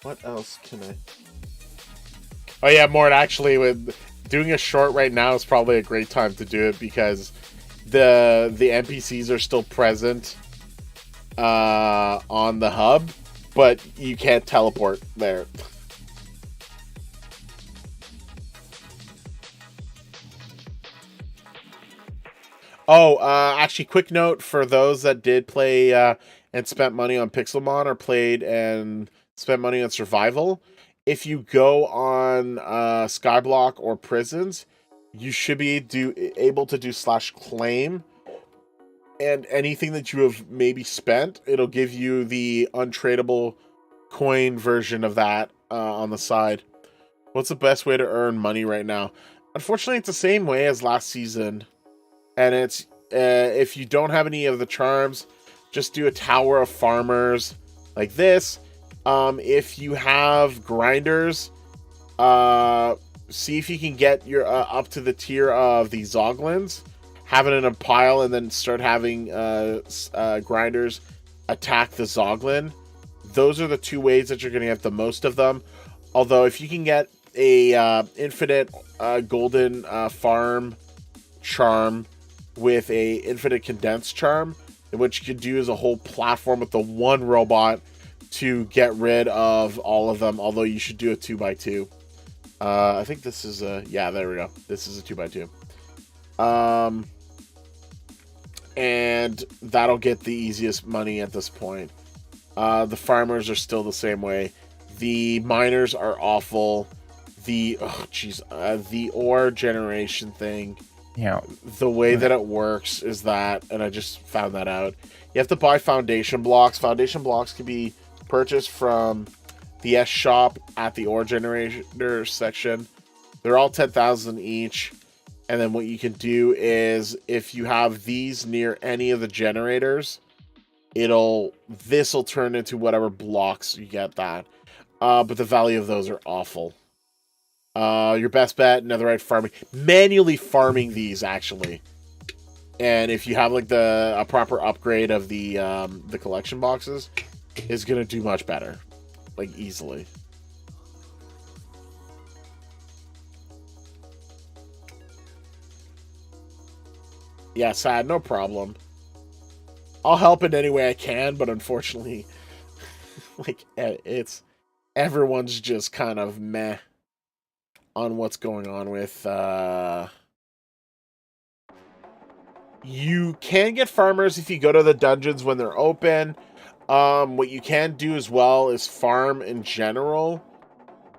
What else can I... Oh yeah, Mort, actually, with doing a short right now is probably a great time to do it because the NPCs are still present on the hub, but you can't teleport there. Oh, actually, quick note for those that did play and spent money on Pixelmon or played and spent money on Survival. If you go on Skyblock or Prisons, you should be able to do /claim, and anything that you have maybe spent, it'll give you the untradeable coin version of that on the side. What's the best way to earn money right now? Unfortunately, it's the same way as last season, and it's if you don't have any of the charms, just do a Tower of Farmers like this. If you have grinders, see if you can get your up to the tier of the Zoglins, have it in a pile, and then start having grinders attack the Zoglin. Those are the 2 ways that you're going to get the most of them. Although if you can get a infinite golden farm charm with a infinite condensed charm, which you could do as a whole platform with the 1 robot to get rid of all of them, although you should do a 2x2. I think this is a... Yeah, there we go. This is a 2x2. And that'll get the easiest money at this point. The farmers are still the same way. The miners are awful. The ore generation thing... Yeah. The way that it works is that, and I just found that out, you have to buy foundation blocks. Foundation blocks can be purchased from the S shop at the ore generator section. They're all 10,000 each. And then what you can do is, if you have these near any of the generators, this will turn into whatever blocks you get that. But the value of those are awful. Your best bet, netherite farming. Manually farming these, actually. And if you have like a proper upgrade of the collection boxes, is gonna do much better. Like, easily. Yeah, sad, no problem. I'll help in any way I can, but unfortunately, like, everyone's just kind of meh on what's going on with, You can get farmers if you go to the dungeons when they're open. What you can do as well is farm in general.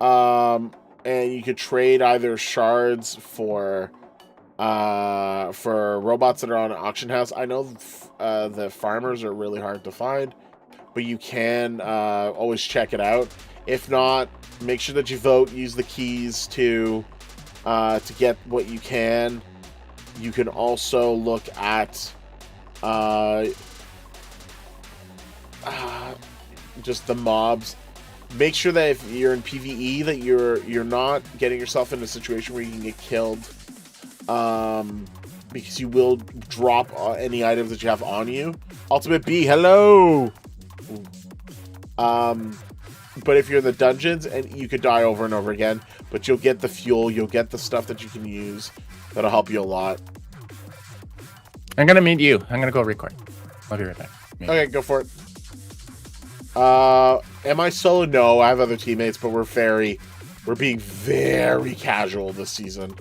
And you could trade either shards for robots that are on an auction house. I know the farmers are really hard to find, but you can always check it out. If not, make sure that you vote. Use the keys to get what you can. You can also look at just the mobs. Make sure that if you're in PvE that you're not getting yourself in a situation where you can get killed, because you will drop any items that you have on you. Ultimate B, hello. But if you're in the dungeons, and you could die over and over again, but you'll get the fuel, you'll get the stuff that you can use. That'll help you a lot. I'm gonna meet you. I'm gonna go record. I'll be right back. Okay, go for it. Am I solo? No, I have other teammates, but we're being very casual this season.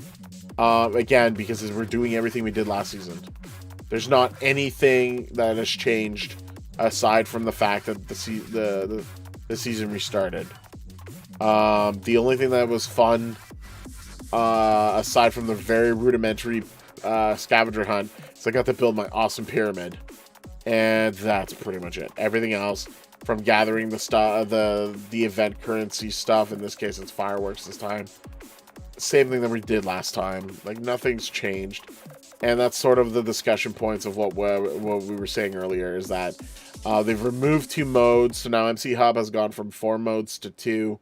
Again, because we're doing everything we did last season. There's not anything that has changed aside from the fact that the season restarted. The only thing that was fun, aside from the very rudimentary scavenger hunt, is I got to build my awesome pyramid, and that's pretty much it. Everything else, from gathering the event currency stuff, in this case it's fireworks this time, same thing that we did last time. Like, nothing's changed, and that's sort of the discussion points of what we were saying earlier, is that they've removed 2 modes, so now MC Hub has gone from 4 modes to 2.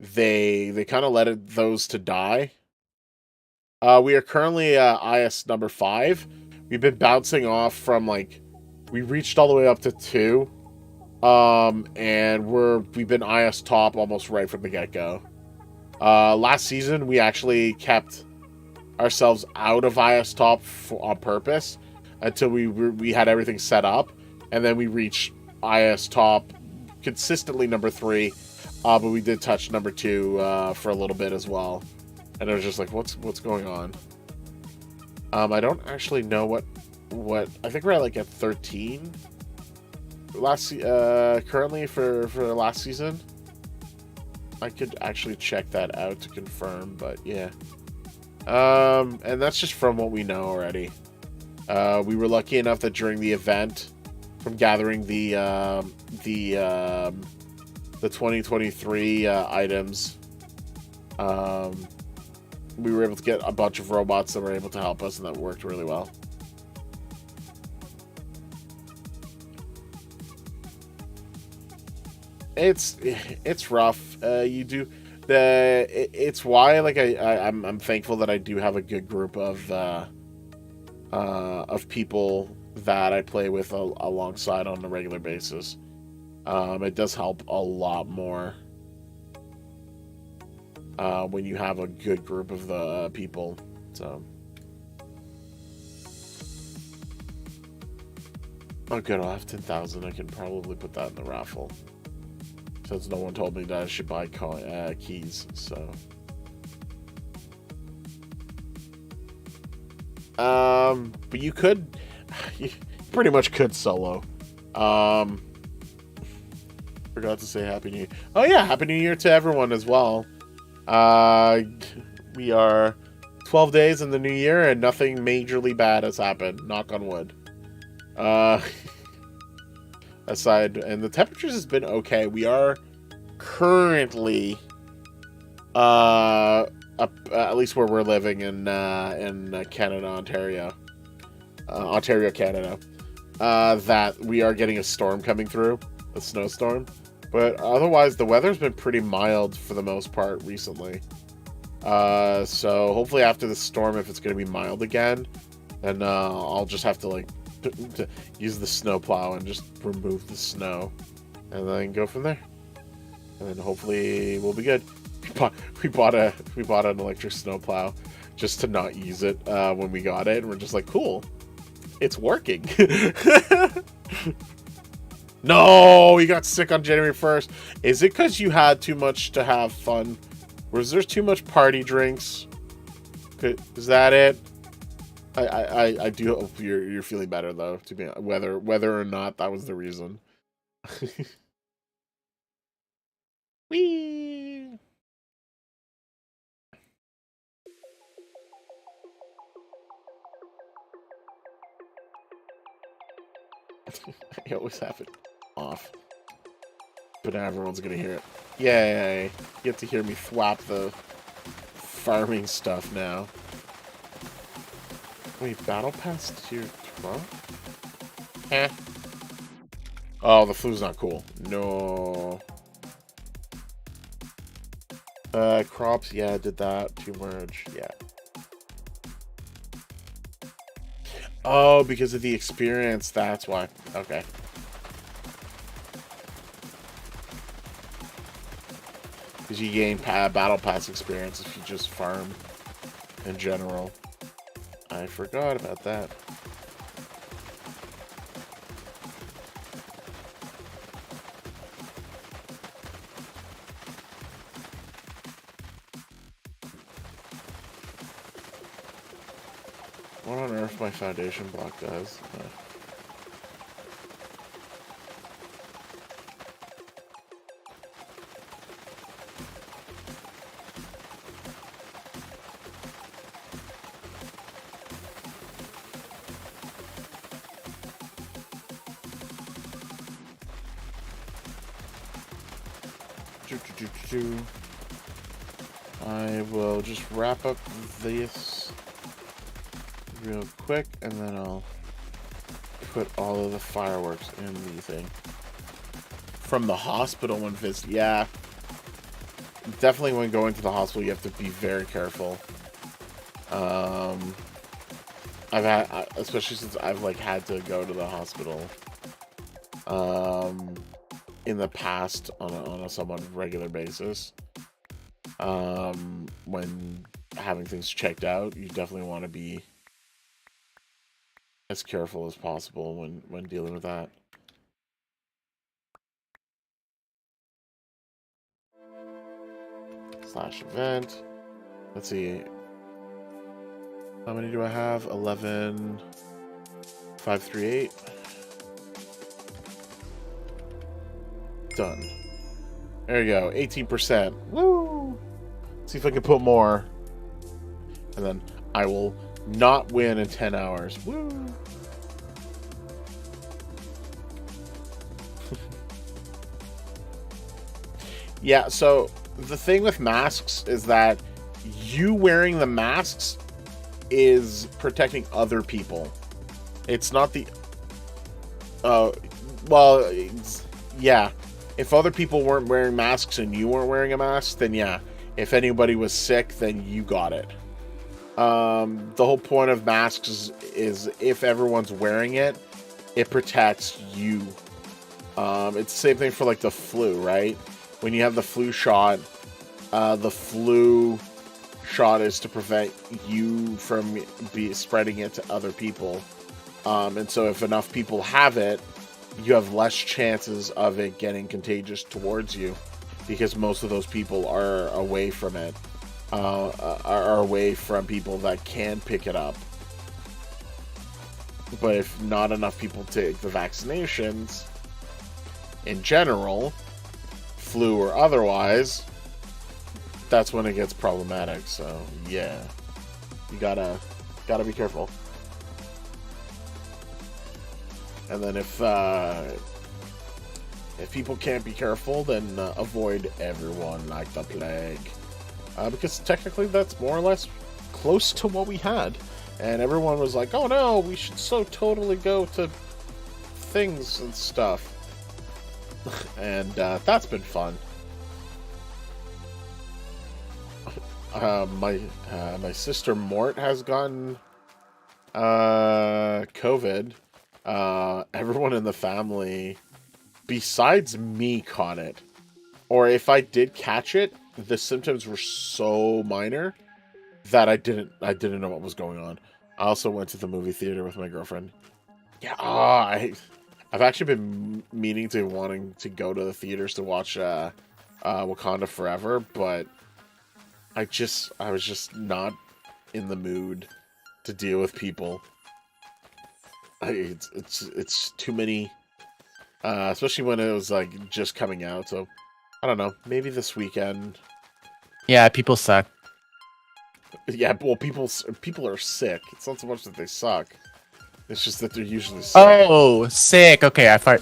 They kind of let those to die. We are currently IS number 5. We've been bouncing off from, like, we reached all the way up to 2. And we've been IS top almost right from the get-go. Last season, we actually kept ourselves out of IS top on purpose until we had everything set up, and then we reached IS top consistently number 3. But we did touch number 2 for a little bit as well, and I was just like, what's going on? I don't actually know what I think we're at, like, at 13 currently for last season. I could actually check that out to confirm, but yeah. And that's just from what we know already. We were lucky enough that during the event, from gathering the 2023 items, we were able to get a bunch of robots that were able to help us, and that worked really well. It's rough. It's why, like, I'm thankful that I do have a good group of people that I play with alongside on a regular basis. It does help a lot more when you have a good group of the people. So, oh good, I'll have 10,000. I can probably put that in the raffle, since no one told me that I should buy keys. So, but you pretty much could solo. Forgot to say Happy New Year. Oh yeah, Happy New Year to everyone as well. We are 12 days in the new year, and nothing majorly bad has happened. Knock on wood. Aside, and the temperatures has been okay. We are currently up at least where we're living in Canada, Ontario, Canada, that we are getting a storm coming through, a snowstorm. But otherwise, the weather's been pretty mild for the most part recently. So hopefully after the storm, if it's going to be mild again, then I'll just have to like to use the snowplow and just remove the snow, and then go from there. And then hopefully we'll be good. We bought an electric snowplow just to not use it when we got it, and we're just like, cool, it's working. No, you got sick on January 1st. Is it because you had too much to have fun? Was there too much party drinks? Is that it? I do hope you're feeling better though. To be whether or not that was the reason. Whee! I always have it off, but everyone's gonna hear it. Yay! You get to hear me thwap the farming stuff now. Wait, battle pass tier 12? Eh. Oh, the flu's not cool. No. Crops, yeah, did that. To merge, yeah. Oh, because of the experience, that's why. Okay. Because you gain battle pass experience if you just farm in general. I forgot about that. What on earth my foundation block does? I will just wrap up this real quick, and then I'll put all of the fireworks in the thing. From the hospital when visit, yeah. Definitely when going to the hospital, you have to be very careful. I've had, especially since I've like had to go to the hospital in the past on a somewhat regular basis. When having things checked out, you definitely want to be as careful as possible when dealing with that. Slash event. Let's see. How many do I have? 11. 538. Done. There you go. 18%. Woo! See if I can put more. And then I will not win in 10 hours. Woo! Yeah, so the thing with masks is that you wearing the masks is protecting other people. It's not the... well, yeah. If other people weren't wearing masks and you weren't wearing a mask, then yeah. If anybody was sick, then you got it. The whole point of masks is if everyone's wearing it, it protects you. It's the same thing for like the flu, right? When you have the flu shot, the flu shot is to prevent you from spreading it to other people. And so if enough people have it, you have less chances of it getting contagious towards you, because most of those people are away from it, are away from people that can pick it up. But if not enough people take the vaccinations, in general, flu or otherwise, that's when it gets problematic. So yeah, you gotta be careful. And then if people can't be careful, then avoid everyone like the plague. because technically that's more or less close to what we had. And everyone was like, oh no, we should so totally go to things and stuff. And that's been fun. My sister Mort has gotten COVID. Everyone in the family besides me caught it. Or if I did catch it, the symptoms were so minor that I didn't know what was going on. I also went to the movie theater with my girlfriend. Yeah, I've actually been wanting to go to the theaters to watch Wakanda Forever, but I was just not in the mood to deal with people. It's too many, especially when it was like just coming out. So I don't know. Maybe this weekend. Yeah, people suck. Yeah, well, people are sick. It's not so much that they suck. It's just that they're usually sick. Oh, sick. Okay, I thought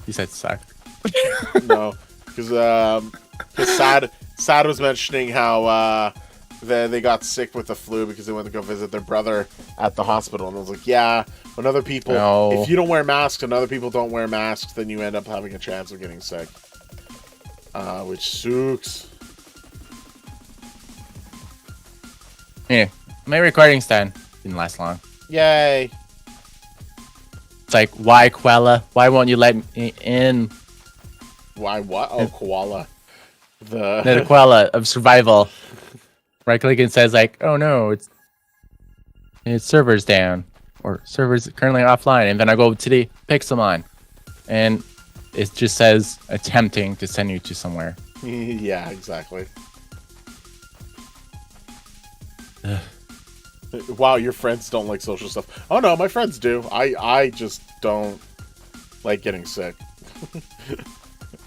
you said suck. No, because Sad was mentioning how they got sick with the flu because they went to go visit their brother at the hospital, and I was like, yeah, when other people, if you don't wear masks and other people don't wear masks, then you end up having a chance of getting sick, which sucks. Yeah, my recording stand didn't last long. Yay! It's like, why Quella? Why won't you let me in? Why what? Oh, koala. The Quella of survival. Right click and says like, oh no, it's servers down or servers currently offline, and then I go to the Pixelmon, and it just says attempting to send you to somewhere. Yeah, exactly. Wow, your friends don't like social stuff. Oh no, my friends do. I just don't like getting sick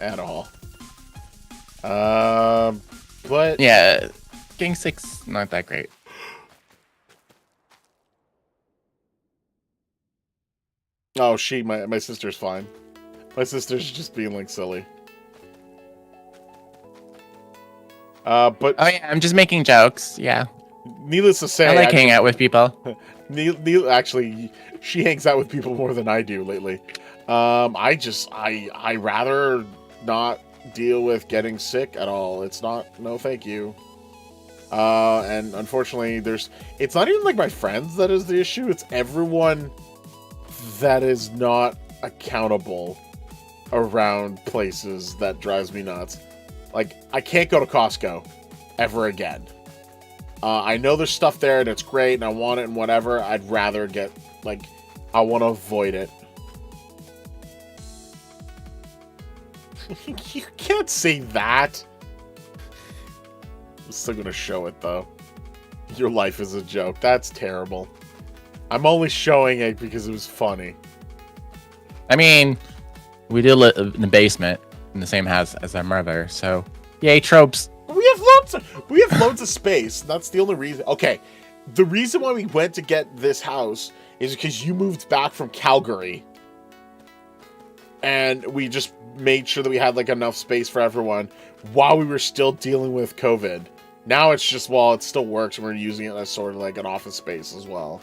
at all. But yeah, getting sick's not that great. Oh, my sister's fine. My sister's just being like silly. But oh yeah, I'm just making jokes. Yeah. Needless to say, I like hanging out with people. Actually, she hangs out with people more than I do lately. I rather not deal with getting sick at all. It's not, no thank you. And unfortunately, it's not even like my friends that is the issue. It's everyone that is not accountable around places that drives me nuts. Like, I can't go to Costco ever again. I know there's stuff there and it's great and I want it and whatever. I'd rather get, like, I want to avoid it. You can't say that. I'm still gonna show it though. Your life is a joke. That's terrible. I'm only showing it because it was funny. I mean, we do live in the basement in the same house as our mother, so yay tropes. We have loads of space. That's the only reason. Okay, the reason why we went to get this house is because you moved back from Calgary, and we just made sure that we had like enough space for everyone while we were still dealing with COVID. Now it's just, well, it still works, and we're using it as sort of like an office space as well.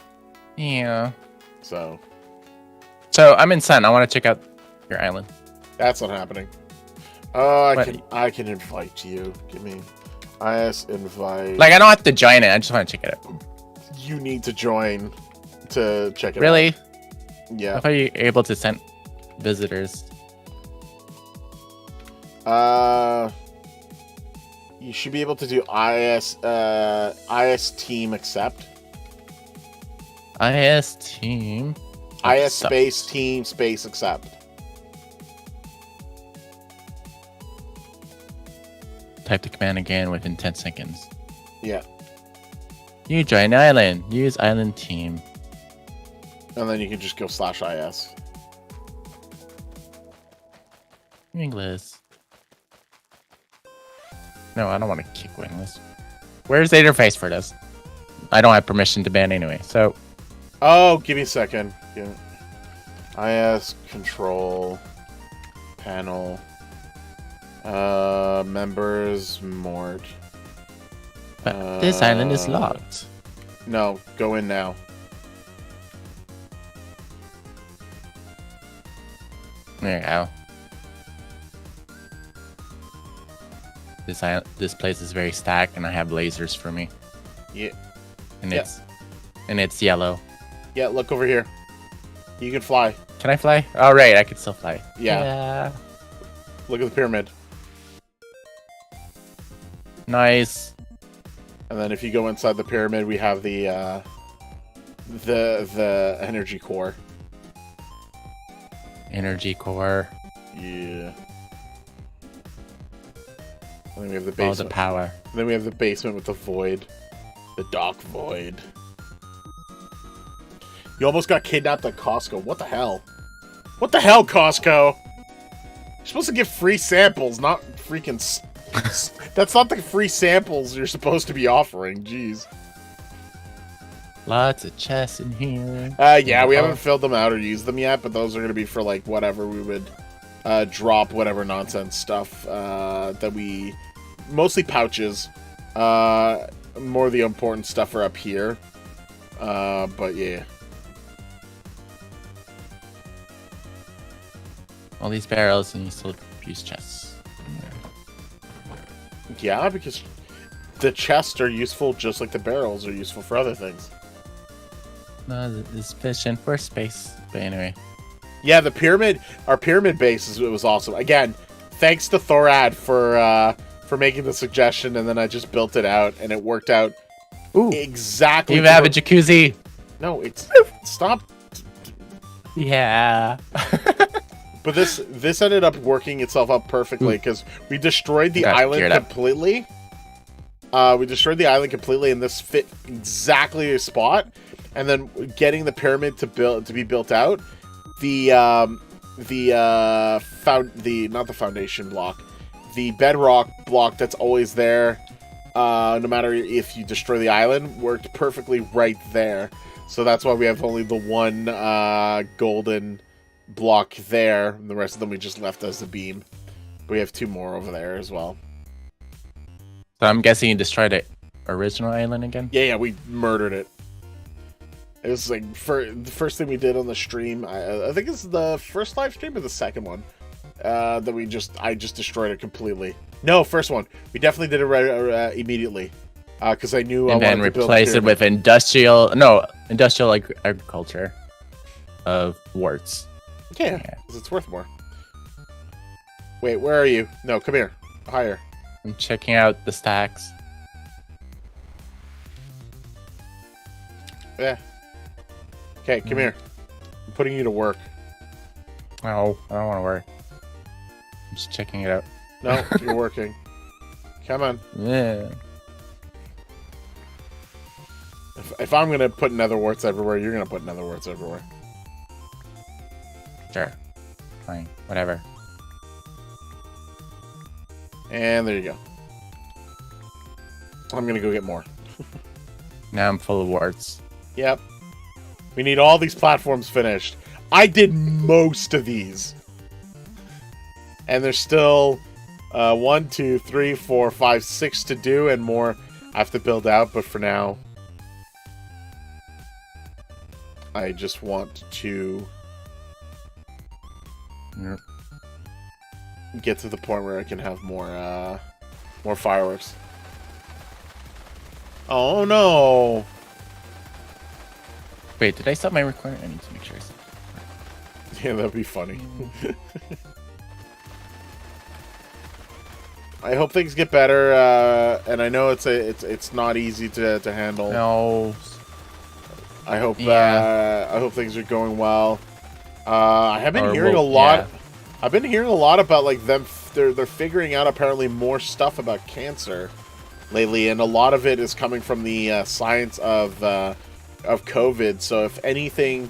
Yeah. So I'm in Sun. I want to check out your island. That's not happening. I can invite you. Give me IS invite. Like, I don't have to join it. I just want to check it out. You need to join to check it out. Really? Yeah. I thought you were able to send visitors. You should be able to do IS team accept. IS team. IS space team space accept. Type the command again within 10 seconds. Yeah. You join island. Use island team. And then you can just go /IS. Wingless. No, I don't want to kick Wingless. Where's the interface for this? I don't have permission to ban anyway, so... Oh, give me a second. IS control panel members Mort. But this island is locked. No, go in now. There you go. This place is very stacked, and I have lasers for me. Yeah. And it's yellow. Yeah, look over here. You can fly. Can I fly? Oh, right, I can still fly. Yeah. Look at the pyramid. Nice. And then if you go inside the pyramid, we have the energy core. Energy core. Yeah. And then we have the basement. Oh, the power. And then we have the basement with the void. The dark void. You almost got kidnapped at Costco. What the hell? What the hell, Costco? You're supposed to give free samples, not freaking... That's not the free samples you're supposed to be offering. Jeez. Lots of chests in here. Yeah, we haven't filled them out or used them yet, but those are going to be for, like, whatever we would drop, whatever nonsense stuff that we... Mostly pouches. More of the important stuff are up here. But, yeah. All these barrels, and you still use chests. Yeah, because the chests are useful just like the barrels are useful for other things. No, this fishing for space. But anyway. Yeah, the pyramid, our pyramid base was awesome. Again, thanks to Thorad for making the suggestion, and then I just built it out, and it worked out exactly. You have a jacuzzi. No, it's stop. Yeah. But this ended up working itself up perfectly because we destroyed the island completely. We destroyed the island completely, and this fit exactly a spot. And then getting the pyramid to be built out, not the foundation block, the bedrock block that's always there, no matter if you destroy the island, worked perfectly right there. So that's why we have only the one golden block there, and the rest of them we just left as the beam. We have two more over there as well. So I'm guessing you destroyed the original island again? Yeah, we murdered it. It was like the first thing we did on the stream. I think it's the first live stream or the second one that I just destroyed it completely. No, first one. We definitely did it right immediately because I knew. And I then wanted to replace it with industrial agriculture of warts. Yeah, because it's worth more. Wait, where are you? No, come here. Higher. I'm checking out the stacks. Yeah. Okay, come here. I'm putting you to work. No, I don't want to work. I'm just checking it out. No, you're working. Come on. Yeah. If I'm going to put nether warts everywhere, you're going to put nether warts everywhere. Sure. Fine. Whatever. And there you go. I'm going to go get more. Now I'm full of warts. Yep. We need all these platforms finished. I did most of these. And there's still 1, 2, 3, 4, 5, 6 to do and more I have to build out. But for now, I just want to get to the point where I can have more fireworks. Oh no! Wait, did I stop my recording? I need to make sure I stopped. Yeah, that'd be funny. I hope things get better, and I know it's not easy to handle. No. I hope things are going well. I have been hearing a lot. Yeah. I've been hearing a lot about like them. They're figuring out apparently more stuff about cancer lately, and a lot of it is coming from the science of COVID. So if anything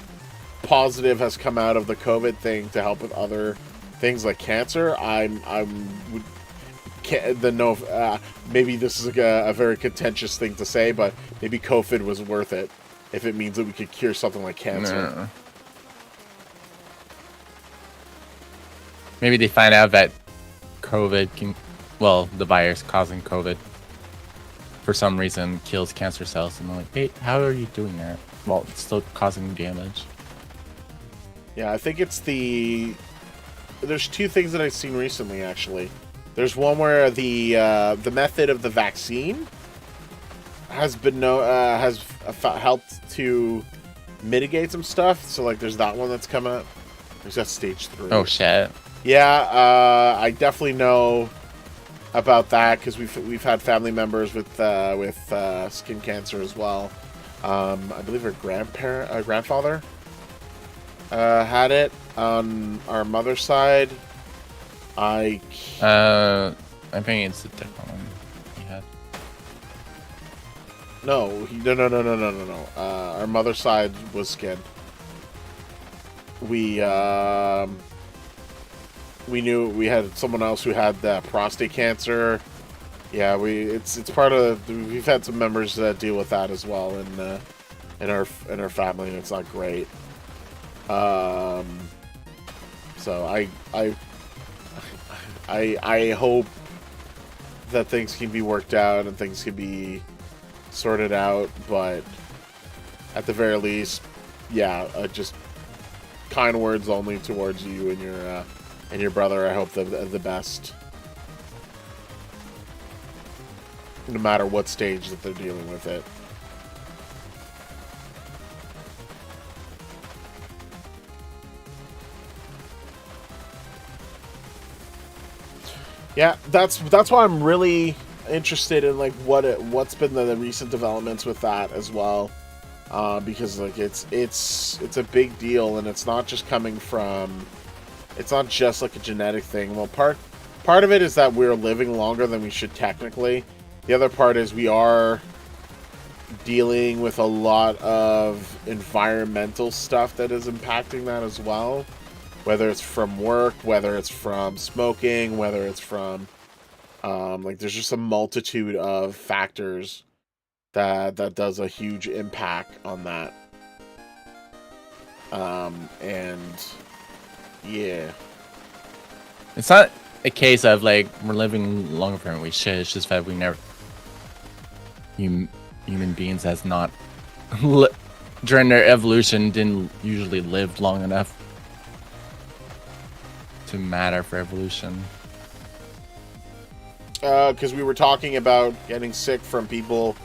positive has come out of the COVID thing to help with other things like cancer, maybe this is a very contentious thing to say, but maybe COVID was worth it if it means that we could cure something like cancer. No. Maybe they find out that COVID the virus causing COVID for some reason kills cancer cells, and I'm like, hey, how are you doing that? Well, it's still causing damage. Yeah, I think it's the... There's two things that I've seen recently, actually. There's one where the method of the vaccine has been helped to mitigate some stuff. So like, there's that one that's coming up. There's that stage 3. Oh shit. Yeah, I definitely know about that because we've had family members with skin cancer as well. I believe her grandfather had it on our mother's side. I think it's a different one he had. No. Our mother's side was skin. We knew we had someone else who had prostate cancer. Yeah, it's part of. We've had some members that deal with that as well in our family, and it's not great. So I hope that things can be worked out and things can be sorted out, but at the very least, yeah, just kind words only towards you and your brother. I hope the best, no matter what stage that they're dealing with it. Yeah, that's why I'm really interested in like what's been the recent developments with that as well, because like it's a big deal, and it's not just coming from, it's not just like a genetic thing. Well, part of it is that we're living longer than we should technically. The other part is we are dealing with a lot of environmental stuff that is impacting that as well. Whether it's from work, whether it's from smoking, whether it's from like there's just a multitude of factors that does a huge impact on that. And yeah, it's not a case of like we're living longer than we should. It's just that we never, human beings has not during their evolution didn't usually live long enough to matter for evolution. Because we were talking about getting sick from people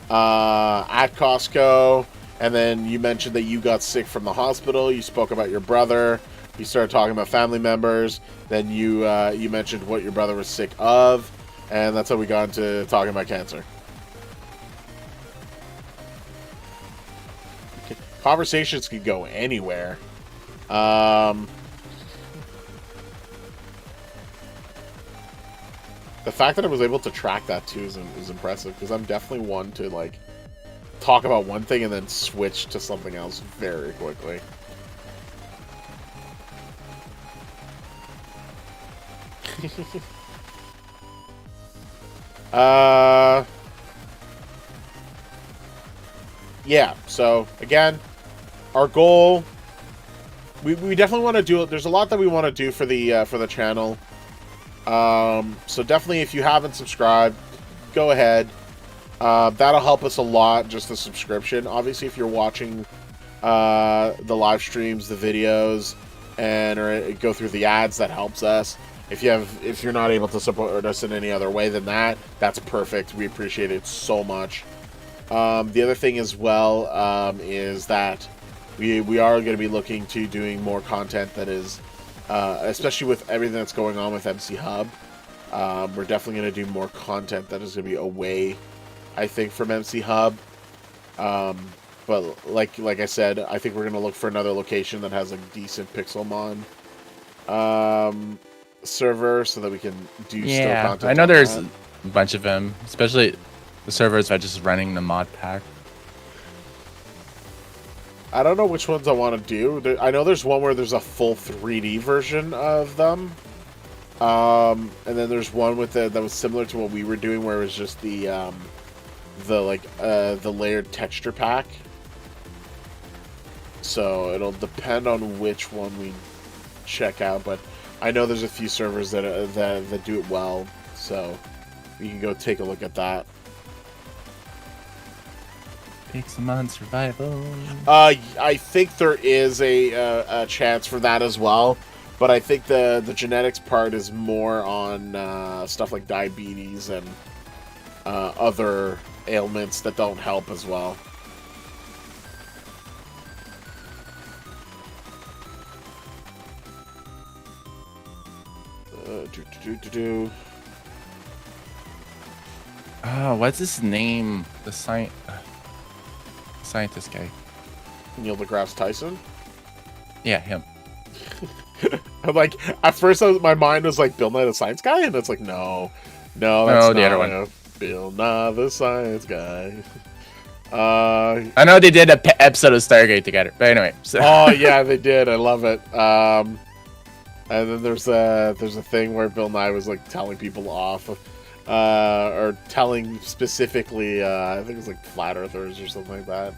at Costco, and then you mentioned that you got sick from the hospital. You spoke about your brother. You started talking about family members. Then you mentioned what your brother was sick of, and that's how we got into talking about cancer. Conversations could go anywhere. The fact that I was able to track that too is impressive, because I'm definitely one to like talk about one thing and then switch to something else very quickly. Yeah, so again, our goal, we definitely want to do it. There's a lot that we want to do for the channel. So definitely, if you haven't subscribed, go ahead. That'll help us a lot, just the subscription. Obviously, if you're watching the live streams, the videos, or go through the ads, that helps us. If you're not able to support us in any other way than that, that's perfect. We appreciate it so much. The other thing as well is that we are going to be looking to doing more content that is, especially with everything that's going on with MC Hub. We're definitely going to do more content that is going to be away, I think, from MC Hub. But like I said, I think we're going to look for another location that has a decent Pixelmon server, so that we can do still content. I know there's a bunch of them, especially the servers that are just running the mod pack. I don't know which ones I want to do. I know there's one where there's a full 3D version of them. And then there's one with that was similar to what we were doing, where it was just the layered texture pack. So it'll depend on which one we check out, but I know there's a few servers that do it well, so you can go take a look at that. takes him on survival. I think there is a chance for that as well, but I think the genetics part is more on stuff like diabetes and other ailments that don't help as well. What's his name? The scientist guy. Neil deGrasse Tyson? Yeah, him. I'm like, at first my mind was like Bill Nye the Science Guy, and it's like, no, that's not the other one. Bill Nye the Science Guy. I know they did an episode of Stargate together, but anyway. So. Oh yeah, they did. I love it. And then there's a thing where Bill Nye was like telling people off, or telling specifically, I think it was like flat earthers or something like that,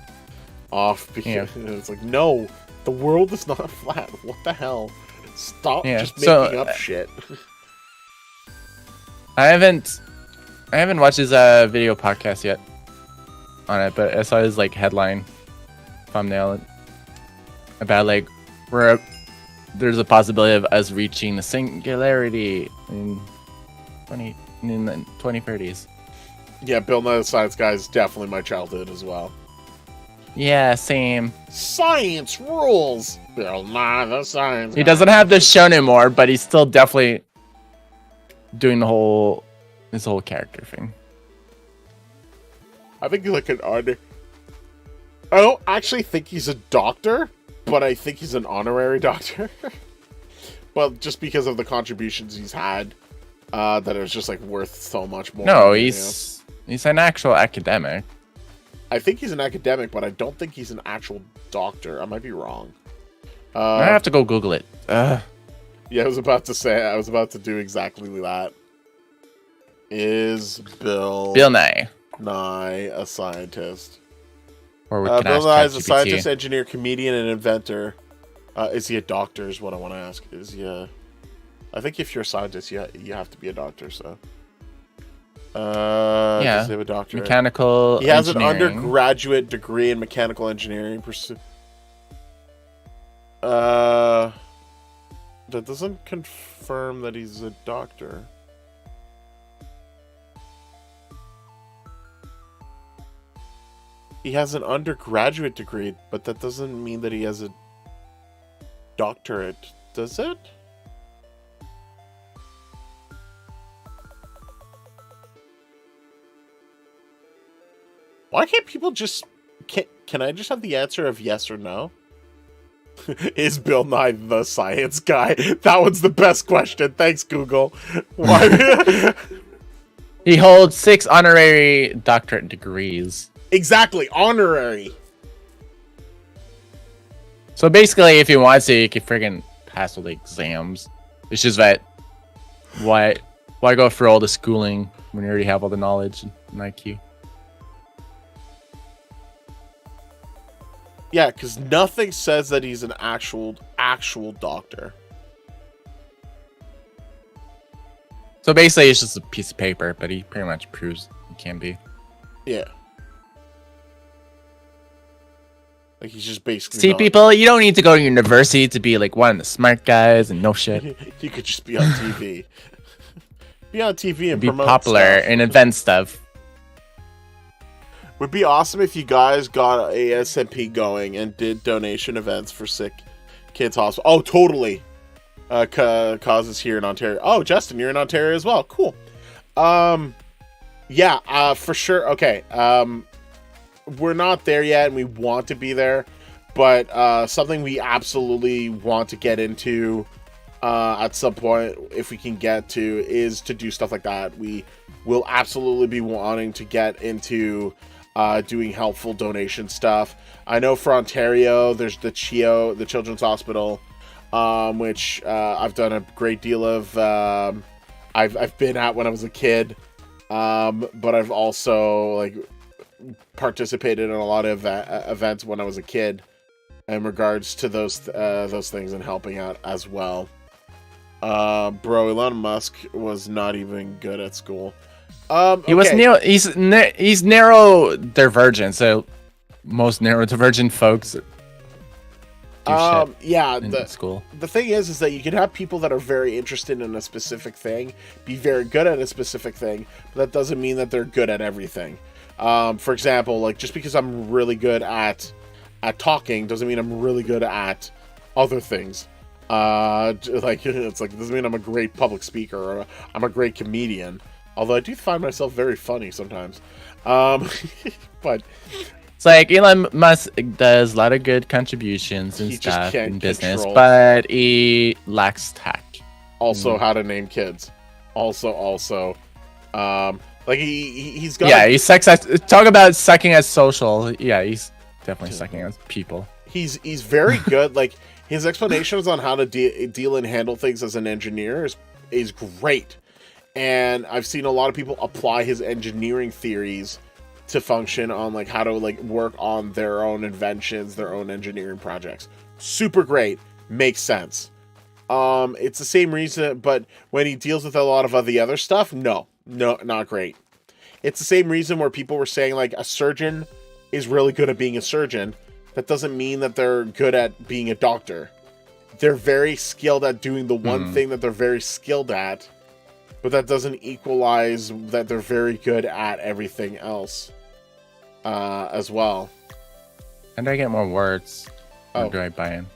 off because it's like, no, the world is not flat. What the hell? Stop just making up shit. I haven't watched his video podcast yet on it, but I saw his like headline thumbnail about like where there's a possibility of us reaching the singularity in the 2030s. Yeah, Bill Nye the Science Guy is definitely my childhood as well. Yeah, same. Science rules. Bill Nye the Science Guy. He doesn't have this show anymore, but he's still definitely doing his whole character thing. I think he's like I don't actually think he's a doctor, but I think he's an honorary doctor. But just because of the contributions he's had, that it was just like worth so much more. No, he's an actual academic. I think he's an academic, but I don't think he's an actual doctor. I might be wrong. I have to go Google it. Yeah, I was about to do exactly that. Is Bill Nye a scientist? Or we Bill can ask Nye is a ChatGPT. scientist, engineer, comedian, and inventor. Is he a doctor? Is what I want to ask. Is he a... I think if you're a scientist, you have to be a doctor. So, does he have a doctorate? Mechanical. He has an engineering. undergraduate degree in mechanical engineering. That doesn't confirm that he's a doctor. He has an undergraduate degree, but that doesn't mean that he has a doctorate, does it? Why can't people just... Can I just have the answer of yes or no? Is Bill Nye the Science Guy? That one's the best question. Thanks, Google. Why? He holds 6 honorary doctorate degrees. Exactly, honorary. So basically, if he wants to, he can friggin' pass all the exams. It's just that why go through all the schooling when you already have all the knowledge and IQ? Yeah, because nothing says that he's an actual doctor. So basically, it's just a piece of paper, but he pretty much proves he can be. Yeah. Like, he's just basically... See, people, you don't need to go to university to be like one of the smart guys and no shit. You could just be on TV. Be on TV and be promote popular stuff. and invent stuff. Would be awesome if you guys got a SMP going and did donation events for sick kids hospital. Oh, totally. Causes here in Ontario. Oh, Justin, you're in Ontario as well. Cool. Yeah, for sure. Okay. We're not there yet, and we want to be there, but something we absolutely want to get into at some point, if we can get to, is to do stuff like that. We will absolutely be wanting to get into doing helpful donation stuff. I know for Ontario, there's the CHIO, the Children's Hospital, which I've done a great deal of. I've been at when I was a kid, but I've also like participated in a lot of events when I was a kid in regards to those things and helping out as well. Bro, Elon Musk was not even good at school. He was he's narrow divergent, so most neurodivergent folks do yeah, in school. The thing is that you can have people that are very interested in a specific thing, be very good at a specific thing, but that doesn't mean that they're good at everything. For example, like just because I'm really good at talking doesn't mean I'm really good at other things. Like it's like it doesn't mean I'm a great public speaker or I'm a great comedian. Although I do find myself very funny sometimes. But it's like Elon Musk does a lot of good contributions and stuff in business, but he lacks tact. Also, how to name kids. Also, like he's got. Yeah, he sucks at. Talk about sucking at social. Yeah, he's definitely sucking at people. He's very good. Like his explanations on how to deal and handle things as an engineer is great, and I've seen a lot of people apply his engineering theories to function on like how to like work on their own inventions, their own engineering projects. Super great, makes sense. It's the same reason, but when he deals with a lot of the other stuff, no, not great. It's the same reason where people were saying like a surgeon is really good at being a surgeon. That doesn't mean that they're good at being a doctor. They're very skilled at doing the one thing that they're very skilled at, but that doesn't equalize that they're very good at everything else. As well. And I get more words. Or do I buy in?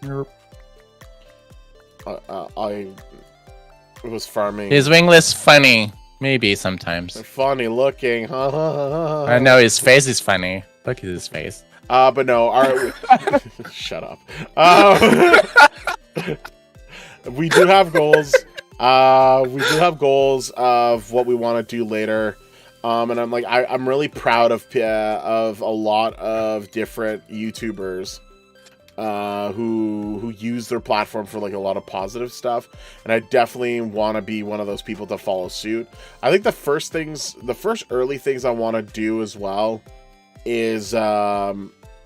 Nope. I was farming. Is Wingless funny? Maybe sometimes. They're funny looking. I know his face is funny. Look at his face. But no. Shut up. We do have goals. We do have goals of what we want to do later. And I'm really proud of a lot of different YouTubers who use their platform for like a lot of positive stuff, and I definitely want to be one of those people to follow suit. I think the first early things I want to do as well is a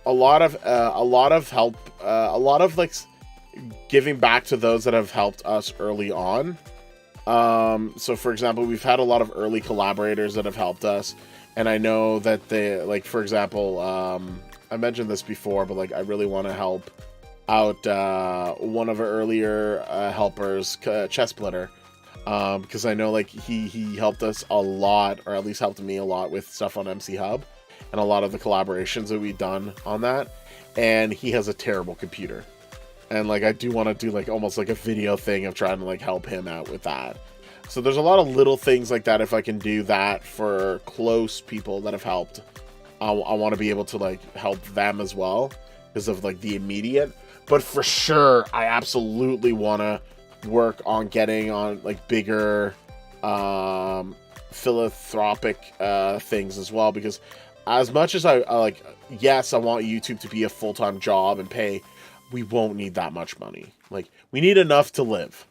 lot of help, a lot of like giving back to those that have helped us early on. So for example, we've had a lot of early collaborators that have helped us, and I know that they, like, for example, I mentioned this before, but like I really want to help out one of our earlier helpers, Chess Splitter, because I know like he helped us a lot, or at least helped me a lot with stuff on MC Hub and a lot of the collaborations that we've done on that, and he has a terrible computer. And like I do want to do like almost like a video thing of trying to like help him out with that. So there's a lot of little things like that. If I can do that for close people that have helped, I want to be able to like help them as well because of like the immediate. But for sure, I absolutely want to work on getting on like bigger philanthropic things as well, because as much as I like, yes, I want YouTube to be a full-time job and pay, we won't need that much money. Like, we need enough to live.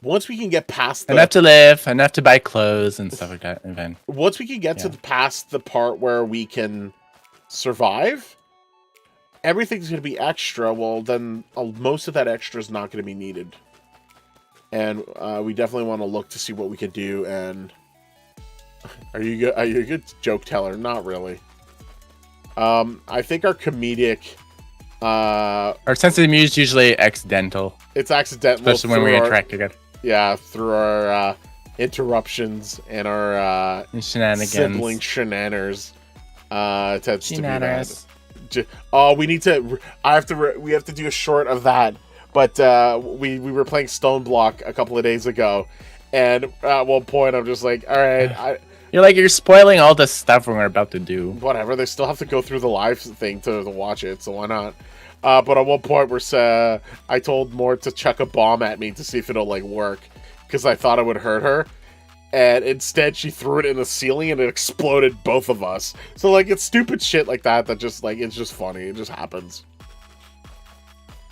Once we can get past enough to live, enough to buy clothes and stuff like that, and then once we can get to past the part where we can survive, everything's going to be extra. Well, then most of that extra is not going to be needed, and we definitely want to look to see what we can do. And are you good? Are you a good joke teller? Not really. I think our comedic. Our sense of humor is usually accidental. It's accidental, especially when we interact together. Yeah, through our interruptions and our shenanigans, sibling shenaners. Tends to be that. Oh, we need to. We have to do a short of that. But we were playing Stone Block a couple of days ago, and at one point I'm just like, all right, you're spoiling all the stuff we're about to do. Whatever, they still have to go through the live thing to watch it, so why not? But at one point, I told Mort to chuck a bomb at me to see if it'll like work, because I thought it would hurt her, and instead she threw it in the ceiling and it exploded both of us. So like, it's stupid shit like that just like, it's just funny. It just happens.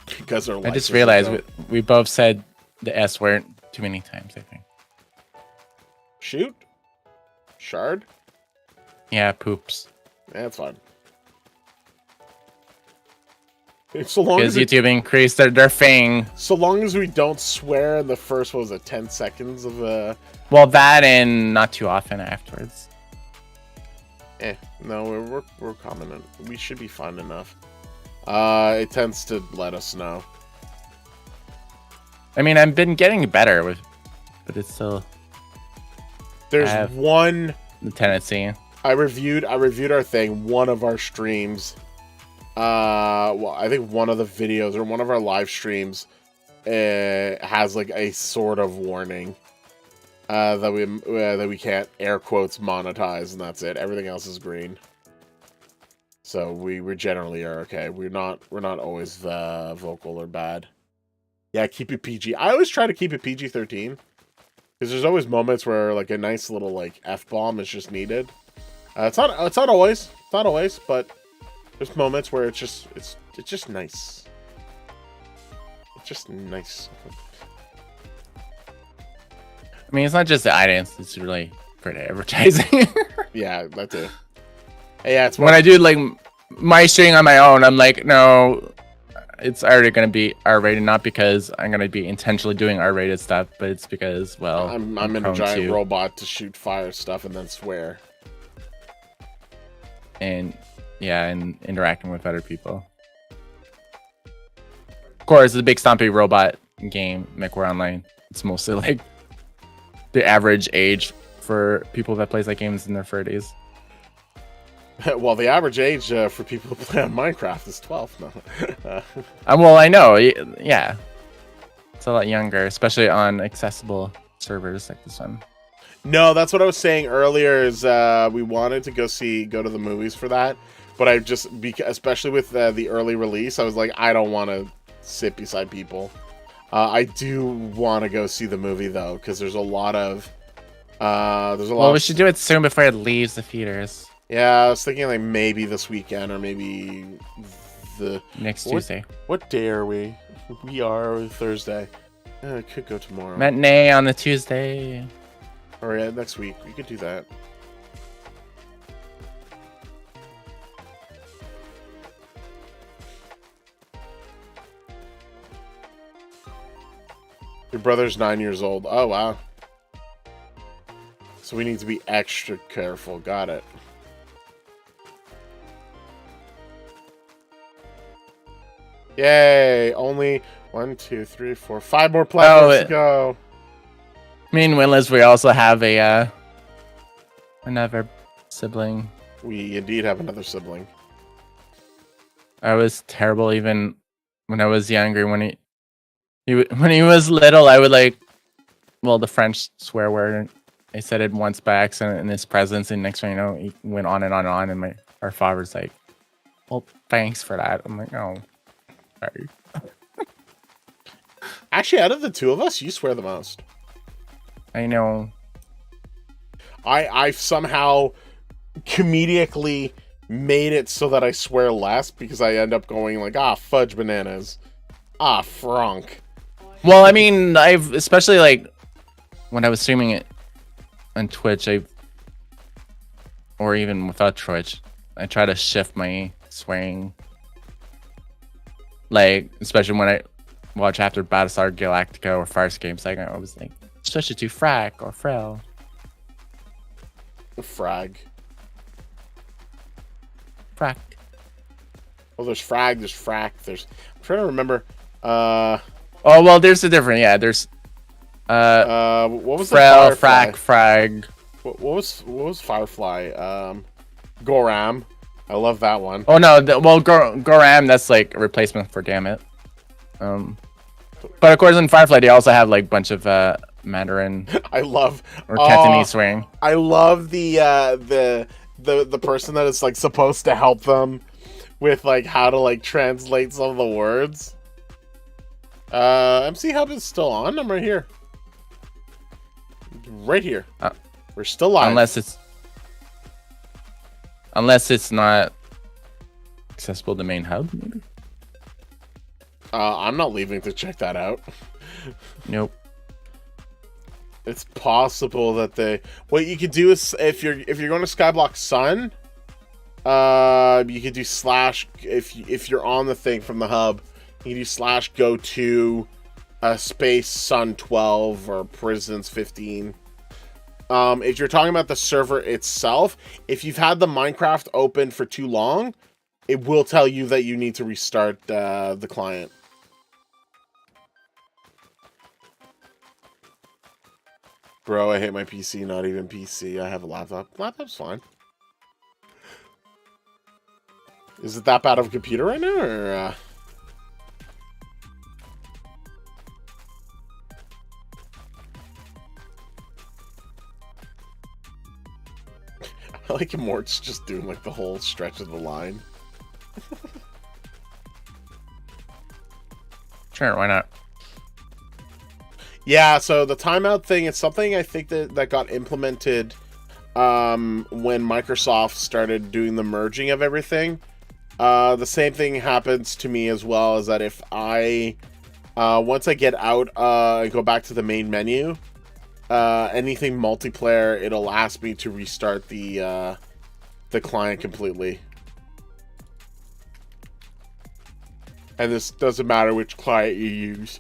Because I just realized we both said the S word too many times, I think. Shoot? Shard? Yeah, poops. Yeah, that's fine. So long Because as YouTube increased their fang. so long as we don't swear in the first, what was it, 10 seconds of Well, that and not too often afterwards. No, we're common. We should be fine enough. It tends to let us know. I mean, I've been getting better with, but it's still. There's one the tendency. I reviewed our thing, one of our streams. Well, I think one of the videos or one of our live streams has like a sort of warning that we can't air quotes monetize, and that's it. Everything else is green. So we generally are okay. We're not always vocal or bad. Yeah, keep it PG. I always try to keep it PG-13 because there's always moments where like a nice little like F-bomb is just needed. It's not always, but there's moments where it's just nice. It's just nice. I mean, it's not just the items; it's really for the advertising. Yeah, that too. Yeah, it's when I do like my stream on my own, I'm like, no, it's already gonna be R-rated, not because I'm gonna be intentionally doing R-rated stuff, but it's because, well, I'm in a giant robot to shoot fire stuff and then swear. And yeah, and interacting with other people. Of course, the big stompy robot game, MechWarrior Online, it's mostly like the average age for people that plays that game is in their 30s. Well, the average age for people who play on Minecraft is 12. No. Well, I know. Yeah, it's a lot younger, especially on accessible servers like this one. No, that's what I was saying earlier. Is we wanted to go to the movies for that, but I just especially with the early release, I was like, I don't want to sit beside people. I do want to go see the movie though, because there's a lot of Well, we should do it soon before it leaves the theaters. Yeah, I was thinking like maybe this weekend or maybe the next Tuesday. What day are we? We are Thursday. It could go tomorrow. Matinee on the Tuesday. Or yeah, next week. We could do that. Your brother's 9 years old. Oh, wow. So we need to be extra careful. Got it. Yay! Only 1, 2, 3, 4, 5 more platforms to go. Me and Wingless, we also have a another sibling. We indeed have another sibling. I was terrible even when I was younger. When he was little, I would like, well, the French swear word. I said it once by accident in his presence, and next thing you know, he went on and on and on. And our father's like, "Well, thanks for that." I'm like, "Oh, sorry." Actually, out of the two of us, you swear the most. I know. I've somehow comedically made it so that I swear less because I end up going like, fudge bananas. Frank. Well, I mean, I've especially like when I was streaming it on Twitch, or even without Twitch, I try to shift my swearing. Like, especially when I watch after Battlestar Galactica or Fire Games, like I was like, switch it to frack or frel. Frag. Frack. Well, there's frag, there's frack, there's... I'm trying to remember. Oh, well, there's a different... Yeah, there's... what was frel, the Firefly? frack, frag. What was Firefly? Goram. I love that one. Oh, no. Goram, that's like a replacement for Dammit. But of course, in Firefly, they also have like a bunch of Mandarin... I love... Or Cantonese swearing. I love the person that is like supposed to help them with like how to like translate some of the words. MC Hub is still on. I'm right here. Right here. We're still live. Unless it's not accessible to main hub, maybe. I'm not leaving to check that out. Nope. It's possible that what you could do is if you're going to Skyblock Sun, You could do slash if you're on the thing from the hub. You can do slash go to space sun 12 or prisons 15. If you're talking about the server itself, if you've had the Minecraft open for too long, it will tell you that you need to restart the client. Bro, I hate my PC. Not even PC. I have a laptop. Laptop's fine. Is it that bad of a computer right now, or? I like Mort's just doing like the whole stretch of the line. Sure, why not? Yeah, so the timeout thing, it's something I think that got implemented when Microsoft started doing the merging of everything. The same thing happens to me as well, is that if I, once I get out and go back to the main menu, anything multiplayer, it'll ask me to restart the client completely. And this doesn't matter which client you use.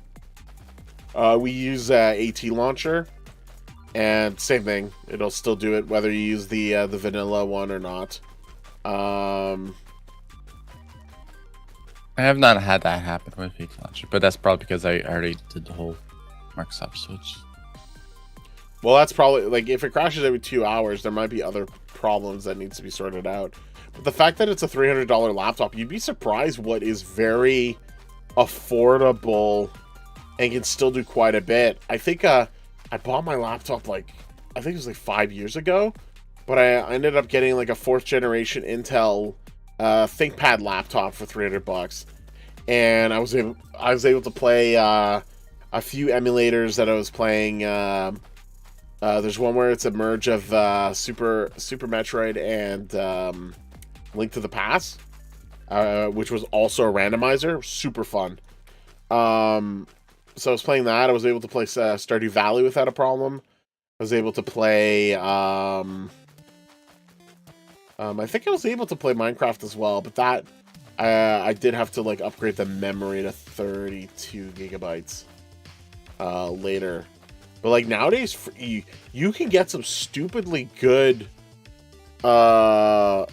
We use AT Launcher, and same thing. It'll still do it whether you use the vanilla one or not. I have not had that happen with AT Launcher, but that's probably because I already did the whole Microsoft switch. Well, that's probably, like, if it crashes every 2 hours, there might be other problems that needs to be sorted out. But the fact that it's a $300 laptop, you'd be surprised what is very affordable and can still do quite a bit. I think I bought my laptop, like, I think it was like 5 years ago, but I ended up getting like a 4th generation Intel ThinkPad laptop for $300, and I was able to play a few emulators that I was playing. There's one where it's a merge of Super Metroid and Link to the Past, which was also a randomizer. Super fun. So I was playing that. I was able to play Stardew Valley without a problem. I was able to play... I think I was able to play Minecraft as well, but that... I did have to like upgrade the memory to 32 gigabytes later. But like nowadays, you can get some stupidly good PCs,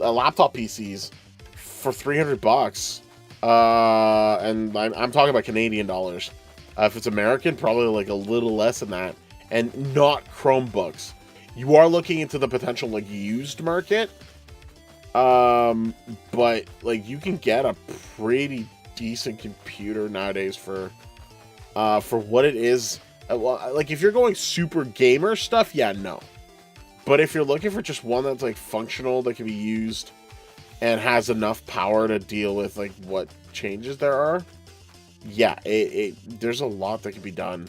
laptop PCs for $300. And I'm talking about Canadian dollars. If it's American, probably like a little less than that, and not Chromebooks. You are looking into the potential like used market, but like you can get a pretty decent computer nowadays for what it is. Like if you're going super gamer stuff, yeah, no. But if you're looking for just one that's like functional, that can be used and has enough power to deal with like what changes there are, yeah, there's a lot that can be done.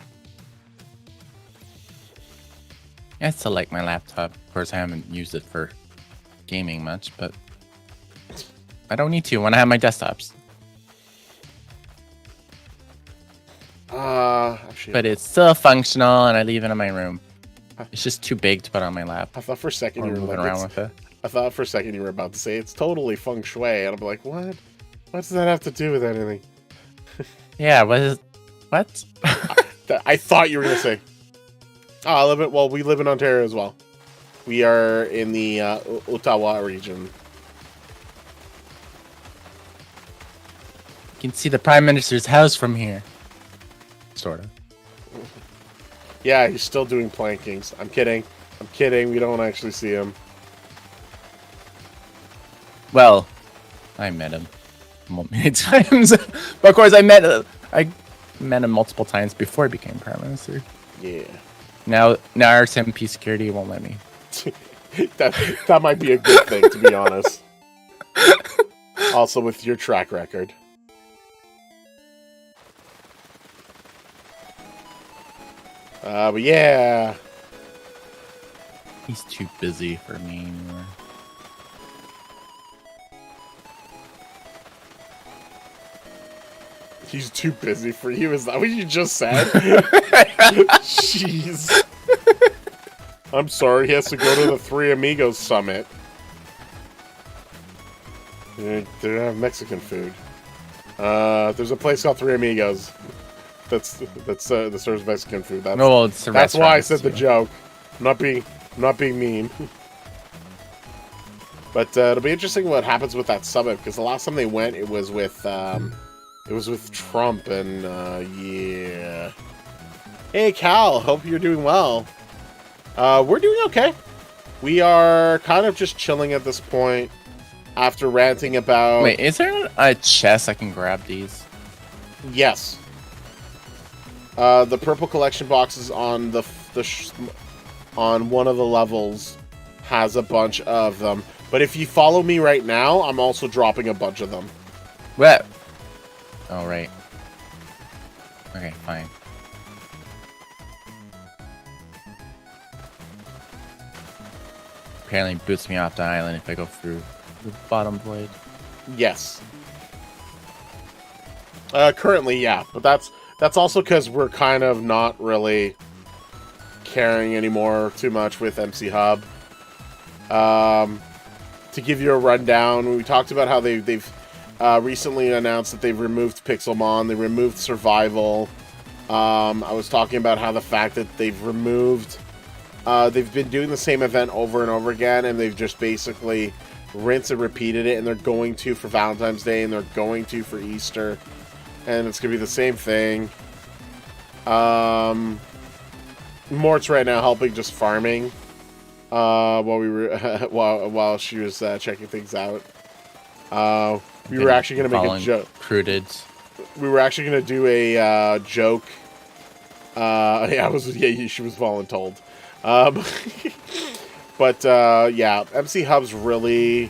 I still like my laptop. Of course, I haven't used it for gaming much, but I don't need to when I have my desktops. Actually, but it's still functional, and I leave it in my room. It's just too big to put on my lap. I thought for a second you were moving like, around with it. I thought for a second you were about to say it's totally feng shui, and I'm like, what? What does that have to do with anything? Yeah, what? I thought you were gonna say. Oh, I live it. Well, we live in Ontario as well. We are in the Ottawa region. You can see the Prime Minister's house from here. Sort of. Yeah, he's still doing plankings. I'm kidding. I'm kidding. We don't actually see him. Well, I met him many times. But of course, I met him multiple times before he became Prime Minister. Yeah. Now our SMP security won't let me. that might be a good thing, to be honest. Also, with your track record. But yeah. He's too busy for me anymore. He's too busy for you? Is that what you just said? Jeez. I'm sorry, he has to go to the Three Amigos Summit. They don't have Mexican food. There's a place called Three Amigos. That serves Mexican food. That's, No, well, it's a that's why I restaurant, said the too. joke. I'm not being mean. But it'll be interesting what happens with that summit, because the last time they went, it was with Trump, and yeah. Hey Cal, hope you're doing well. We're doing okay. We are kind of just chilling at this point after ranting about. Wait, is there a chest I can grab these? Yes. The purple collection boxes on on one of the levels has a bunch of them. But if you follow me right now, I'm also dropping a bunch of them. What? Oh, right. Okay, fine. Apparently boots me off the island if I go through the bottom blade. Yes. Currently, yeah. But that's also because we're kind of not really caring anymore too much with MC Hub. To give you a rundown, we talked about how they've recently announced that they've removed Pixelmon, they removed Survival. I was talking about how the fact that they've removed, they've been doing the same event over and over again, and they've just basically rinsed and repeated it, and they're going to for Valentine's Day, and they're going to for Easter, and it's going to be the same thing. Mort's right now helping just farming. While we were while she was checking things out, we were actually gonna make a joke. Crudids. We were actually gonna do a joke. Yeah, she was voluntold. But yeah, MC Hub's really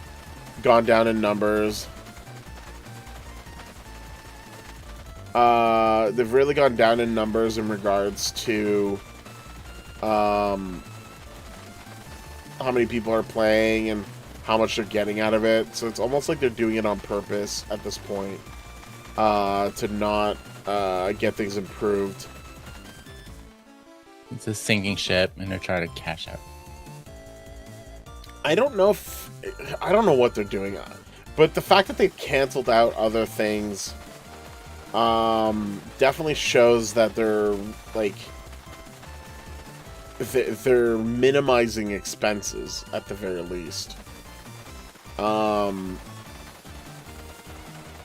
gone down in numbers. They've really gone down in numbers in regards to how many people are playing and how much they're getting out of it. So it's almost like they're doing it on purpose at this point, to not get things improved. It's a sinking ship, and they're trying to cash out. I don't know what they're doing, but the fact that they've canceled out other things definitely shows that they're like they're minimizing expenses at the very least.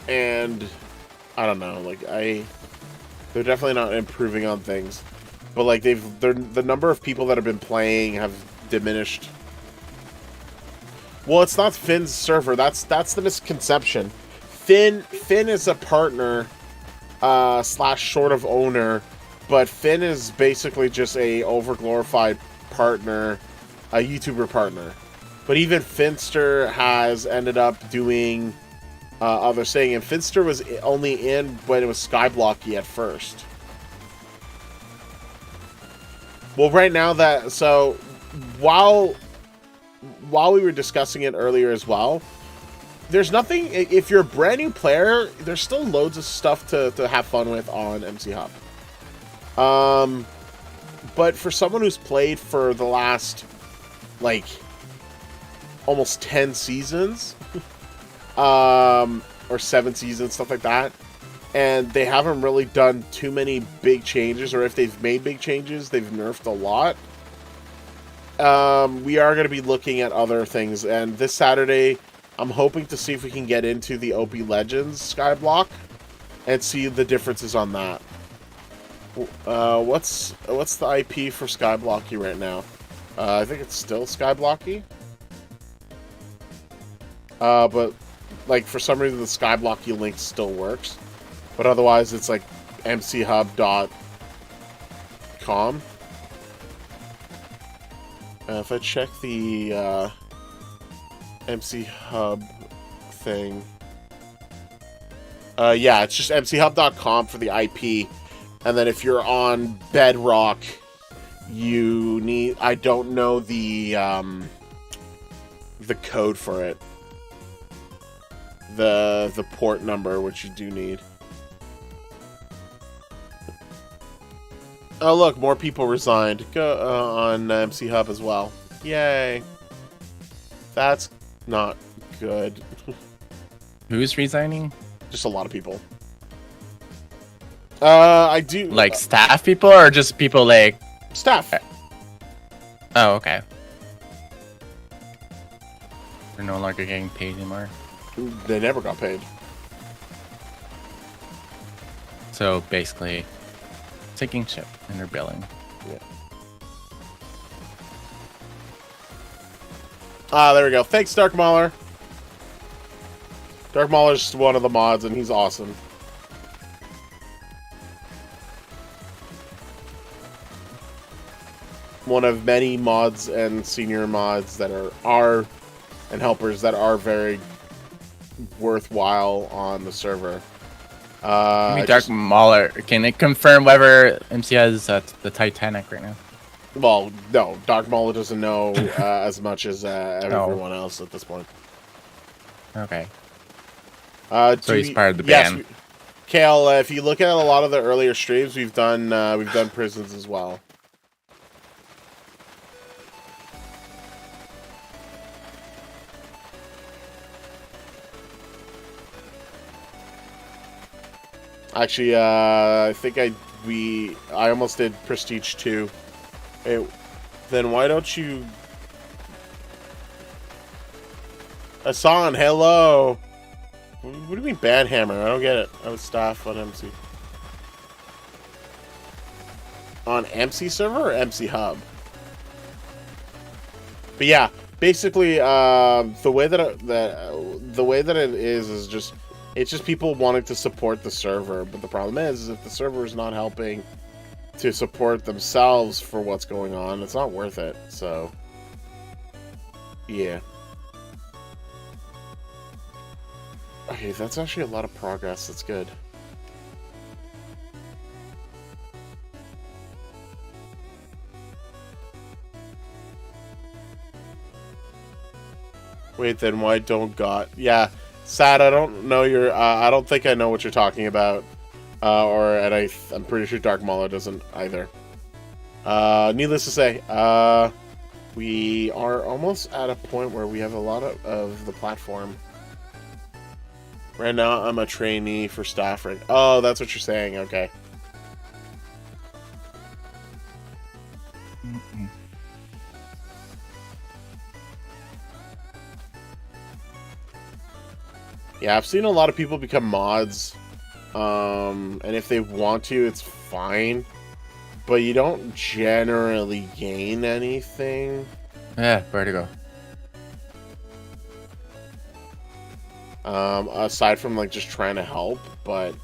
And I don't know, like they're definitely not improving on things, but like the number of people that have been playing have diminished. Well, it's not Finn's server. That's the misconception. Finn is a partner slash sort of owner. But Finn is basically just a overglorified partner, a YouTuber partner. But even Finster has ended up doing other thing, and Finster was only in when it was Skyblocky at first. Well, right now while we were discussing it earlier as well, there's nothing. If you're a brand new player, there's still loads of stuff to have fun with on MC Hub. But for someone who's played for the last, like, almost 10 seasons, or 7 seasons, stuff like that, and they haven't really done too many big changes, or if they've made big changes, they've nerfed a lot. We are going to be looking at other things, and this Saturday, I'm hoping to see if we can get into the OP Legends Skyblock and see the differences on that. What's the IP for Skyblocky right now? I think it's still Skyblocky. But like for some reason the Skyblocky link still works, but otherwise it's like mchub.com. If I check the MC Hub thing, yeah, it's just mchub.com for the IP. And then if you're on Bedrock, you need, I don't know the code for it. The port number, which you do need. Oh, look, more people resigned. Go on MC Hub as well. Yay. That's not good. Who's resigning? Just a lot of people. I do... Like staff people or just people like... Staff. Oh, okay. They're no longer getting paid anymore. They never got paid. So basically, taking shit and they're billing. Yeah. Ah, there we go. Thanks, Dark Mauler. Dark Mauler's just one of the mods, and he's awesome. One of many mods and senior mods that are and helpers that are very worthwhile on the server. Dark Mauler, can it confirm whether MC has the Titanic right now? Well, no. Dark Mauler doesn't know as much as everyone else at this point. Okay. So he's part of the yes, band. Kale, if you look at a lot of the earlier streams, we've done prisons as well. Actually, I think I almost did Prestige 2. Hey, then why don't you... Hassan, hello! What do you mean Bad Hammer? I don't get it. I was staff on MC. On MC server or MC Hub? But yeah, basically, the way that it is just... It's just people wanting to support the server, but the problem is if the server is not helping to support themselves for what's going on, it's not worth it. So, yeah. Okay, that's actually a lot of progress. That's good. Wait, then why don't God? Yeah. Sad, I don't know your. I don't think I know what you're talking about, I'm pretty sure Dark Mauler doesn't either. Needless to say, we are almost at a point where we have a lot of the platform. Right now, I'm a trainee for staff. Right? Oh, that's what you're saying. Okay. Yeah, I've seen a lot of people become mods, and if they want to, it's fine, but you don't generally gain anything. Yeah, vertigo. Aside from, like, just trying to help, but...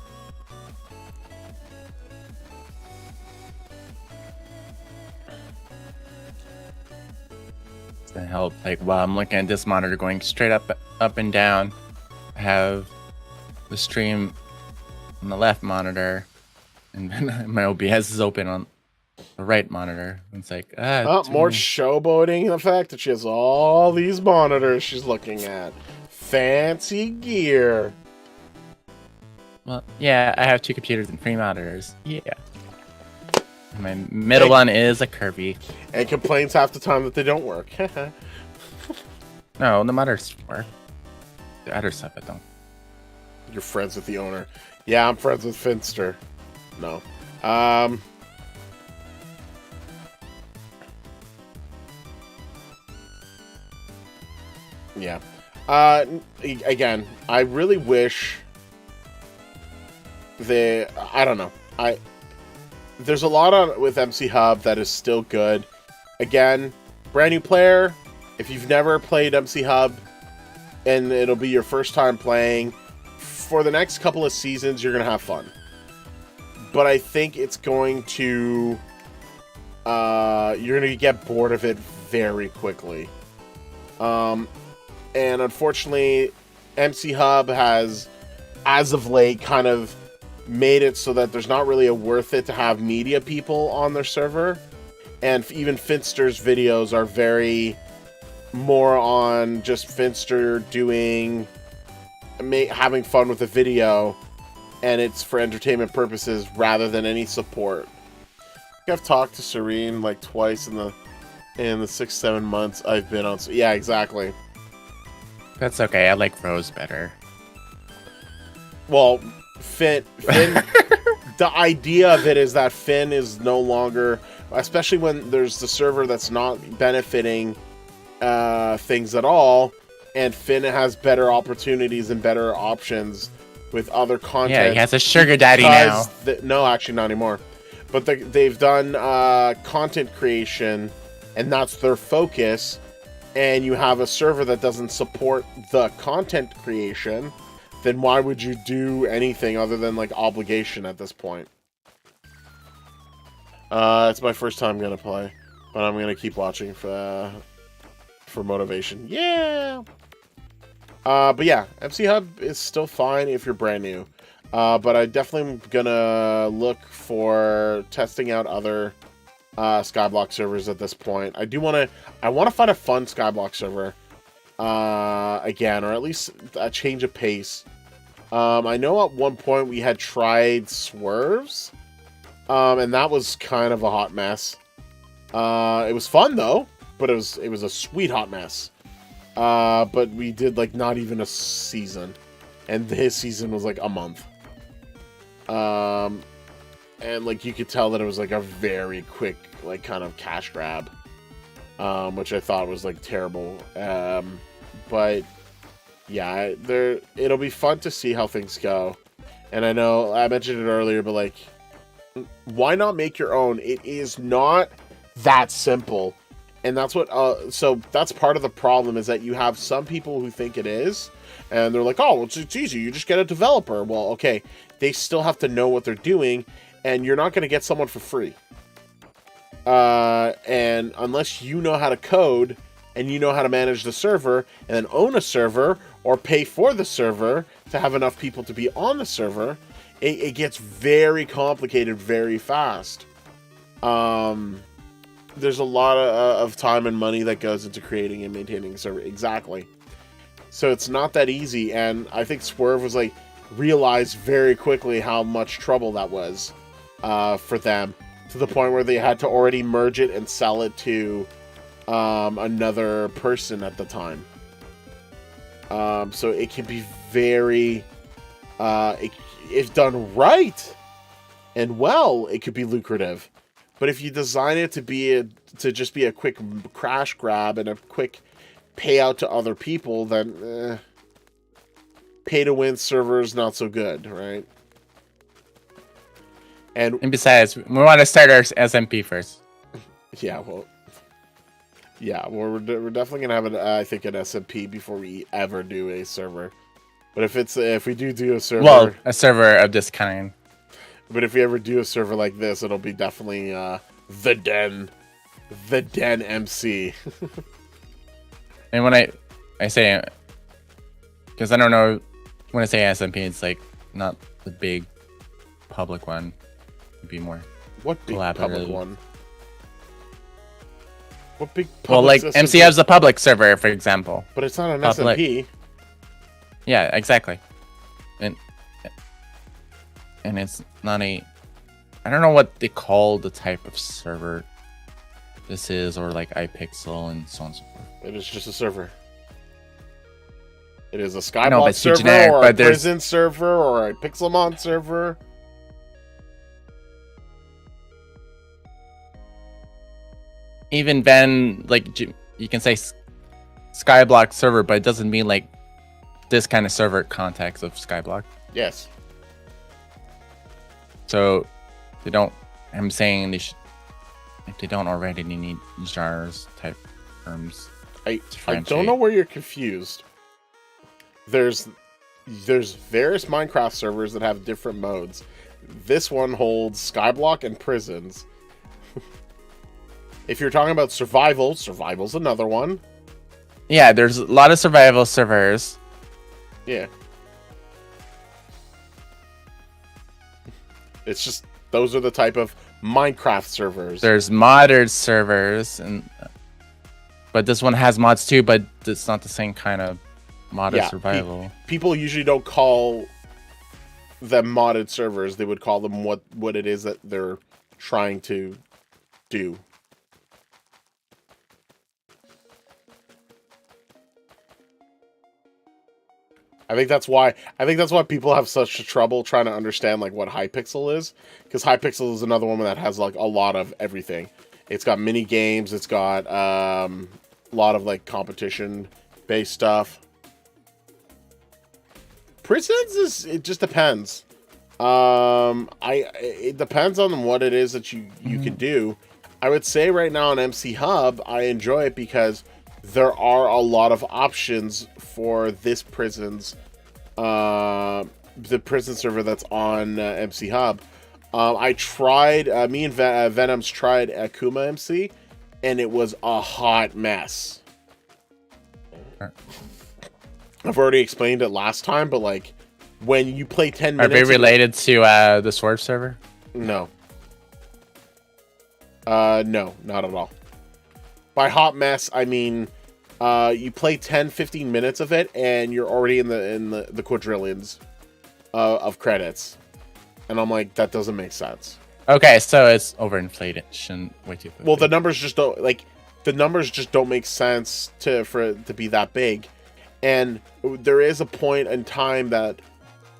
To help, like, while I'm looking at this monitor going straight up and down, I have the stream on the left monitor, and then my OBS is open on the right monitor. It's like, more showboating the fact that she has all these monitors she's looking at. Fancy gear. Well, yeah, I have 2 computers and 3 monitors. Yeah. My middle one is a Kirby. And complains half the time that they don't work. No, the monitors work. The other stuff I don't. You're friends with the owner. Yeah, I'm friends with Finster. No. Yeah. Again, I really wish I don't know. There's a lot with MC Hub that is still good. Again, brand new player. If you've never played MC Hub and it'll be your first time playing, for the next couple of seasons, you're going to have fun. But I think it's going to... you're going to get bored of it very quickly. And unfortunately, MC Hub has, as of late, kind of made it so that there's not really a worth it to have media people on their server. And even Finster's videos are very more on just Finster doing... having fun with the video, and it's for entertainment purposes rather than any support. I've talked to Serene like twice in the 6-7 months I've been on. Yeah, exactly. That's okay. I like Rose better. Well, Finn the idea of it is that Finn is no longer, especially when there's the server that's not benefiting things at all, and Finn has better opportunities and better options with other content. Yeah, he has a sugar daddy now. No, actually not anymore. But they've done content creation, and that's their focus. And you have a server that doesn't support the content creation, then why would you do anything other than like obligation at this point? It's my first time gonna play, but I'm gonna keep watching for motivation. Yeah. But yeah, MC Hub is still fine if you're brand new. But I definitely am gonna look for testing out other Skyblock servers at this point. I want to find a fun Skyblock server again, or at least a change of pace. I know at one point we had tried Swerves, and that was kind of a hot mess. It was fun though, but it was a sweet hot mess. But we did like not even a season, and his season was like a month. And like you could tell that it was like a very quick like kind of cash grab, which I thought was like terrible. But yeah, it'll be fun to see how things go. And I know I mentioned it earlier, but like, why not make your own? It is not that simple. And that's what, so that's part of the problem, is that you have some people who think it is, and they're like, oh, it's easy, you just get a developer. Well, okay, they still have to know what they're doing, and you're not going to get someone for free. And unless you know how to code, and you know how to manage the server, and then own a server, or pay for the server to have enough people to be on the server, it gets very complicated very fast. There's a lot of time and money that goes into creating and maintaining a server. Exactly. So it's not that easy, and I think Swerve was like, realized very quickly how much trouble that was for them, to the point where they had to already merge it and sell it to another person at the time. So it can be very, if done right and well, it could be lucrative. But if you design it to just be a quick crash grab and a quick payout to other people, then pay to win servers not so good, right? And besides, we want to start our SMP first. Yeah, well, we're definitely gonna have I think an SMP before we ever do a server. But if we do a server, well, a server of this kind. But if we ever do a server like this, it'll be definitely the Den MC. And when I say, because I don't know, when I say SMP, it's like not the big public one. It'd be more. What big public one? What big public? Well, like MC has a public server, for example. But it's not an SMP. Yeah, exactly. And it's not a, I don't know what they call the type of server this is, or like iPixel and so on and so forth. It is just a server. It is a Skyblock server, generic, or a Prison server, or a Pixelmon server. Even then, like, you can say Skyblock server, but it doesn't mean like this kind of server context of Skyblock. Yes. So they don't. I'm saying they should. If they don't already, they need genres type terms. I don't know where you're confused. There's various Minecraft servers that have different modes. This one holds Skyblock and prisons. If you're talking about survival's another one. Yeah, there's a lot of survival servers. Yeah. It's just, those are the type of Minecraft servers. There's modded servers, but this one has mods too, but it's not the same kind of modded survival. People usually don't call them modded servers. They would call them what it is that they're trying to do. I think that's why people have such trouble trying to understand like what Hypixel is, because Hypixel is another one that has like a lot of everything. It's got mini games, it's got a lot of like competition based stuff. Prisons it just depends. It depends on what it is that you can do. I would say right now on MC Hub, I enjoy it because there are a lot of options for this prison's the prison server that's on MC Hub. I tried, me and Venom's tried Akuma MC, and it was a hot mess. I've already explained it last time, but like when you play 10 minutes... Are they related to the Swerve server? No. No, not at all. By hot mess, I mean you play 10-15 minutes of it, and you're already in the quadrillions of credits. And I'm like, that doesn't make sense. Okay, so it's overinflated. Shouldn't way too quickly. Well, the numbers just don't make sense for it to be that big. And there is a point in time that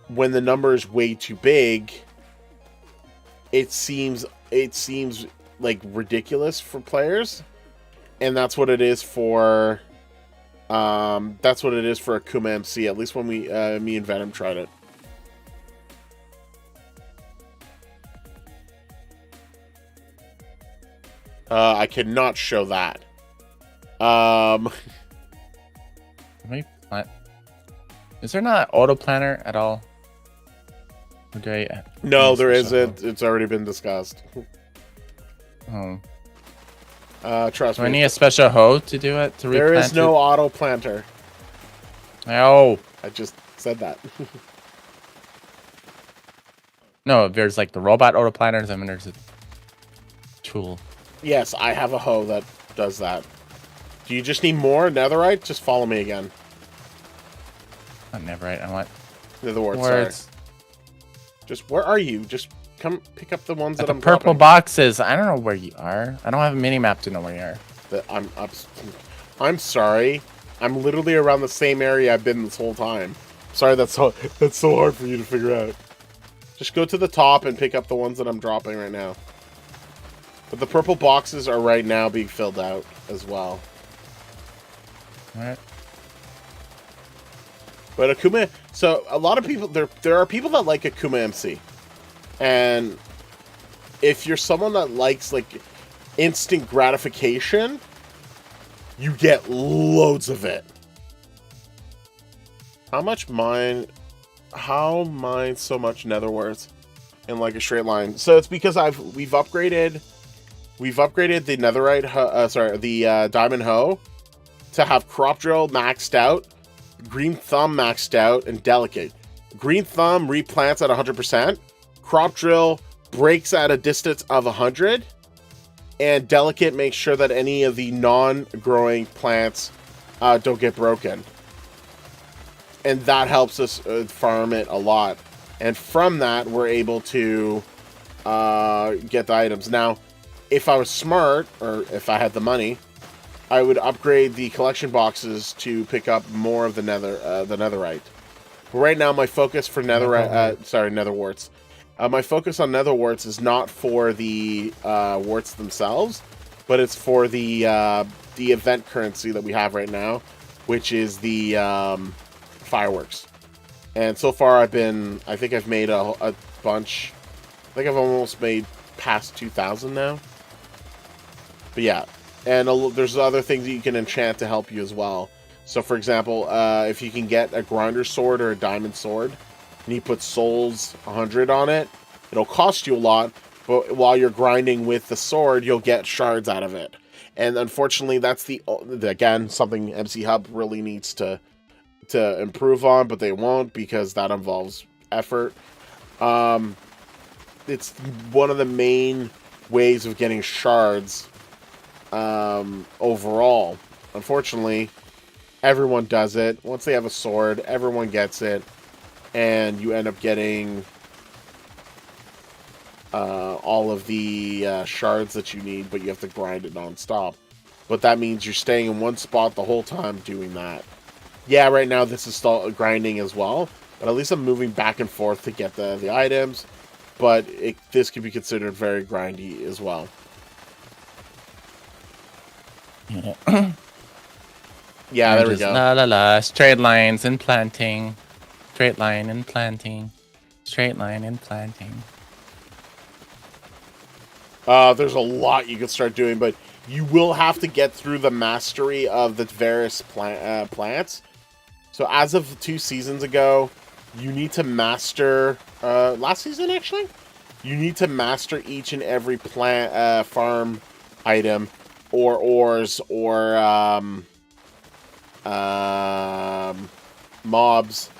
when the number is way too big, it seems like ridiculous for players. And that's what it is for Akuma MC, at least when me and Venom tried it. I cannot show that. Is there not an auto planner at all? No, there isn't. It's already been discussed. Oh. Trust me. Do I need a special hoe to do it? There is no auto planter. Oh. I just said that. No, there's like the robot auto planners, and then there's a tool. Yes, I have a hoe that does that. Do you just need more netherite? Just follow me again. Not netherite, I want netherwort. Sorry. Just where are you? Just come pick up the ones that I'm purple dropping. Boxes. I don't know where you are. I don't have a mini map to know where you are. I'm sorry. I'm literally around the same area I've been this whole time. Sorry, that's so hard for you to figure out. Just go to the top and pick up the ones that I'm dropping right now. But the purple boxes are right now being filled out as well. Alright. But Akuma, so a lot of people, there are people that like Akuma MC. And if you're someone that likes like instant gratification, you get loads of it. How mine so much netherworth in like a straight line? So it's because we've upgraded the netherite, the diamond hoe to have crop drill maxed out, green thumb maxed out, and delicate. Green thumb replants at 100%. Crop drill breaks at a distance of 100, and delicate makes sure that any of the non-growing plants don't get broken. And that helps us farm it a lot. And from that, we're able to get the items. Now, if I was smart, or if I had the money, I would upgrade the collection boxes to pick up more of the netherite. But right now, my focus for netherworts. My focus on netherworts is not for the warts themselves, but it's for the event currency that we have right now, which is the fireworks. And so far, I think I've made a bunch. I think I've almost made past 2,000 now. But yeah, and there's other things that you can enchant to help you as well. So for example, if you can get a grinder sword or a diamond sword, and you put souls 100 on it, it'll cost you a lot, but while you're grinding with the sword, you'll get shards out of it. And unfortunately, that's again something MC Hub really needs to improve on, but they won't because that involves effort. It's one of the main ways of getting shards overall. Unfortunately, everyone does it. Once they have a sword, everyone gets it, and you end up getting all of the shards that you need, but you have to grind it non-stop. But that means you're staying in one spot the whole time doing that. Yeah, right now this is still grinding as well, but at least I'm moving back and forth to get the items. But this could be considered very grindy as well. Yeah, there we go. La la la, straight lines and planting. Straight line and planting. Straight line and planting. There's a lot you can start doing, but you will have to get through the mastery of the various plants. So as of 2 seasons ago, you need to master... last season, actually? You need to master each and every plant farm item, or ores, or mobs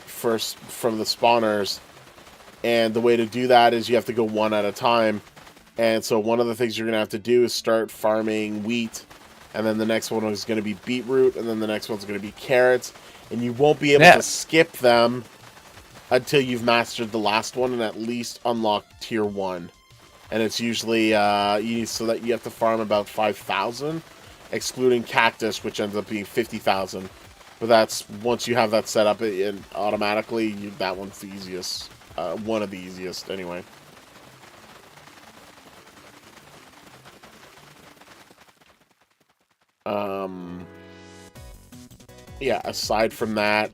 first from the spawners. And the way to do that is you have to go one at a time. And so one of the things you're going to have to do is start farming wheat. And then the next one is going to be beetroot. And then the next one's going to be carrots. And you won't be able to skip them until you've mastered the last one and at least unlock tier 1. And it's usually so that you have to farm about 5,000, excluding cactus, which ends up being 50,000. But that's, once you have that set up, it automatically, that one's the easiest. One of the easiest, anyway. Yeah, aside from that,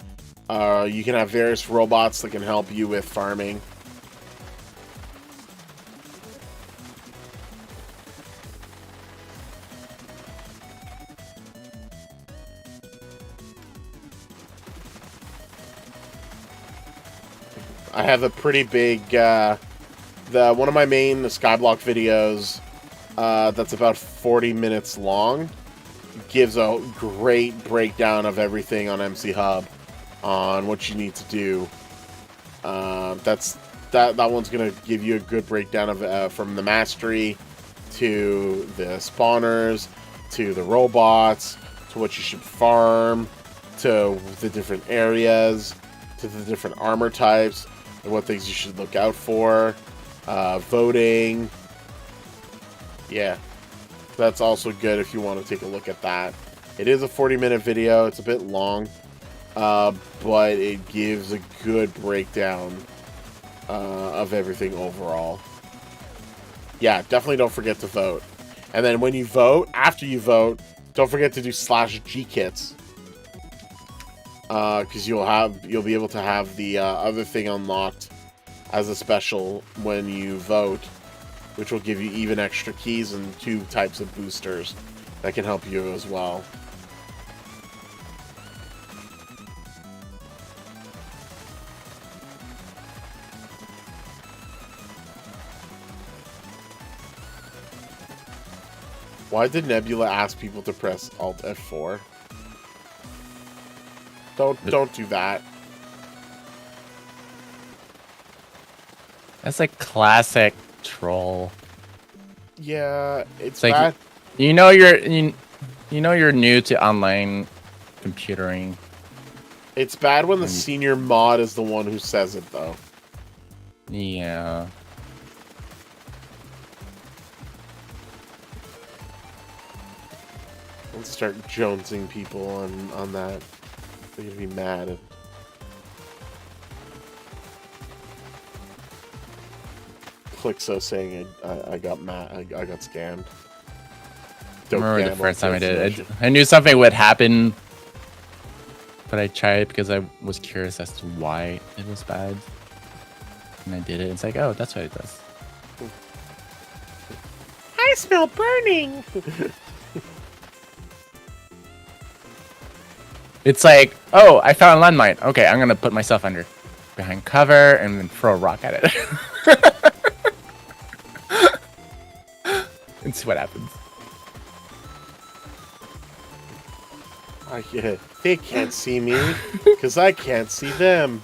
you can have various robots that can help you with farming. I have a pretty big, one of my main Skyblock videos, that's about 40 minutes long, gives a great breakdown of everything on MC Hub, on what you need to do. That one's gonna give you a good breakdown of from the mastery to the spawners to the robots to what you should farm to the different areas to the different armor types and what things you should look out for. Voting. Yeah. That's also good if you want to take a look at that. It is a 40-minute video. It's a bit long. But it gives a good breakdown of everything overall. Yeah, definitely don't forget to vote. And then when you vote, after you vote, don't forget to do /G kits. Because you'll be able to have the other thing unlocked as a special when you vote, which will give you even extra keys and 2 types of boosters that can help you as well. Why did Nebula ask people to press Alt F4? Don't do that. That's a classic troll. Yeah, it's like, bad. You know you're new to online computering. It's bad when the senior mod is the one who says it, though. Yeah. Let's start jonesing people on that. They're gonna be mad. Clixo saying I got mad. I got scammed. I remember the first time I did it. I knew something would happen, but I tried it because I was curious as to why it was bad. And I did it. It's like, oh, that's what it does. I smell burning. It's like, oh, I found a landmine. Okay, I'm gonna put myself behind cover and then throw a rock at it. And see what happens. They can't see me because I can't see them.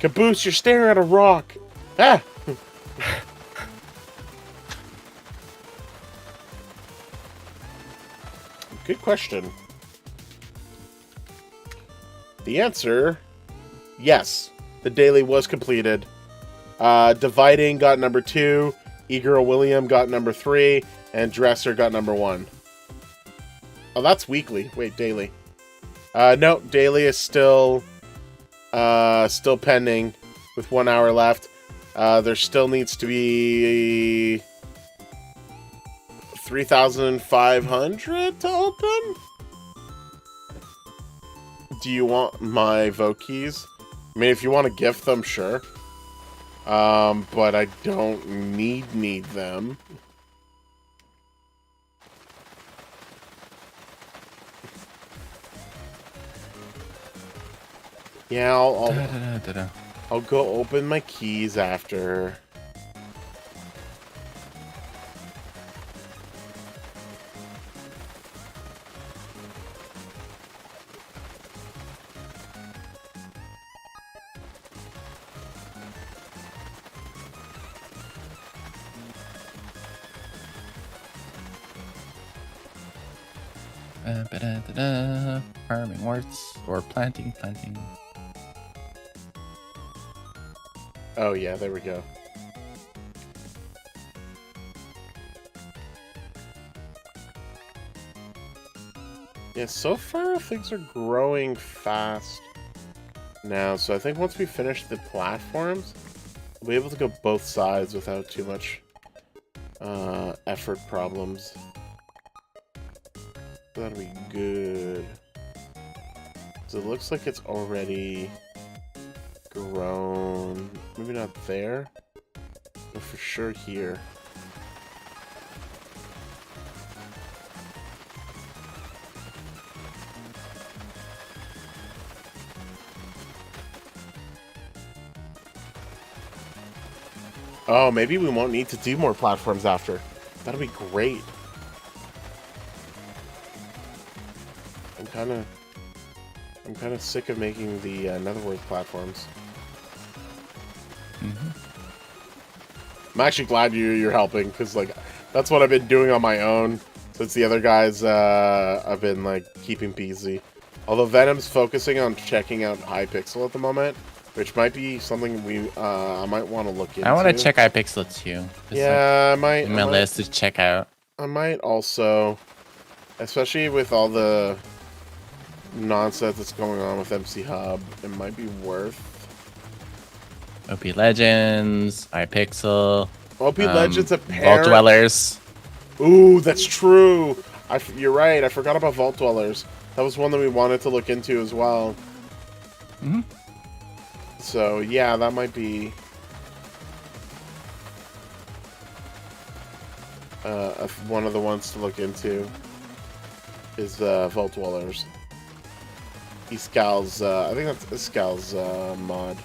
Caboose, you're staring at a rock. Ah! Good question. The answer, yes. The daily was completed. Dividing got number 2. E-Girl William got number 3. And Dresser got number 1. Oh, that's weekly. Wait, daily. No, daily is still pending with 1 hour left. There still needs to be 3,500 to open? Do you want my vote keys? I mean, if you want to gift them, sure. But I don't need them. Yeah, I'll go open my keys after. Farming works or planting. Oh yeah, there we go. Yeah, so far things are growing fast now, so I think once we finish the platforms, we'll be able to go both sides without too much effort problems. That'll be good. So it looks like it's already grown. Maybe not there, but for sure here. Oh, maybe we won't need to do more platforms after. That'll be great. I'm kind of sick of making the Netherworld platforms. I'm actually glad you're helping, because like that's what I've been doing on my own since the other guys have been like keeping busy. Although Venom's focusing on checking out Hypixel at the moment, which might be something I might want to look into. I want to check Hypixel too. Yeah, like, my list to check out. I might also, especially with all the nonsense that's going on with MC Hub, it might be worth. OP Legends, Hypixel, OP Legends, Vault Dwellers. Ooh, that's true. You're right. I forgot about Vault Dwellers. That was one that we wanted to look into as well. So yeah, that might be one of the ones to look into. Is Vault Dwellers. Escal's, I think that's Escal's mod.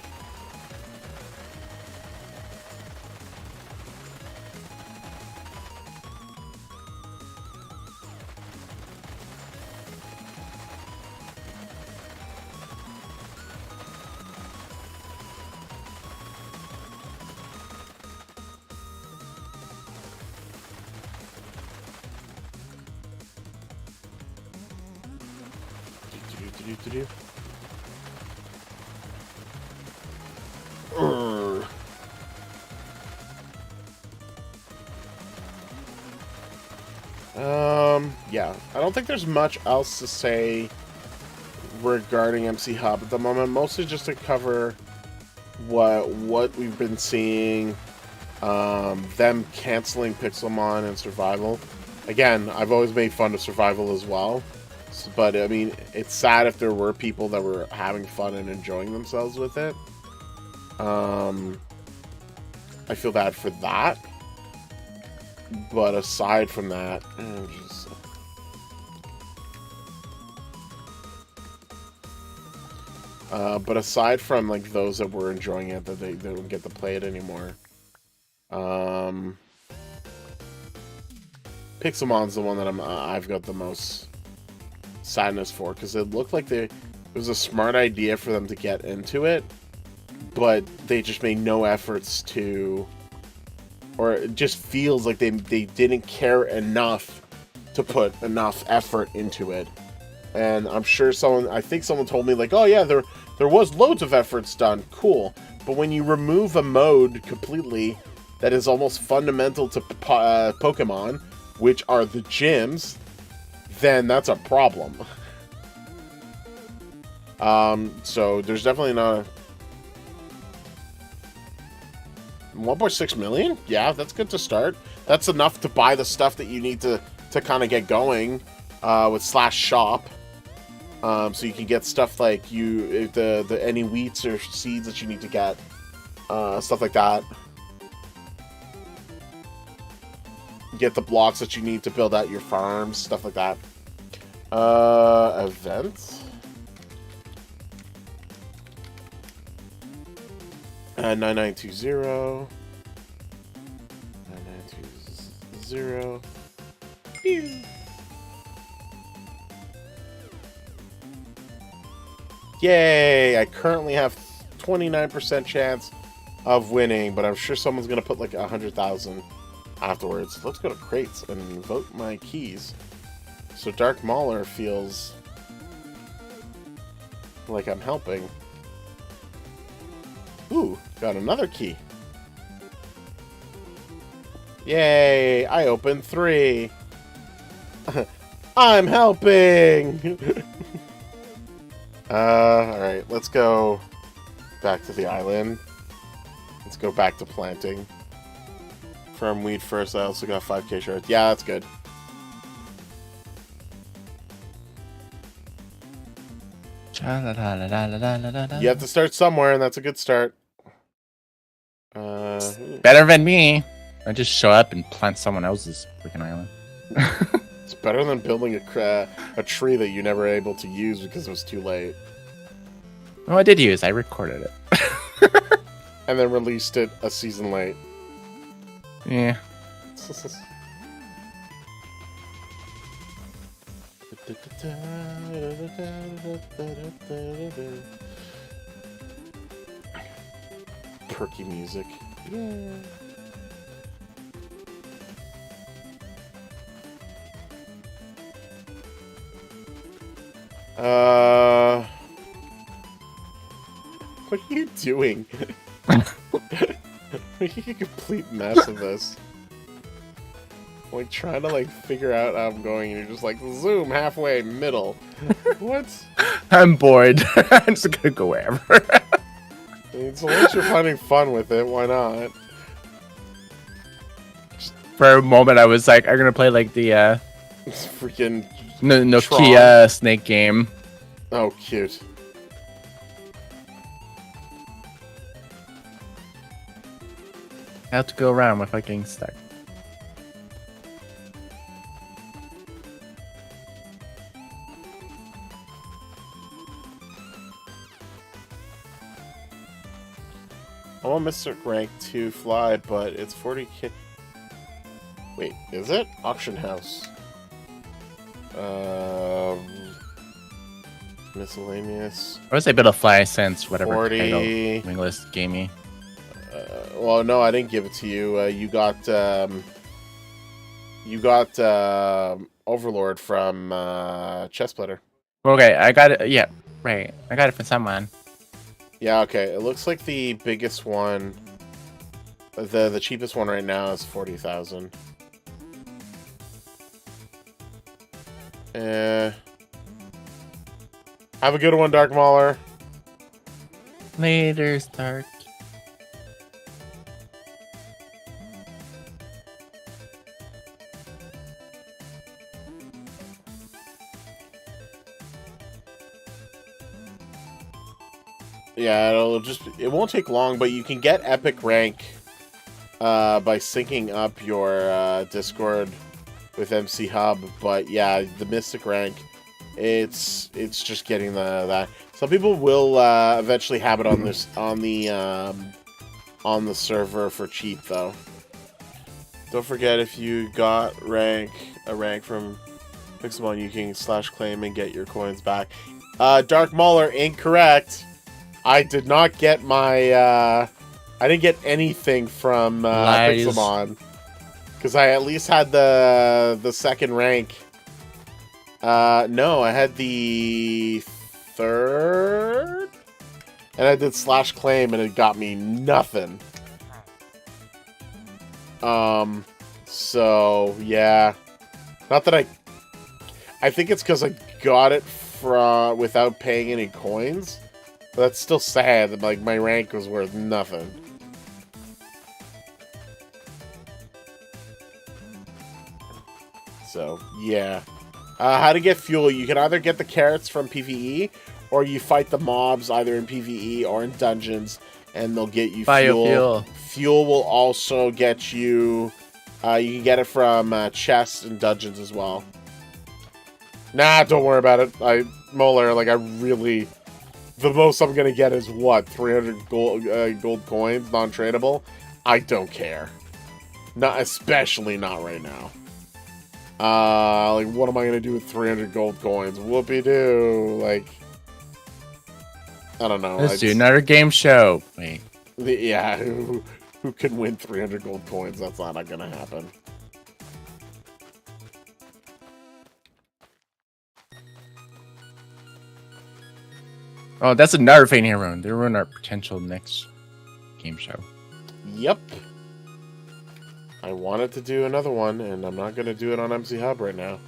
Yeah, I don't think there's much else to say regarding MC Hub at the moment. Mostly just to cover what we've been seeing, them canceling Pixelmon and Survival. Again, I've always made fun of Survival as well, but I mean, it's sad if there were people that were having fun and enjoying themselves with it. I feel bad for that, but aside from that, but aside from like those that were enjoying it, that they don't get to play it anymore. Pixelmon's the one that I've got the most sadness for, because it looked like it was a smart idea for them to get into it, but they just made no efforts to, or it just feels like they didn't care enough to put enough effort into it And I'm sure I think someone told me like, oh yeah, there was loads of efforts done. Cool. But when you remove a mode completely that is almost fundamental to Pokemon, which are the gyms, then that's a problem. So there's definitely not 1.6 million? Yeah, that's good to start. That's enough to buy the stuff that you need to kind of get going with /shop. So you can get stuff like any wheats or seeds that you need to get, stuff like that. Get the blocks that you need to build out your farms, stuff like that. Events. 9920. 9920. Pew. Yay! I currently have 29% chance of winning, but I'm sure someone's gonna put like 100,000 afterwards. Let's go to crates and vote my keys. So Dark Mauler feels like I'm helping. Ooh, got another key. Yay! I opened 3. I'm helping! Alright, let's go back to the island. Let's go back to planting. From weed first, I also got 5k shirts. Yeah, that's good. You have to start somewhere, and that's a good start. Better than me. I just show up and plant someone else's freaking island. It's better than building a tree that you never were able to use because it was too late. Oh, I did use. I recorded it. And then released it a season late. Yeah. Perky music. Yeah. What are you doing? Making a complete mess of this. Like trying to like figure out how I'm going, and you're just like zoom halfway middle. What? I'm bored. I'm just gonna go wherever. I mean, so once you're finding fun with it, why not? For a moment, I was like, I'm gonna play like the freaking Nokia snake game. Oh, cute. I have to go around without getting stuck. I want Mystic Rank to fly, but it's 40k. Wait, is it? Auction House. Miscellaneous. I was able to fly since whatever 40. title Wingless gave me. Well, no, I didn't give it to you. You got Overlord from Chessplayer. Okay, I got it. Yeah, right. I got it from someone. Yeah, okay. It looks like the biggest one, the cheapest one right now is 40,000. Have a good one, Dark Mauler. Later, Stark. Yeah, it won't take long, but you can get epic rank by syncing up your Discord with MCHub. But yeah, the mystic rank, it's just getting that. Some people will eventually have it on the server for cheap though. Don't forget, if you got a rank from Pixelmon, you can /claim and get your coins back. Dark Mauler, incorrect. I did not get my, I didn't get anything from Pixelmon. Because I at least had the second rank No, I had the 3rd, and I did slash claim, and it got me nothing. So yeah, not that I think it's because I got it from without paying any coins, but that's still sad that like my rank was worth nothing. So yeah, how to get fuel? You can either get the carrots from PvE, or you fight the mobs either in PvE or in dungeons, and they'll get you fuel. Fuel will also get you. You can get it from chests and dungeons as well. Nah, don't worry about it. Molar, like I really, the most I'm gonna get is what 300 gold coins, non-tradable. I don't care. Not especially not right now. Like what am I gonna do with 300 gold coins? Whoopie-doo. Like, I don't know. Let's do another game show. Wait. Yeah, who can win 300 gold coins? That's not gonna happen. Oh, that's another thing here, Ron. They're on our potential next game show. Yep. I wanted to do another one, and I'm not gonna do it on MC Hub right now.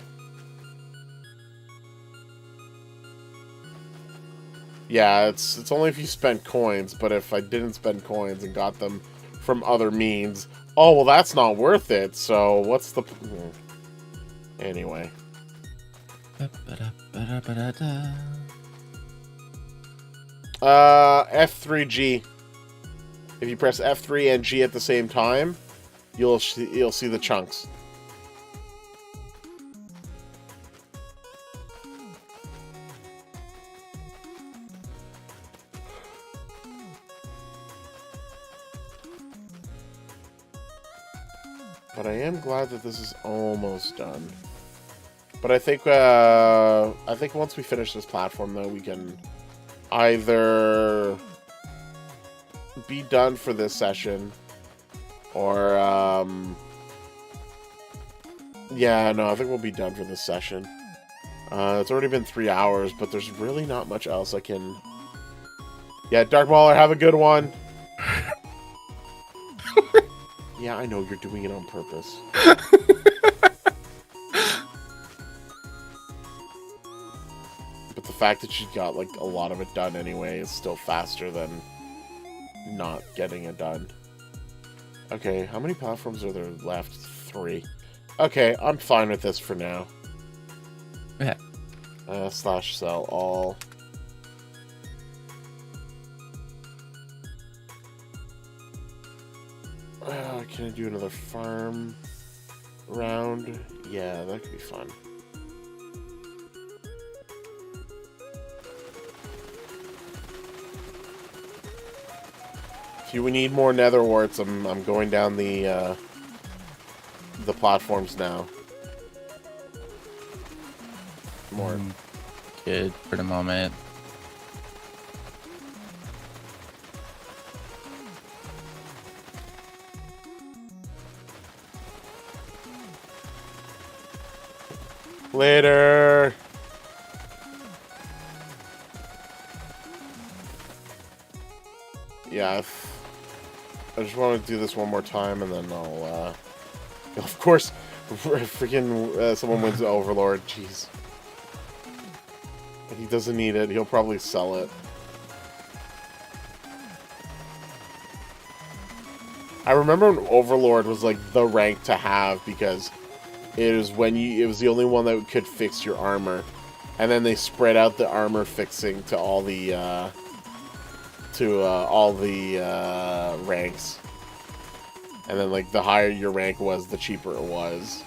Yeah, it's only if you spend coins, but if I didn't spend coins and got them from other means, oh, well, that's not worth it, so what's the... Anyway. F3G. If you press F3 and G at the same time, you'll see the chunks. But I am glad that this is almost done. But I think once we finish this platform, though, we can either be done for this session, or yeah, no, I think we'll be done for this session. It's already been 3 hours, but there's really not much else I can... Yeah, Dark Mauler, have a good one. Yeah, I know, you're doing it on purpose. But the fact that she got, like, a lot of it done anyway is still faster than not getting it done. Okay, how many platforms are there left? 3. Okay, I'm fine with this for now. Yeah. Slash sell all. Can I do another farm round? Yeah, that could be fun. If you need more nether warts, I'm going down the platforms now. More. Good for the moment. Later. Yeah, I just want to do this one more time, and then I'll, of course, freaking someone wins the Overlord. Jeez. He doesn't need it. He'll probably sell it. I remember when Overlord was like the rank to have because it was it was the only one that could fix your armor, and then they spread out the armor fixing to all the ranks, and then like the higher your rank was, the cheaper it was.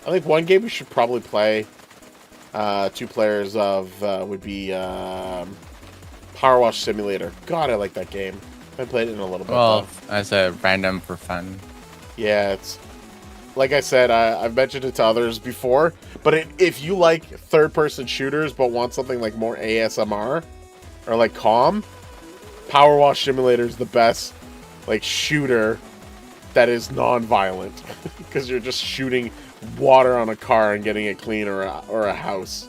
I think one game we should probably play Two players of would be Power Wash Simulator. God, I like that game. I played it in a little bit. Well, though. as a random for fun. Yeah, it's like I said. I've mentioned it to others before, but if you like third-person shooters but want something like more ASMR or like calm, Power Wash Simulator is the best like shooter that is non-violent because you're just shooting water on a car and getting it clean, or a house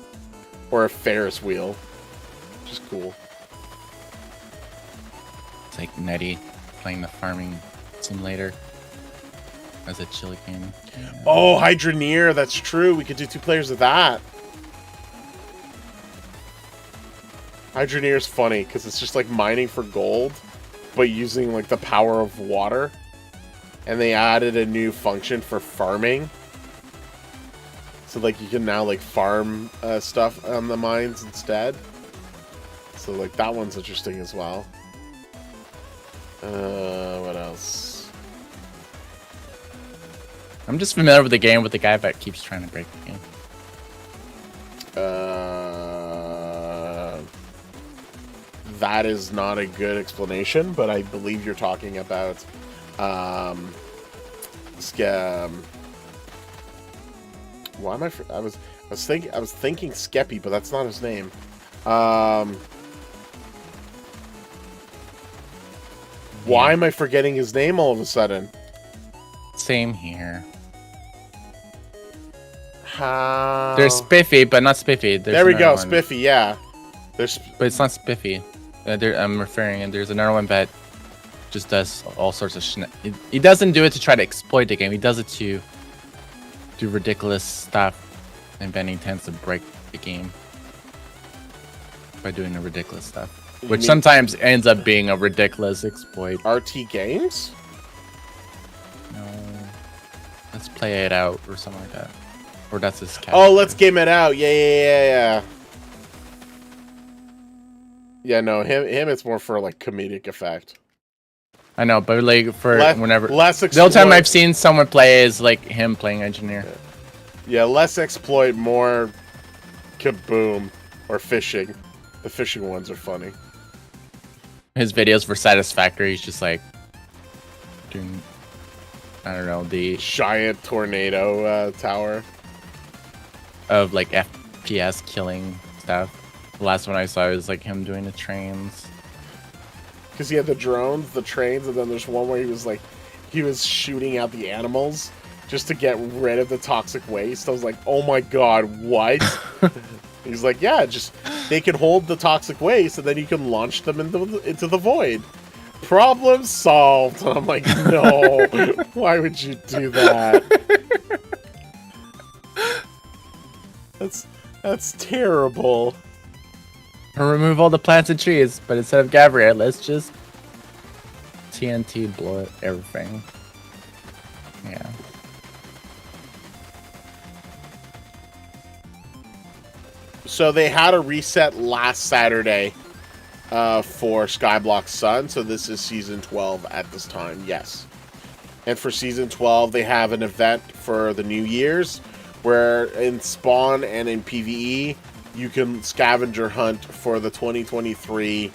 or a Ferris wheel, which is cool. It's like Nettie playing the farming simulator as a chill game. Oh, Hydroneer, that's true. We could do 2 players of that. Hydroneer is funny because it's just like mining for gold, but using like the power of water. And they added a new function for farming. So like you can now like farm stuff on the mines instead. So like that one's interesting as well. What else? I'm just familiar with the game with the guy that keeps trying to break the game. That is not a good explanation, but I believe you're talking about why am I was thinking Skeppy, but that's not his name. Why am I forgetting his name all of a sudden? Same here. How? There's Spiffy, but not Spiffy. There we go, Spiffy. Yeah. But it's not Spiffy. I'm referring, and there's another one that just does all sorts of he doesn't do it to try to exploit the game. He does it to do ridiculous stuff, and then he tends to break the game by doing the ridiculous stuff, which sometimes ends up being a ridiculous exploit. RT Games? No, let's play it out or something like that. Or that's his cat. Oh, let's game it out. Yeah. Yeah, no, him. It's more for like comedic effect. I know, but like for whenever less the only time I've seen someone play is like him playing engineer. Yeah, less exploit, more kaboom or fishing. The fishing ones are funny. His videos were satisfactory. He's just like doing, I don't know, the giant tornado tower of like FPS killing stuff. The last one I saw was like him doing the trains. Because he had the drones, the trains, and then there's one where he was shooting out the animals just to get rid of the toxic waste. I was like, oh my god, what? He's like, yeah, just they can hold the toxic waste and then you can launch them into the void. Problem solved. And I'm like, no, why would you do that? That's terrible. Remove all the plants and trees, but instead of Gabriel, let's just TNT blow everything. Yeah. So they had a reset last Saturday for Skyblock Sun, so this is Season 12 at this time, yes. And for Season 12, they have an event for the New Year's, where in Spawn and in PvE, you can scavenger hunt for the 2023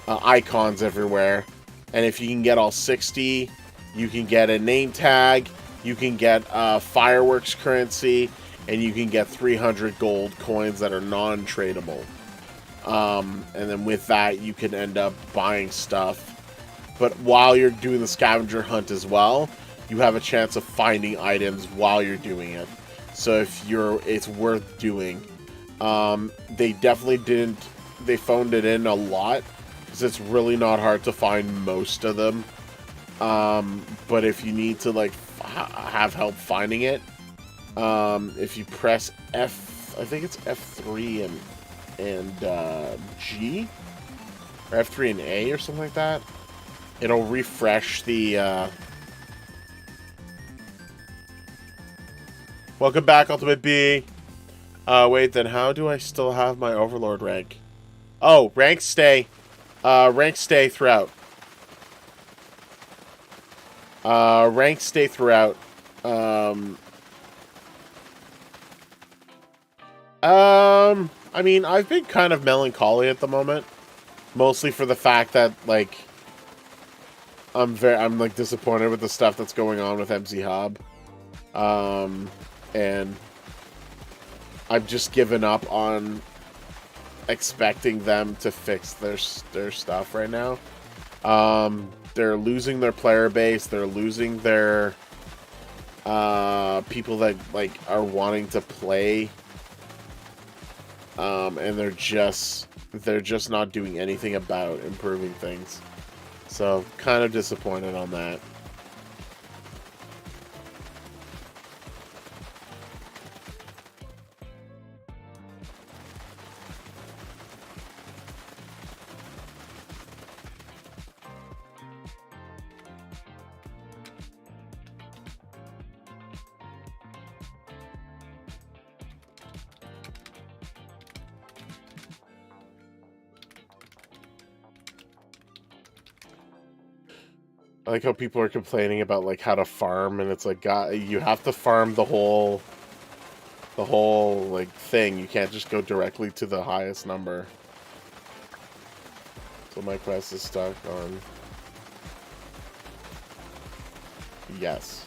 icons everywhere. And if you can get all 60, you can get a name tag, you can get fireworks currency, and you can get 300 gold coins that are non-tradable. And then with that, you can end up buying stuff. But while you're doing the scavenger hunt as well, you have a chance of finding items while you're doing it. So it's worth doing. They definitely didn't. They phoned it in a lot because it's really not hard to find most of them. But if you need to like have help finding it, if you press F, I think it's F3 and G, or F3 and A or something like that, it'll refresh the. Welcome back, Ultimate B. Wait, then how do I still have my Overlord rank? Oh, rank stay throughout. Rank stay throughout. I mean, I've been kind of melancholy at the moment, mostly for the fact that like I'm like disappointed with the stuff that's going on with MC Hub, and I've just given up on expecting them to fix their stuff right now. They're losing their player base. They're losing their people that like are wanting to play. And they're just not doing anything about improving things. So kind of disappointed on that. I like how people are complaining about like how to farm, and it's like, God, you have to farm the whole like thing. You can't just go directly to the highest number. So my quest is stuck on yes.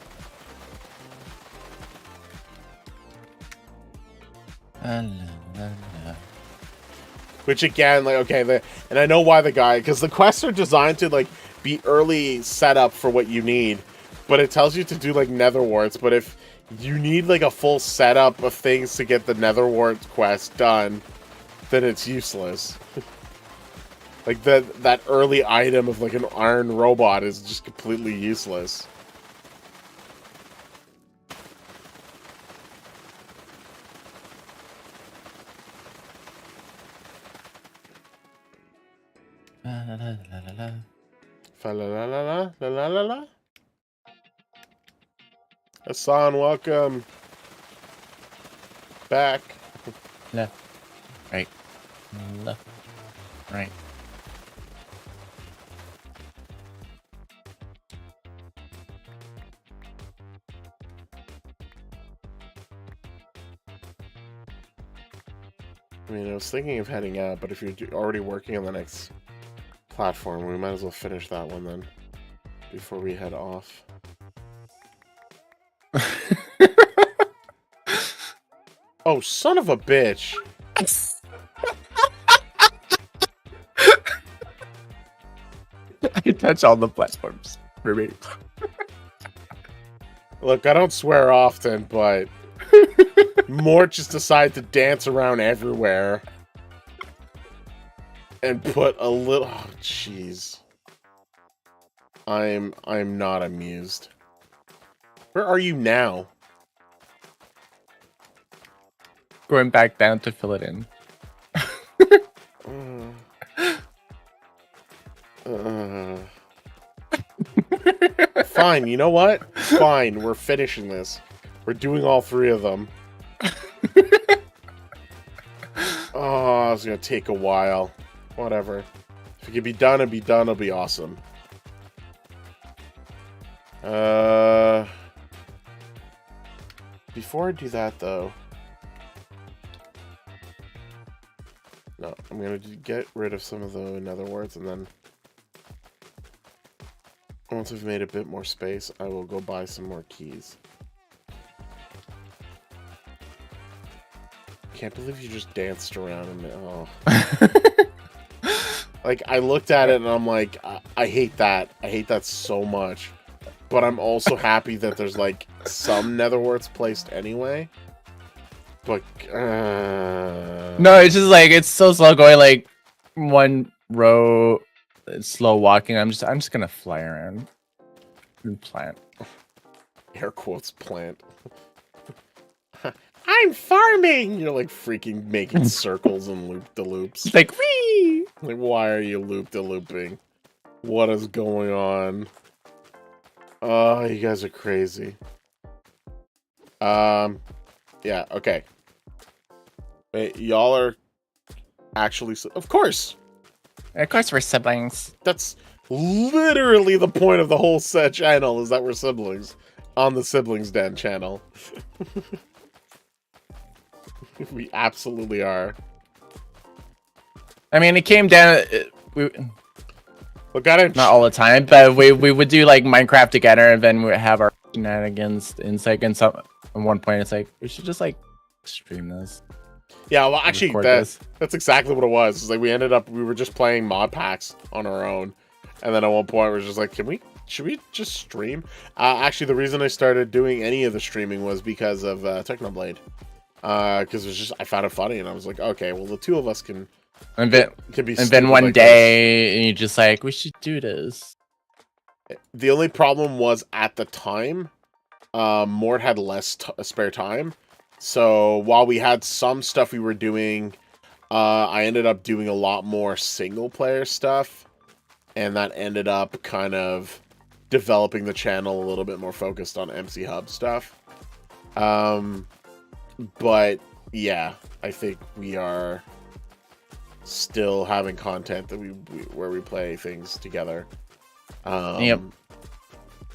Which again, like, okay, and I know why the guy, because the quests are designed to like be early setup for what you need, but it tells you to do like netherwarts. But if you need like a full setup of things to get the netherwart quest done, then it's useless. Like that early item of like an iron robot is just completely useless. Fa la la la la la la la la. Hassan, welcome back. Left, right, left, right. I mean, I was thinking of heading out, but if you're already working on the next platform, we might as well finish that one then before we head off. Oh, son of a bitch. I touch all the platforms. Look, I don't swear often, but Mort just decided to dance around everywhere and put a little. Oh, jeez. I'm not amused. Where are you now? Going back down to fill it in. Fine, you know what? Fine, we're finishing this. We're doing all three of them. Oh, it's gonna take a while. Whatever. If it can be done, it'll be done. It'll be awesome. Before I do that, though... No, I'm gonna get rid of some of the netherwarts, and then... Once I've made a bit more space, I will go buy some more keys. Can't believe you just danced around and oh. Like, I looked at it and I'm like, I hate that. I hate that so much. But I'm also happy that there's like some netherwarts placed anyway. But no, it's just like it's so slow going like one row, slow walking. I'm just gonna fly around and plant. Air quotes plant. I'm farming! You're like freaking making circles and loop-de-loops. It's like, whee! Like, why are you loop-de-looping? What is going on? Oh, you guys are crazy. Yeah, okay. Wait, y'all are actually... Of course! Of course we're siblings. That's literally the point of the whole set channel, is that we're siblings. On the Siblings Den channel. We absolutely are. I mean, it came down. We Look at it. not all the time, but we would do like Minecraft together, and then we would have our shenanigans. And it's like, at one point, it's like we should just like stream this. Yeah, well, actually, this. that's exactly what it was. It's like we were just playing mod packs on our own, and then at one point we were just like, should we just stream? Actually, the reason I started doing any of the streaming was because of Technoblade, because it was just I found it funny, and I was like, okay, well, the two of us can be. And And then one day, you just like, we should do this. The only problem was at the time, Mort had less spare time. So while we had some stuff we were doing, I ended up doing a lot more single player stuff, and that ended up kind of developing the channel a little bit more focused on MC Hub stuff. But yeah, I think we are still having content that where we play things together. Yep.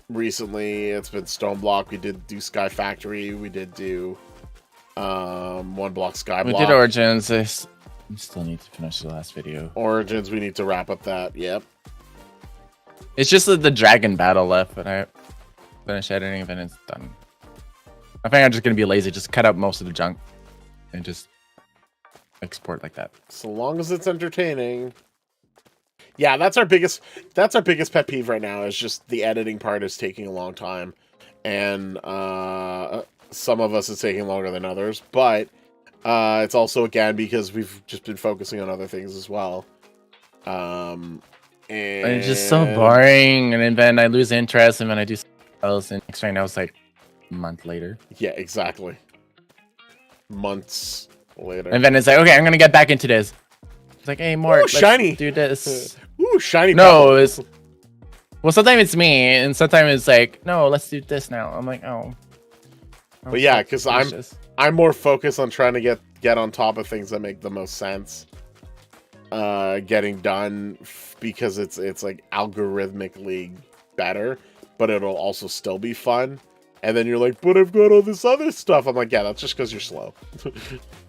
Recently, it's been Stone Block. We did do Sky Factory. We did do One Block Sky Block. We did Origins. I still need to finish the last video. Origins, we need to wrap up that. Yep. It's just the dragon battle left, but I finish editing and it's done. I think I'm just gonna be lazy. Just cut out most of the junk and just export like that. So long as it's entertaining. Yeah, that's our biggest pet peeve right now, is just the editing part is taking a long time. And some of us it's taking longer than others, but it's also again because we've just been focusing on other things as well. And it's just so boring, and then I lose interest, and then I do something else, and next right now it's like a month later. Yeah, exactly. Months later. And then it's like, okay, I'm gonna get back into this. It's like, hey, Mort, let's shiny. do this. Ooh, shiny. No, it's well, sometimes it's me, and sometimes it's like, no, let's do this now. I'm like, oh. But yeah, because I'm more focused on trying to get on top of things that make the most sense. Getting done because it's like algorithmically better, but it'll also still be fun. And then you're like, but I've got all this other stuff. I'm like, yeah, that's just because you're slow.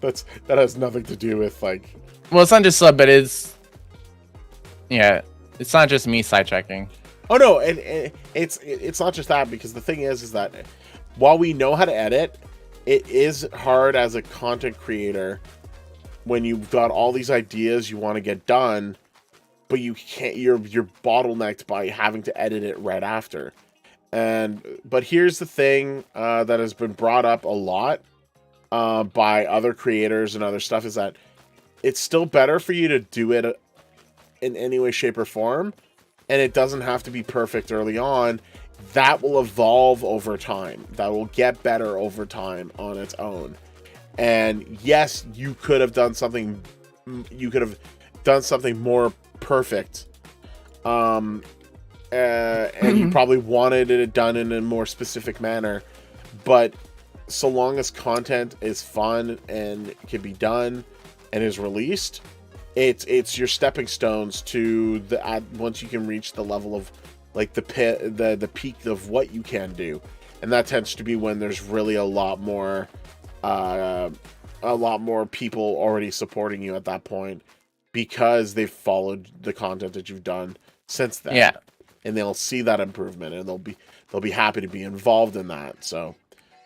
that has nothing to do with like. Well, it's not just slow, but it's not just me sidetracking. Oh no, and it's not just that, because the thing is that while we know how to edit, it is hard as a content creator when you've got all these ideas you want to get done, but you can't. You're bottlenecked by having to edit it right after. But here's the thing that has been brought up a lot by other creators and other stuff, is that it's still better for you to do it in any way, shape, or form, and it doesn't have to be perfect early on. That will evolve over time. That will get better over time on its own. And yes, you could have done something. You could have done something more perfect. And you probably wanted it done in a more specific manner. But so long as content is fun and can be done and is released, it's your stepping stones to once you can reach the level of like the peak of what you can do. And that tends to be when there's really a lot more people already supporting you at that point, because they've followed the content that you've done since then. Yeah. And they'll see that improvement, and they'll be happy to be involved in that. So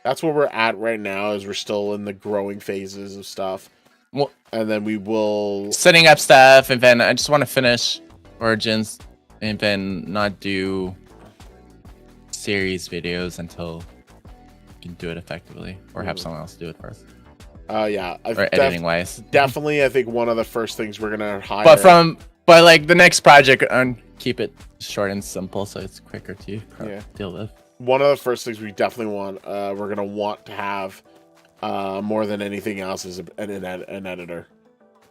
that's where we're at right now, is we're still in the growing phases of stuff. Well, and then we will setting up stuff, and then I just want to finish Origins and then not do series videos until we can do it effectively, or have someone else do it for us. Yeah, or editing wise. Definitely, I think one of the first things we're gonna hire. But like the next project, keep it short and simple so it's quicker to deal with. One of the first things we definitely want, we're gonna want to have, more than anything else, is an editor.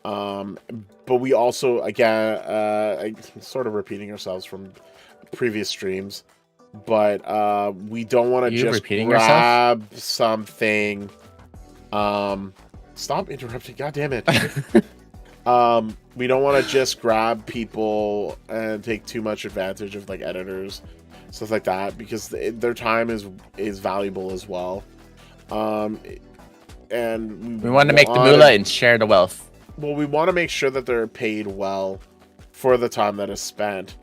But we also, again, sort of repeating ourselves from previous streams, but we don't want to just grab something. Stop interrupting! God damn it! We don't want to just grab people and take too much advantage of like editors, stuff like that, because their time is valuable as well. and we want to make the moolah and share the wealth. Well, we want to make sure that they're paid well for the time that is spent.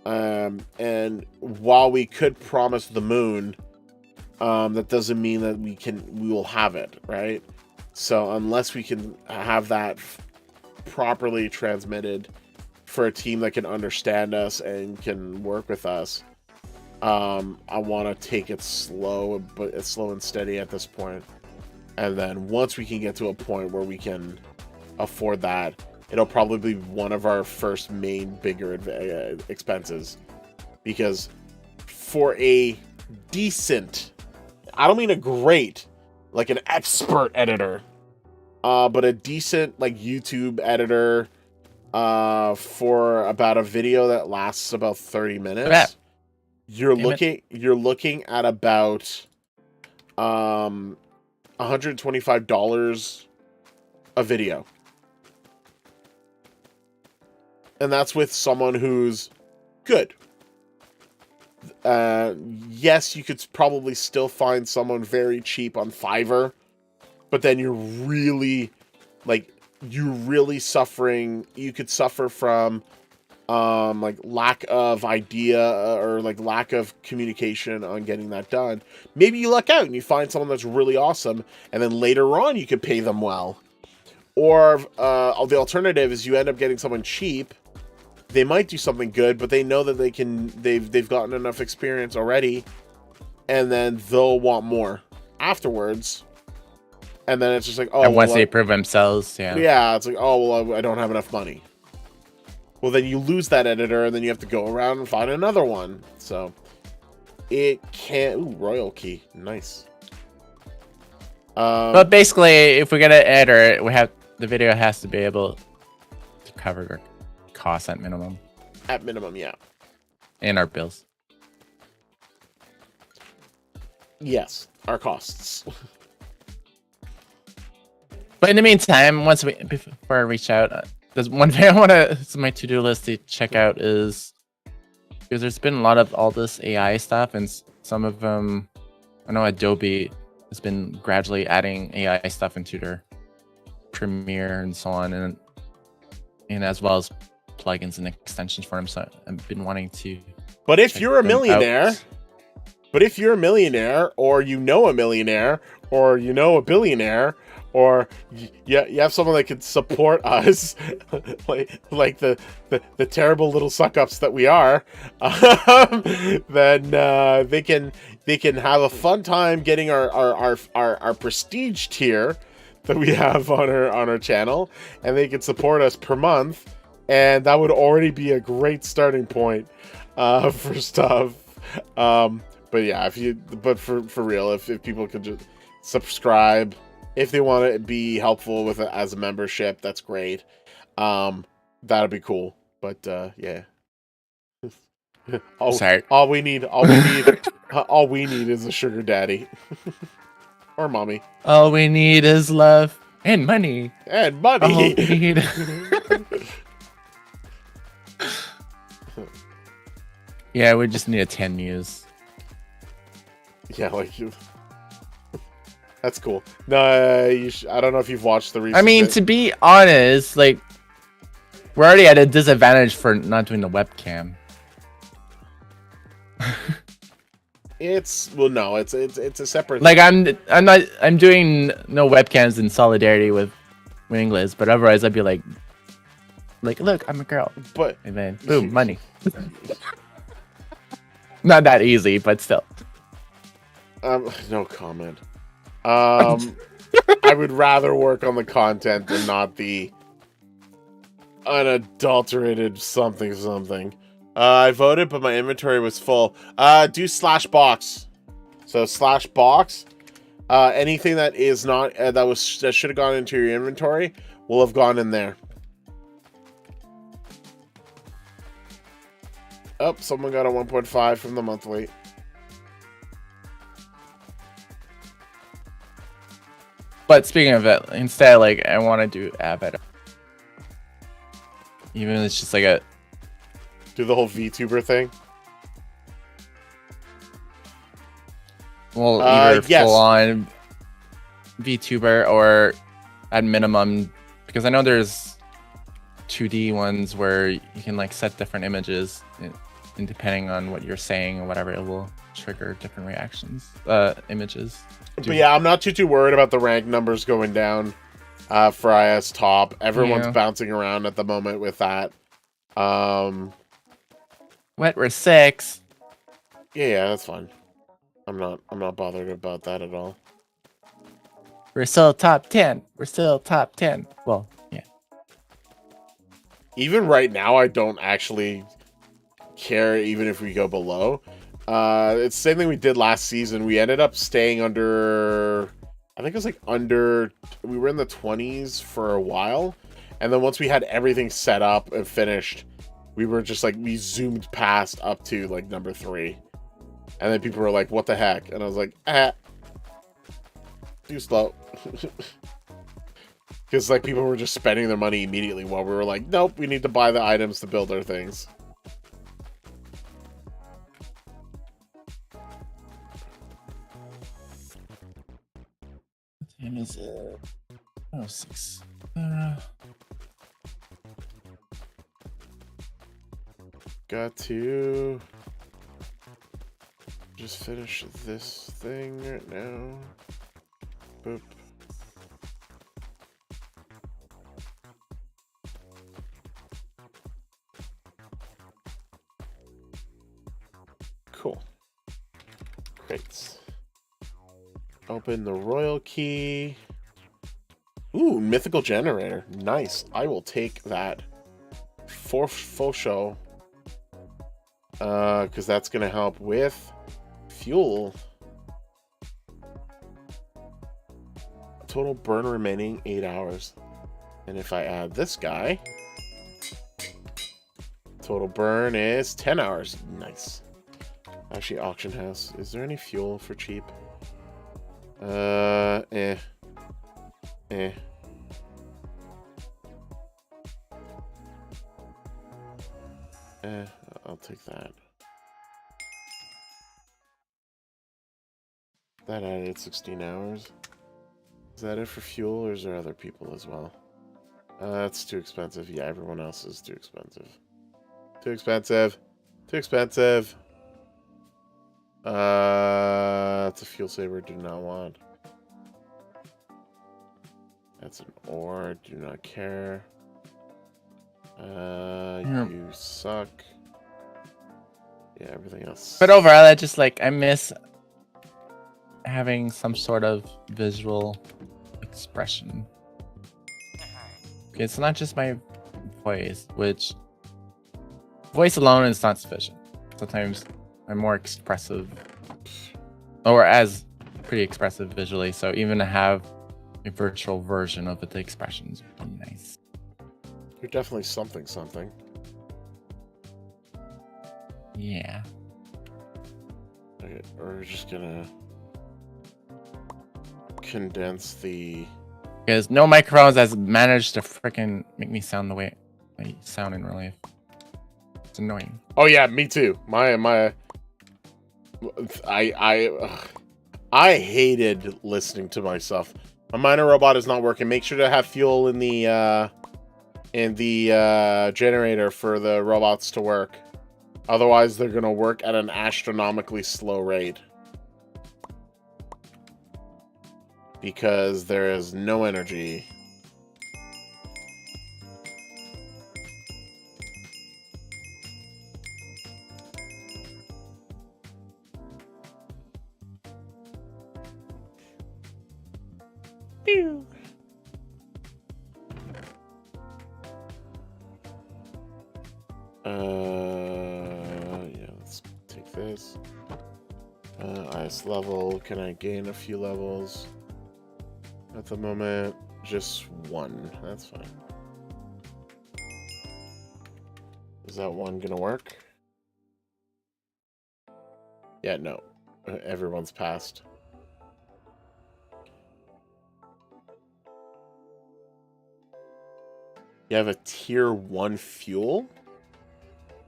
And while we could promise the moon, that doesn't mean that we will have it, right? So unless we can have that properly transmitted for a team that can understand us and can work with us, I want to take it slow, but it's slow and steady at this point. And then once we can get to a point where we can afford that, it'll probably be one of our first main bigger expenses. Because for a decent, I don't mean a great, like an expert editor, but a decent like YouTube editor, for about a video that lasts about 30 minutes, you're looking at about $125 a video. And that's with someone who's good. Yes, you could probably still find someone very cheap on Fiverr, but then you're really suffering. You could suffer from like lack of idea or like lack of communication on getting that done. Maybe you luck out and you find someone that's really awesome, and then later on you could pay them well. Or the alternative is you end up getting someone cheap. They might do something good, but they know that they've gotten enough experience already, and then they'll want more afterwards. And then it's just like, oh, and once they prove themselves, yeah, it's like, oh, well, I don't have enough money. Well, then you lose that editor, and then you have to go around and find another one. So it can't. Ooh, royal key, nice. But basically, if we're gonna edit, the video has to be able to cover our costs at minimum. At minimum, yeah. And our bills. Yes, our costs. But in the meantime, before I reach out, there's one thing it's my to-do list to check out is because there's been a lot of all this AI stuff, and some of them, I know Adobe has been gradually adding AI stuff into their Premiere and so on, and as well as plugins and extensions for them. So I've been wanting to. But if you're a millionaire, or you know a millionaire, or you know a billionaire, or you have someone that can support us, like the terrible little suck-ups that we are, then they can have a fun time getting our prestige tier that we have on our channel, and they can support us per month, and that would already be a great starting point for stuff. But yeah, for real, if people could just subscribe, if they want to be helpful with it as a membership, that's great. That'd be cool. But yeah. All we need is a sugar daddy. Or mommy. All we need is love and money. And money. All we need. Yeah, we just need a 10 muse. Yeah, like you. That's cool. No, I don't know if you've watched the recent. I mean, to be honest, like we're already at a disadvantage for not doing the webcam. It's a separate. Like I'm doing no webcams in solidarity with Wingless, but otherwise I'd be like, look, I'm a girl. But and then boom, money. Not that easy, but still. No comment. I would rather work on the content than not the unadulterated something. I voted, but my inventory was full. Do /box. So /box. Anything that is not that should have gone into your inventory will have gone in there. Oh, someone got a 1.5 from the monthly. But speaking of it, instead, like I want to do ad better. Even if it's just like a. Do the whole VTuber thing? Well, either yes. full on VTuber or at minimum, because I know there's 2D ones where you can like set different images and depending on what you're saying or whatever, it will trigger different reactions, images. But yeah, I'm not too worried about the rank numbers going down for IS top. Everyone's bouncing around at the moment with that. We're 6. Yeah, that's fine. I'm not bothered about that at all. We're still top 10. We're still top 10. Well, yeah. Even right now, I don't actually care even if we go below. It's the same thing we did last season. We ended up staying under, I think it was like under, we were in the 20s for a while. And then once we had everything set up and finished, we were just like, we zoomed past up to like number 3. And then people were like, what the heck? And I was like, too slow. Because like people were just spending their money immediately while we were like, nope, we need to buy the items to build our things. What time is it? Oh, 6. Got to just finish this thing right now. Boop. Cool. Great. Open the royal key. Ooh, mythical generator. Nice. I will take that for full show. Because that's going to help with fuel. Total burn remaining 8 hours. And if I add this guy, total burn is 10 hours. Nice. Actually, auction house. Is there any fuel for cheap? I'll take that. That added 16 hours. Is that it for fuel, or is there other people as well? That's too expensive. Yeah, everyone else is too expensive. Too expensive. Too expensive. It's a fuel saver. Do not want. That's an ore. Do not care. You suck. Yeah, everything else. But overall, I just like, I miss having some sort of visual expression. It's not just my voice, which voice alone is not sufficient. Sometimes I'm more expressive, or as pretty expressive visually. So even to have a virtual version of it, the expressions would be nice. You're definitely something. Yeah. Okay, we're just gonna condense the. Because no microphones has managed to freaking make me sound the way I sound in real life. It's annoying. Oh yeah, me too. I hated listening to myself. My minor robot is not working. Make sure to have fuel in the generator for the robots to work. Otherwise, they're gonna work at an astronomically slow rate. Because there is no energy. Pew. Yeah, let's take this. IS level. Can I gain a few levels? At the moment, just 1. That's fine. Is that 1 gonna work? Yeah, no. Everyone's passed. You have a tier 1 fuel?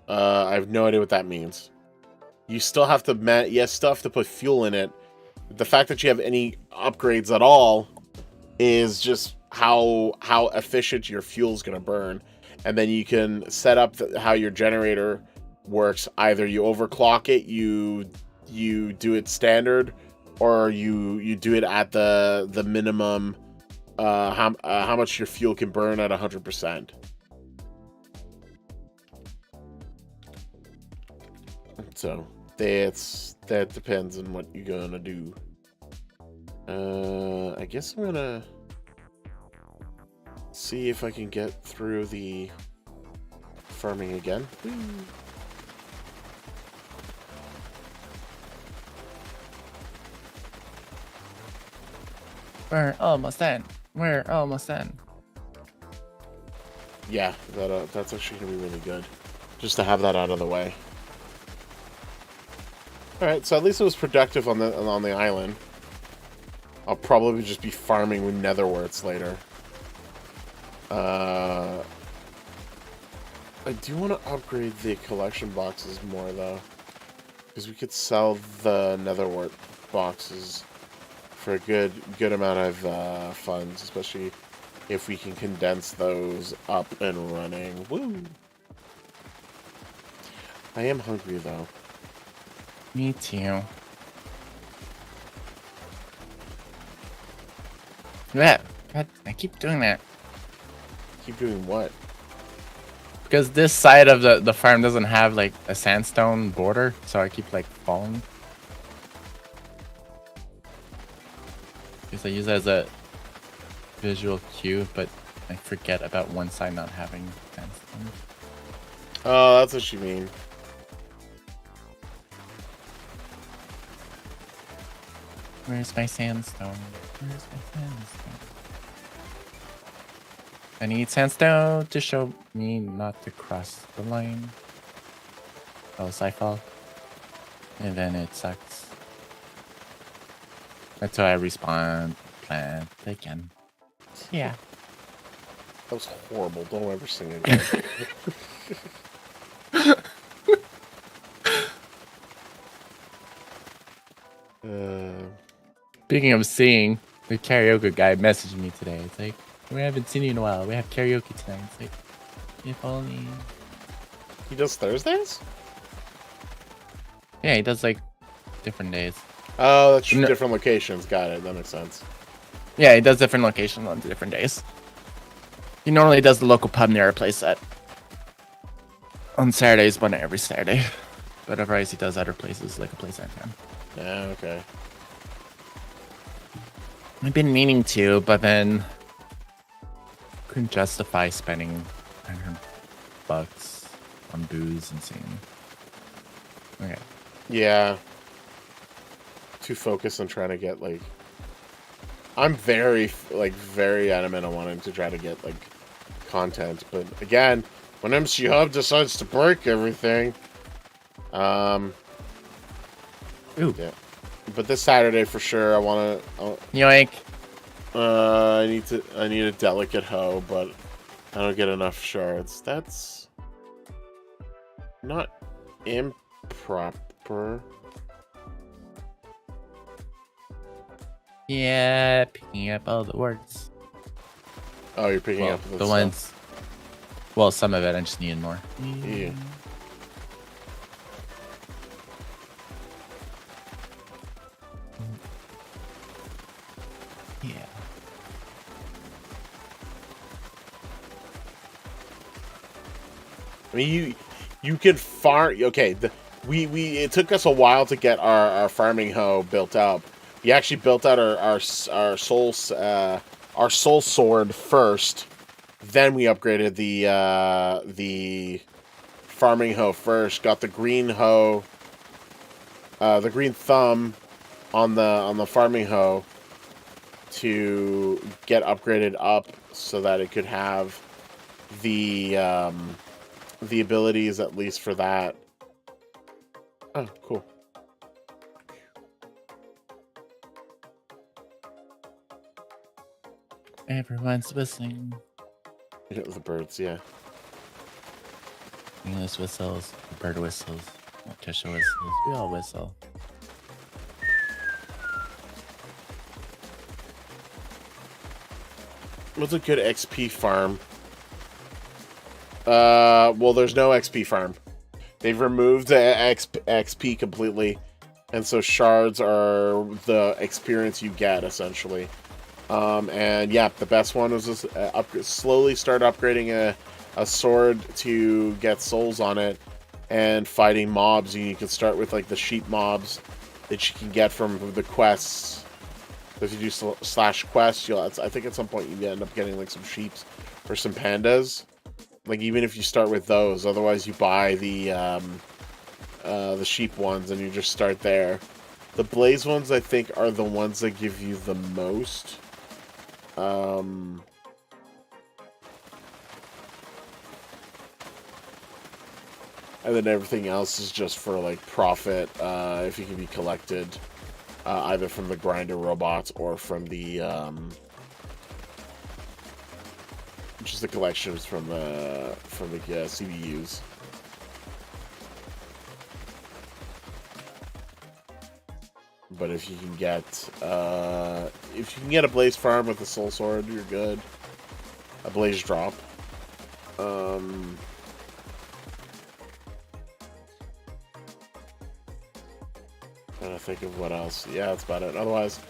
I have no idea what that means. You still have to still have to put fuel in it. The fact that you have any upgrades at all is just how efficient your fuel's going to burn, and then you can set up how your generator works. Either you overclock it, you do it standard, or you do it at the minimum how much your fuel can burn at 100%. So that depends on what you're gonna do. I guess I'm gonna see if I can get through the farming again. Whee. We're almost done. We're almost done. Yeah, that's actually gonna be really good, just to have that out of the way. All right, so at least it was productive on the island. I'll probably just be farming with netherworts later. I do want to upgrade the collection boxes more though, because we could sell the netherwort boxes for a good amount of funds, especially if we can condense those up and running. Woo! I am hungry though. Me too. Yeah, God, I keep doing that. Keep doing what? Because this side of the farm doesn't have like a sandstone border, so I keep like falling. Because I use it as a visual cue, but I forget about one side not having sandstone. Oh, that's what you mean. Where's my sandstone? Where's my sandstone? I need sandstone to show me not to cross the line. Else I fall. And then it sucks. That's why I respawn plant again. Yeah. That was horrible. Don't ever sing again. Speaking of singing, the karaoke guy messaged me today. It's like, we haven't seen you in a while. We have karaoke tonight. It's like, if only. He does Thursdays? Yeah, he does like different days. Oh, that's different locations. Got it. That makes sense. Yeah, he does different locations on different days. He normally does the local pub near our place at on Saturdays, but not every Saturday. But otherwise, he does other places, like a place in town. Yeah, okay. I've been meaning to, but then couldn't justify spending $100 on booze and singing. Okay. Yeah. Too focused on trying to get like. I'm very adamant on wanting to try to get like content, but again, when MCHub decides to break everything, Ooh. Yeah. But this Saturday for sure, I want to. Yoink. I need a delicate hoe, but I don't get enough shards. That's not improper. Yeah, picking up all the words. Oh, you're picking up the ones. Well, some of it. I just needed more. Yeah. Yeah. I mean, you could farm. Okay, it took us a while to get our farming hoe built up. We actually built out our soul sword first. Then we upgraded the farming hoe first. Got the green hoe, the green thumb on the farming hoe to get upgraded up so that it could have the abilities at least for that. Oh, cool. Everyone's whistling. The birds, yeah. Wingless whistles, bird whistles, Tisha whistles. We all whistle. What's a good XP farm? Well, there's no XP farm. They've removed the XP completely, and so shards are the experience you get, essentially. And yeah, the best one was just slowly start upgrading a sword to get souls on it, and fighting mobs. You can start with like the sheep mobs that you can get from the quests. If you do slash quests, I think at some point you end up getting like some sheeps or some pandas. Like even if you start with those, otherwise you buy the sheep ones and you just start there. The blaze ones I think are the ones that give you the most. And then everything else is just for like profit, if you can be collected either from the grinder robots or from the just the collections from the CBUs. But if you can get a blaze farm with a soul sword, you're good. A blaze drop. Trying to think of what else. Yeah, that's about it. Otherwise,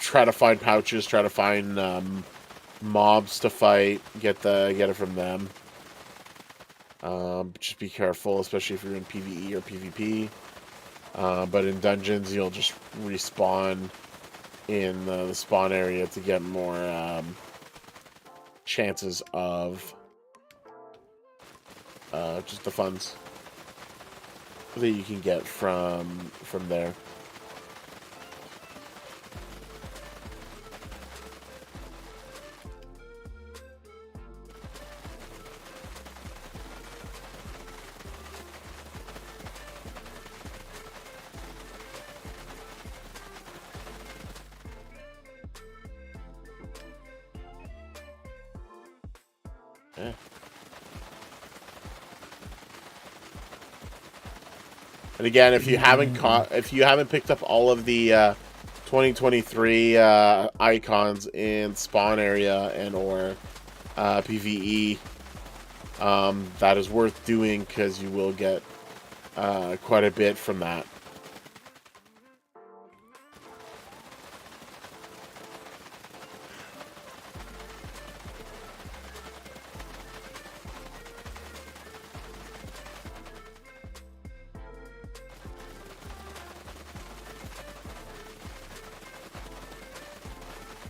try to find pouches. Try to find mobs to fight. Get it from them. Just be careful, especially if you're in PvE or PvP. But in dungeons, you'll just respawn in the spawn area to get more chances of just the funds that you can get from there. Yeah. And again, if you haven't picked up all of the 2023 icons in spawn area and or PvE, that is worth doing because you will get quite a bit from that.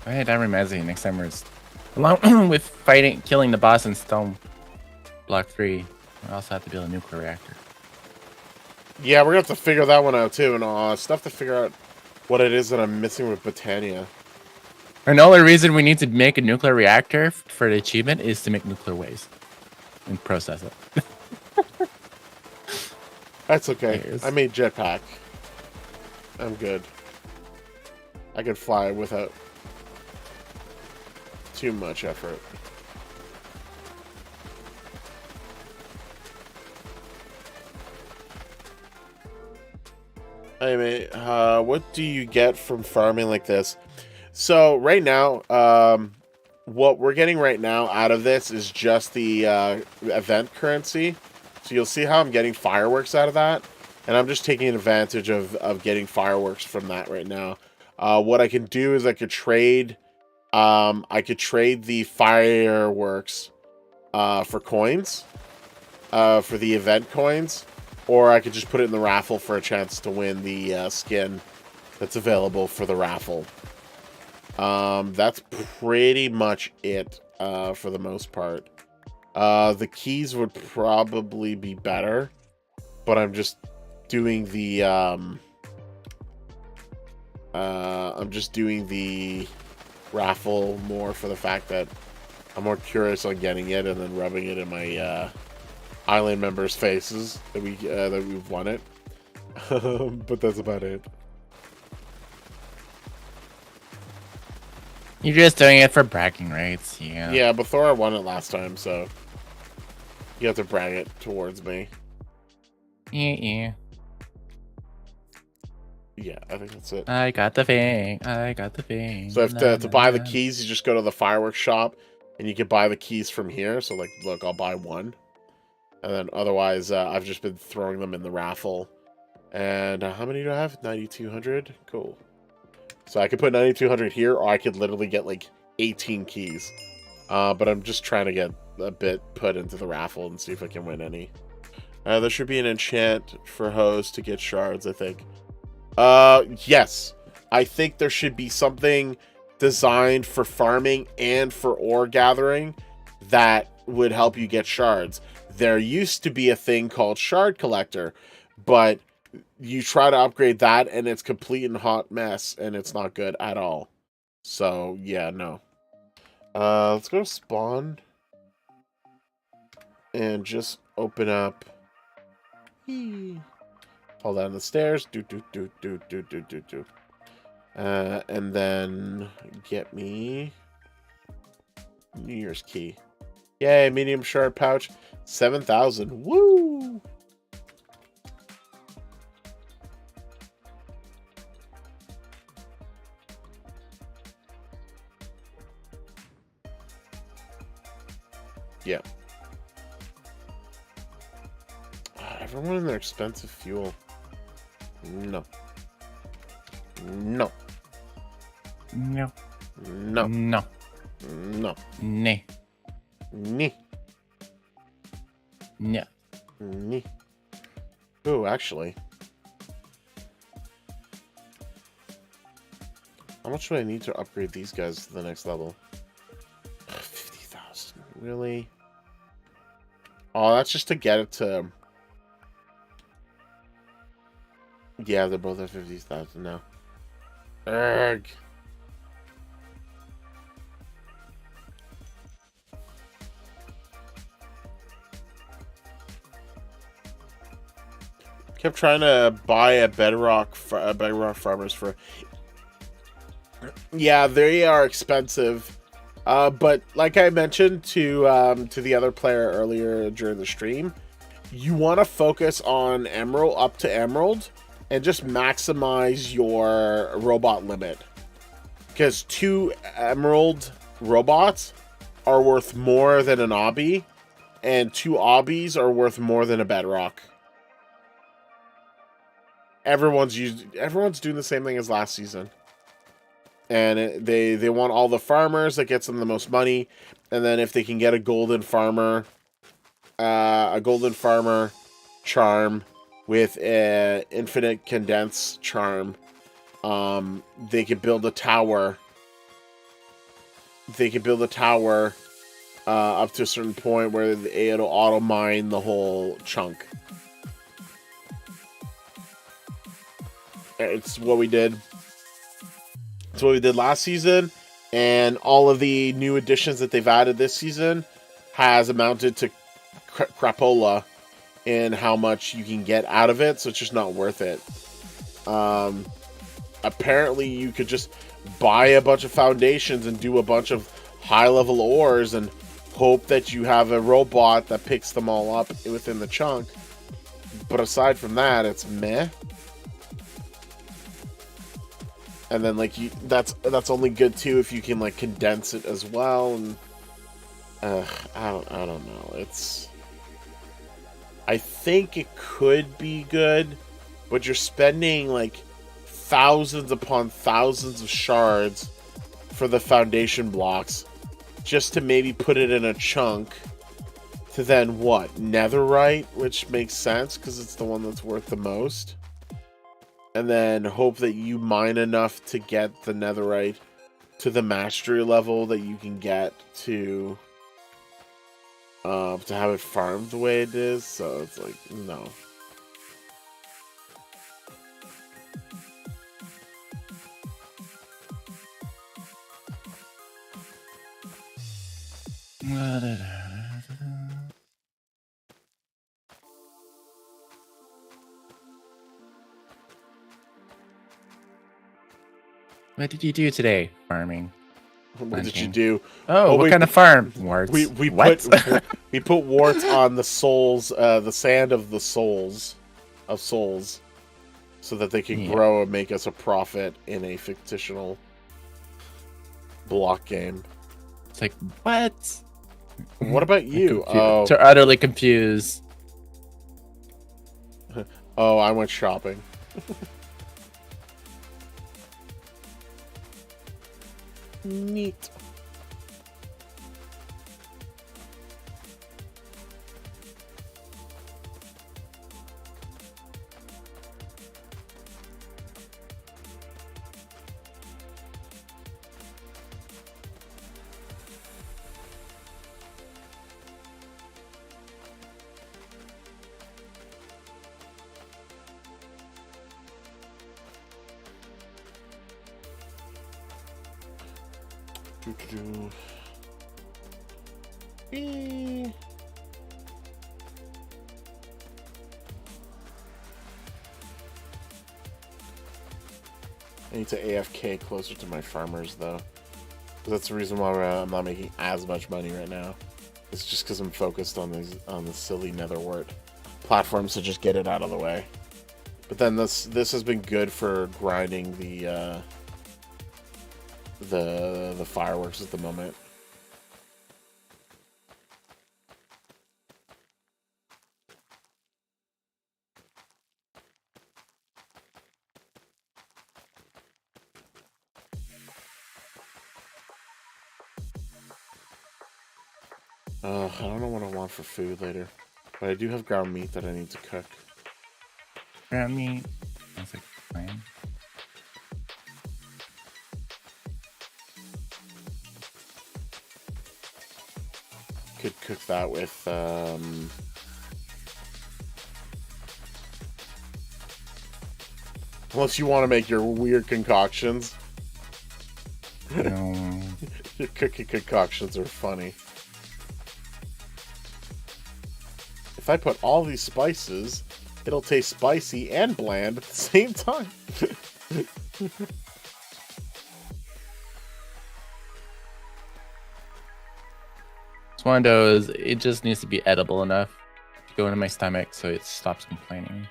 Alright, that reminds me, next time we're along with killing the boss in Stone Block 3, we also have to build a nuclear reactor. Yeah, we're gonna have to figure that one out too, and stuff to figure out what it is that I'm missing with Botania. And the only reason we need to make a nuclear reactor for the achievement is to make nuclear waste and process it. That's okay. I made jetpack. I'm good. I can fly without too much effort. Hey mate, what do you get from farming like this? So right now, what we're getting right now out of this is just the event currency. So you'll see how I'm getting fireworks out of that, and I'm just taking advantage of getting fireworks from that right now. What I can do is I could trade the fireworks for coins, for the event coins, or I could just put it in the raffle for a chance to win the skin that's available for the raffle. That's pretty much it for the most part. The keys would probably be better, but I'm just doing the raffle more for the fact that I'm more curious on getting it and then rubbing it in my island members' faces that we've won it. But that's about it. You're just doing it for bragging rights, yeah. Yeah, but Thora won it last time, so you have to brag it towards me. Yeah. Yeah, I think that's it. I got the thing. I got the thing. So if to buy the keys, you just go to the fireworks shop, and you can buy the keys from here. So like, look, I'll buy one, and then otherwise, I've just been throwing them in the raffle. And how many do I have? 9,200. Cool. So I could put 9,200 here, or I could literally get like 18 keys. But I'm just trying to get a bit put into the raffle and see if I can win any. There should be an enchant for Hose to get shards, I think. Yes. I think there should be something designed for farming and for ore gathering that would help you get shards. There used to be a thing called Shard Collector, but you try to upgrade that and it's complete and hot mess and it's not good at all. So, yeah, no. Let's go to spawn and just open up. Fall down the stairs. And then get me New Year's key. Yay, medium shard pouch. 7,000. Woo! Yeah. Everyone in their expensive fuel. No. No. No. No. No. No. Nee. Nee. Yeah. Nee. Ooh, actually. How much do I need to upgrade these guys to the next level? 50,000. Really? Oh, that's just to get it to... Yeah, they're both at 50,000 now. Erg. Kept trying to buy a bedrock farmers for... Yeah, they are expensive. But like I mentioned to the other player earlier during the stream, you want to focus on Emerald up to Emerald and just maximize your robot limit. Because 2 Emerald robots are worth more than an obby, and 2 obbies are worth more than a bedrock. Everyone's doing the same thing as last season. And they want all the farmers that gets them the most money, and then if they can get a golden farmer charm with an infinite condense charm, they could build a tower. They could build a tower up to a certain point where it'll auto mine the whole chunk. It's what we did. It's what we did last season, and all of the new additions that they've added this season has amounted to crapola in how much you can get out of it, so it's just not worth it. Apparently, you could just buy a bunch of foundations and do a bunch of high-level ores and hope that you have a robot that picks them all up within the chunk. But aside from that, it's meh. And then like that's only good too if you can like condense it as well. And I don't know. I think it could be good, but you're spending like thousands upon thousands of shards for the foundation blocks just to maybe put it in a chunk to then what? Netherite, which makes sense because it's the one that's worth the most. And then hope that you mine enough to get the netherite to the mastery level that you can get to have it farmed the way it is. So it's like, no. What did you do today? Farming. What did you do? Oh, what kind of farm? Warts. We put warts on the souls, the sand of the souls. so that they can grow and make us a profit in a fictional block game. It's like, what? What about you? To utterly confused. Oh, I went shopping. Neat. I need to AFK closer to my farmers, though. That's the reason why I'm not making as much money right now. It's just because I'm focused on the silly netherwort platforms to just get it out of the way. But then this has been good for grinding the fireworks at the moment. I don't know what I want for food later, but I do have ground meat that I need to cook. Ground meat. That's like a plan. Could cook that with unless you want to make your weird concoctions. No. Your cooking concoctions are funny. If I put all these spices, it'll taste spicy and bland at the same time. It's one of those, it just needs to be edible enough to go into my stomach so it stops complaining.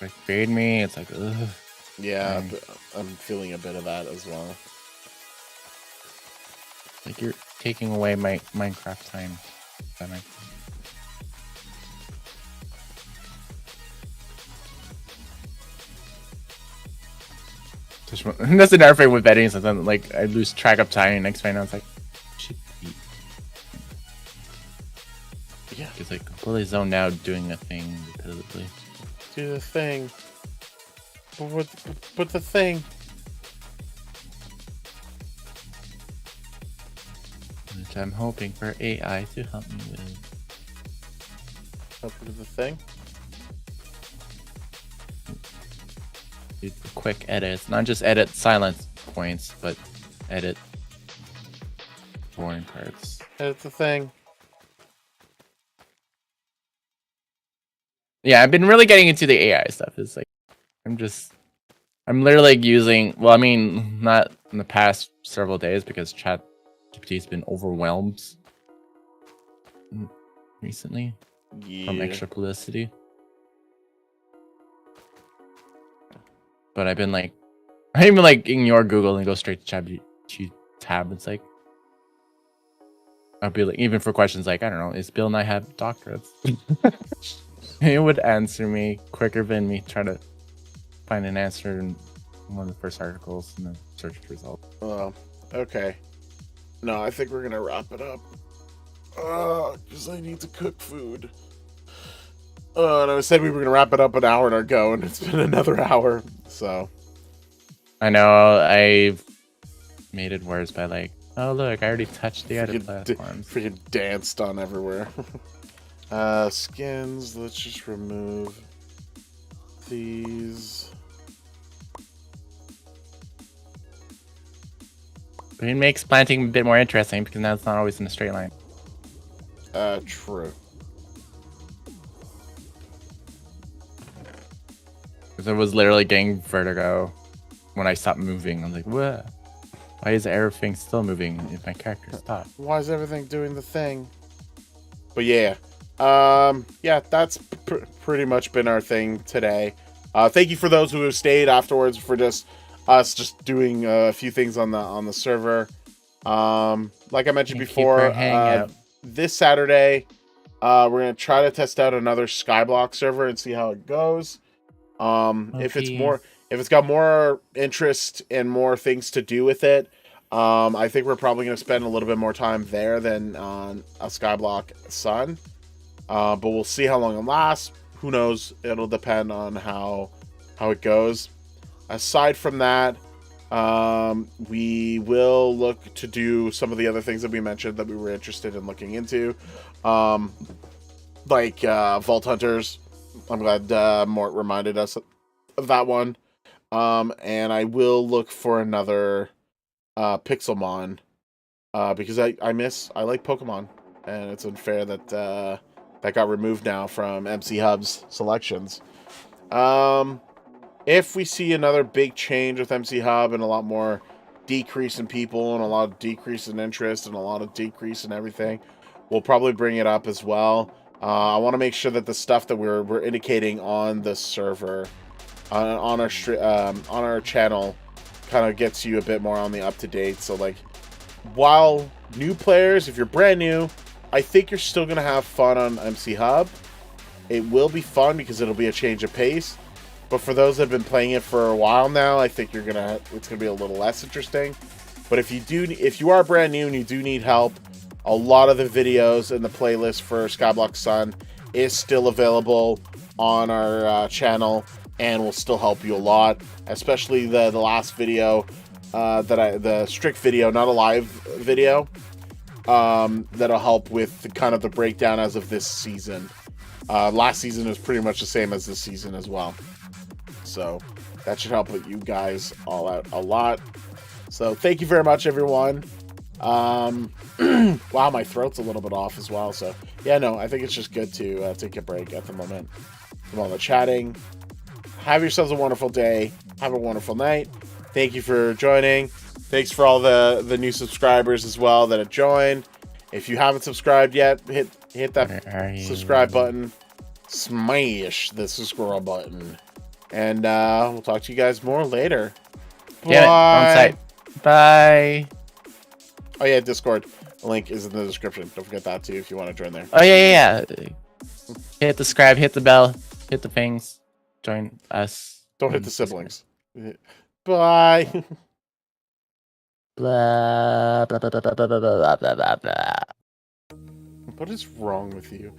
Like, feed me, it's like, ugh. Yeah, I'm feeling a bit of that as well. Like, you're taking away my Minecraft time. Stomach. That's another thing with betting. Sometimes, like, I lose track of time. And next final, it's like, should eat. Yeah, it's like completely zoned out, doing a thing repetitively. Do the thing. But the thing. Which I'm hoping for AI to help me with. Help with the thing. Do quick edits, not just edit silence points, but edit boring parts. Edit the thing. Yeah, I've been really getting into the AI stuff. It's like I'm literally using. Well, I mean, not in the past several days because ChatGPT's been overwhelmed recently from extra publicity. But I've been like, I even like ignore Google and go straight to ChatGPT tab. It's like, I'll be like, even for questions like, I don't know, is Bill and I have doctorates? It would answer me quicker than me trying to find an answer in one of the first articles in the search result. Oh, okay. No, I think we're gonna wrap it up. Because I need to cook food. And I said we were gonna wrap it up an hour ago, and it's been another hour. So I know I've made it worse by like, oh look, I already touched the edit platforms. Freaking danced on everywhere. Skins. Let's just remove these. But it makes planting a bit more interesting because now it's not always in a straight line. True. Because I was literally getting vertigo when I stopped moving. I was like, what? Why is everything still moving if my character stopped? Why is everything doing the thing? But yeah. Yeah, that's pretty much been our thing today. Thank you for those who have stayed afterwards for just us just doing a few things on the server. Like I mentioned before, this Saturday, we're gonna try to test out another Skyblock server and see how it goes. If it's got more interest and more things to do with it, I think we're probably gonna spend a little bit more time there than on a Skyblock Sun. But we'll see how long it lasts. Who knows? It'll depend on how it goes. Aside from that, we will look to do some of the other things that we mentioned that we were interested in looking into, like Vault Hunters. I'm glad Mort reminded us of that one. And I will look for another Pixelmon, because I like Pokemon, and it's unfair that that got removed now from MC Hub's selections. If we see another big change with MC Hub and a lot more decrease in people and a lot of decrease in interest and a lot of decrease in everything, we'll probably bring it up as well. I want to make sure that the stuff that we're indicating on the server, on our channel, kind of gets you a bit more on the up to date. So like, while new players, if you're brand new, I think you're still gonna have fun on MC Hub. It will be fun because it'll be a change of pace. But for those that have been playing it for a while now, I think it's gonna be a little less interesting. But if you are brand new and you do need help, a lot of the videos in the playlist for Skyblock Sun is still available on our channel and will still help you a lot. Especially the last video, the strict video, not a live video, that'll help with kind of the breakdown as of this season. Last season was pretty much the same as this season as well. So that should help with you guys all out a lot. So thank you very much, everyone. Wow, my throat's a little bit off as well. So yeah, no, I think it's just good to take a break at the moment from all the chatting. Have yourselves a wonderful day. Have a wonderful night. Thank you for joining. Thanks for all the new subscribers as well that have joined. If you haven't subscribed yet, hit that subscribe button. Smash the subscribe button. And we'll talk to you guys more later. Bye. Bye. Oh yeah, Discord. The link is in the description. Don't forget that too if you want to join there. Oh yeah. Hit the subscribe, hit the bell, hit the things. Join us. Don't hit the siblings. Bye. Blah, blah, blah, blah, blah, blah, blah, blah, blah, blah. What is wrong with you?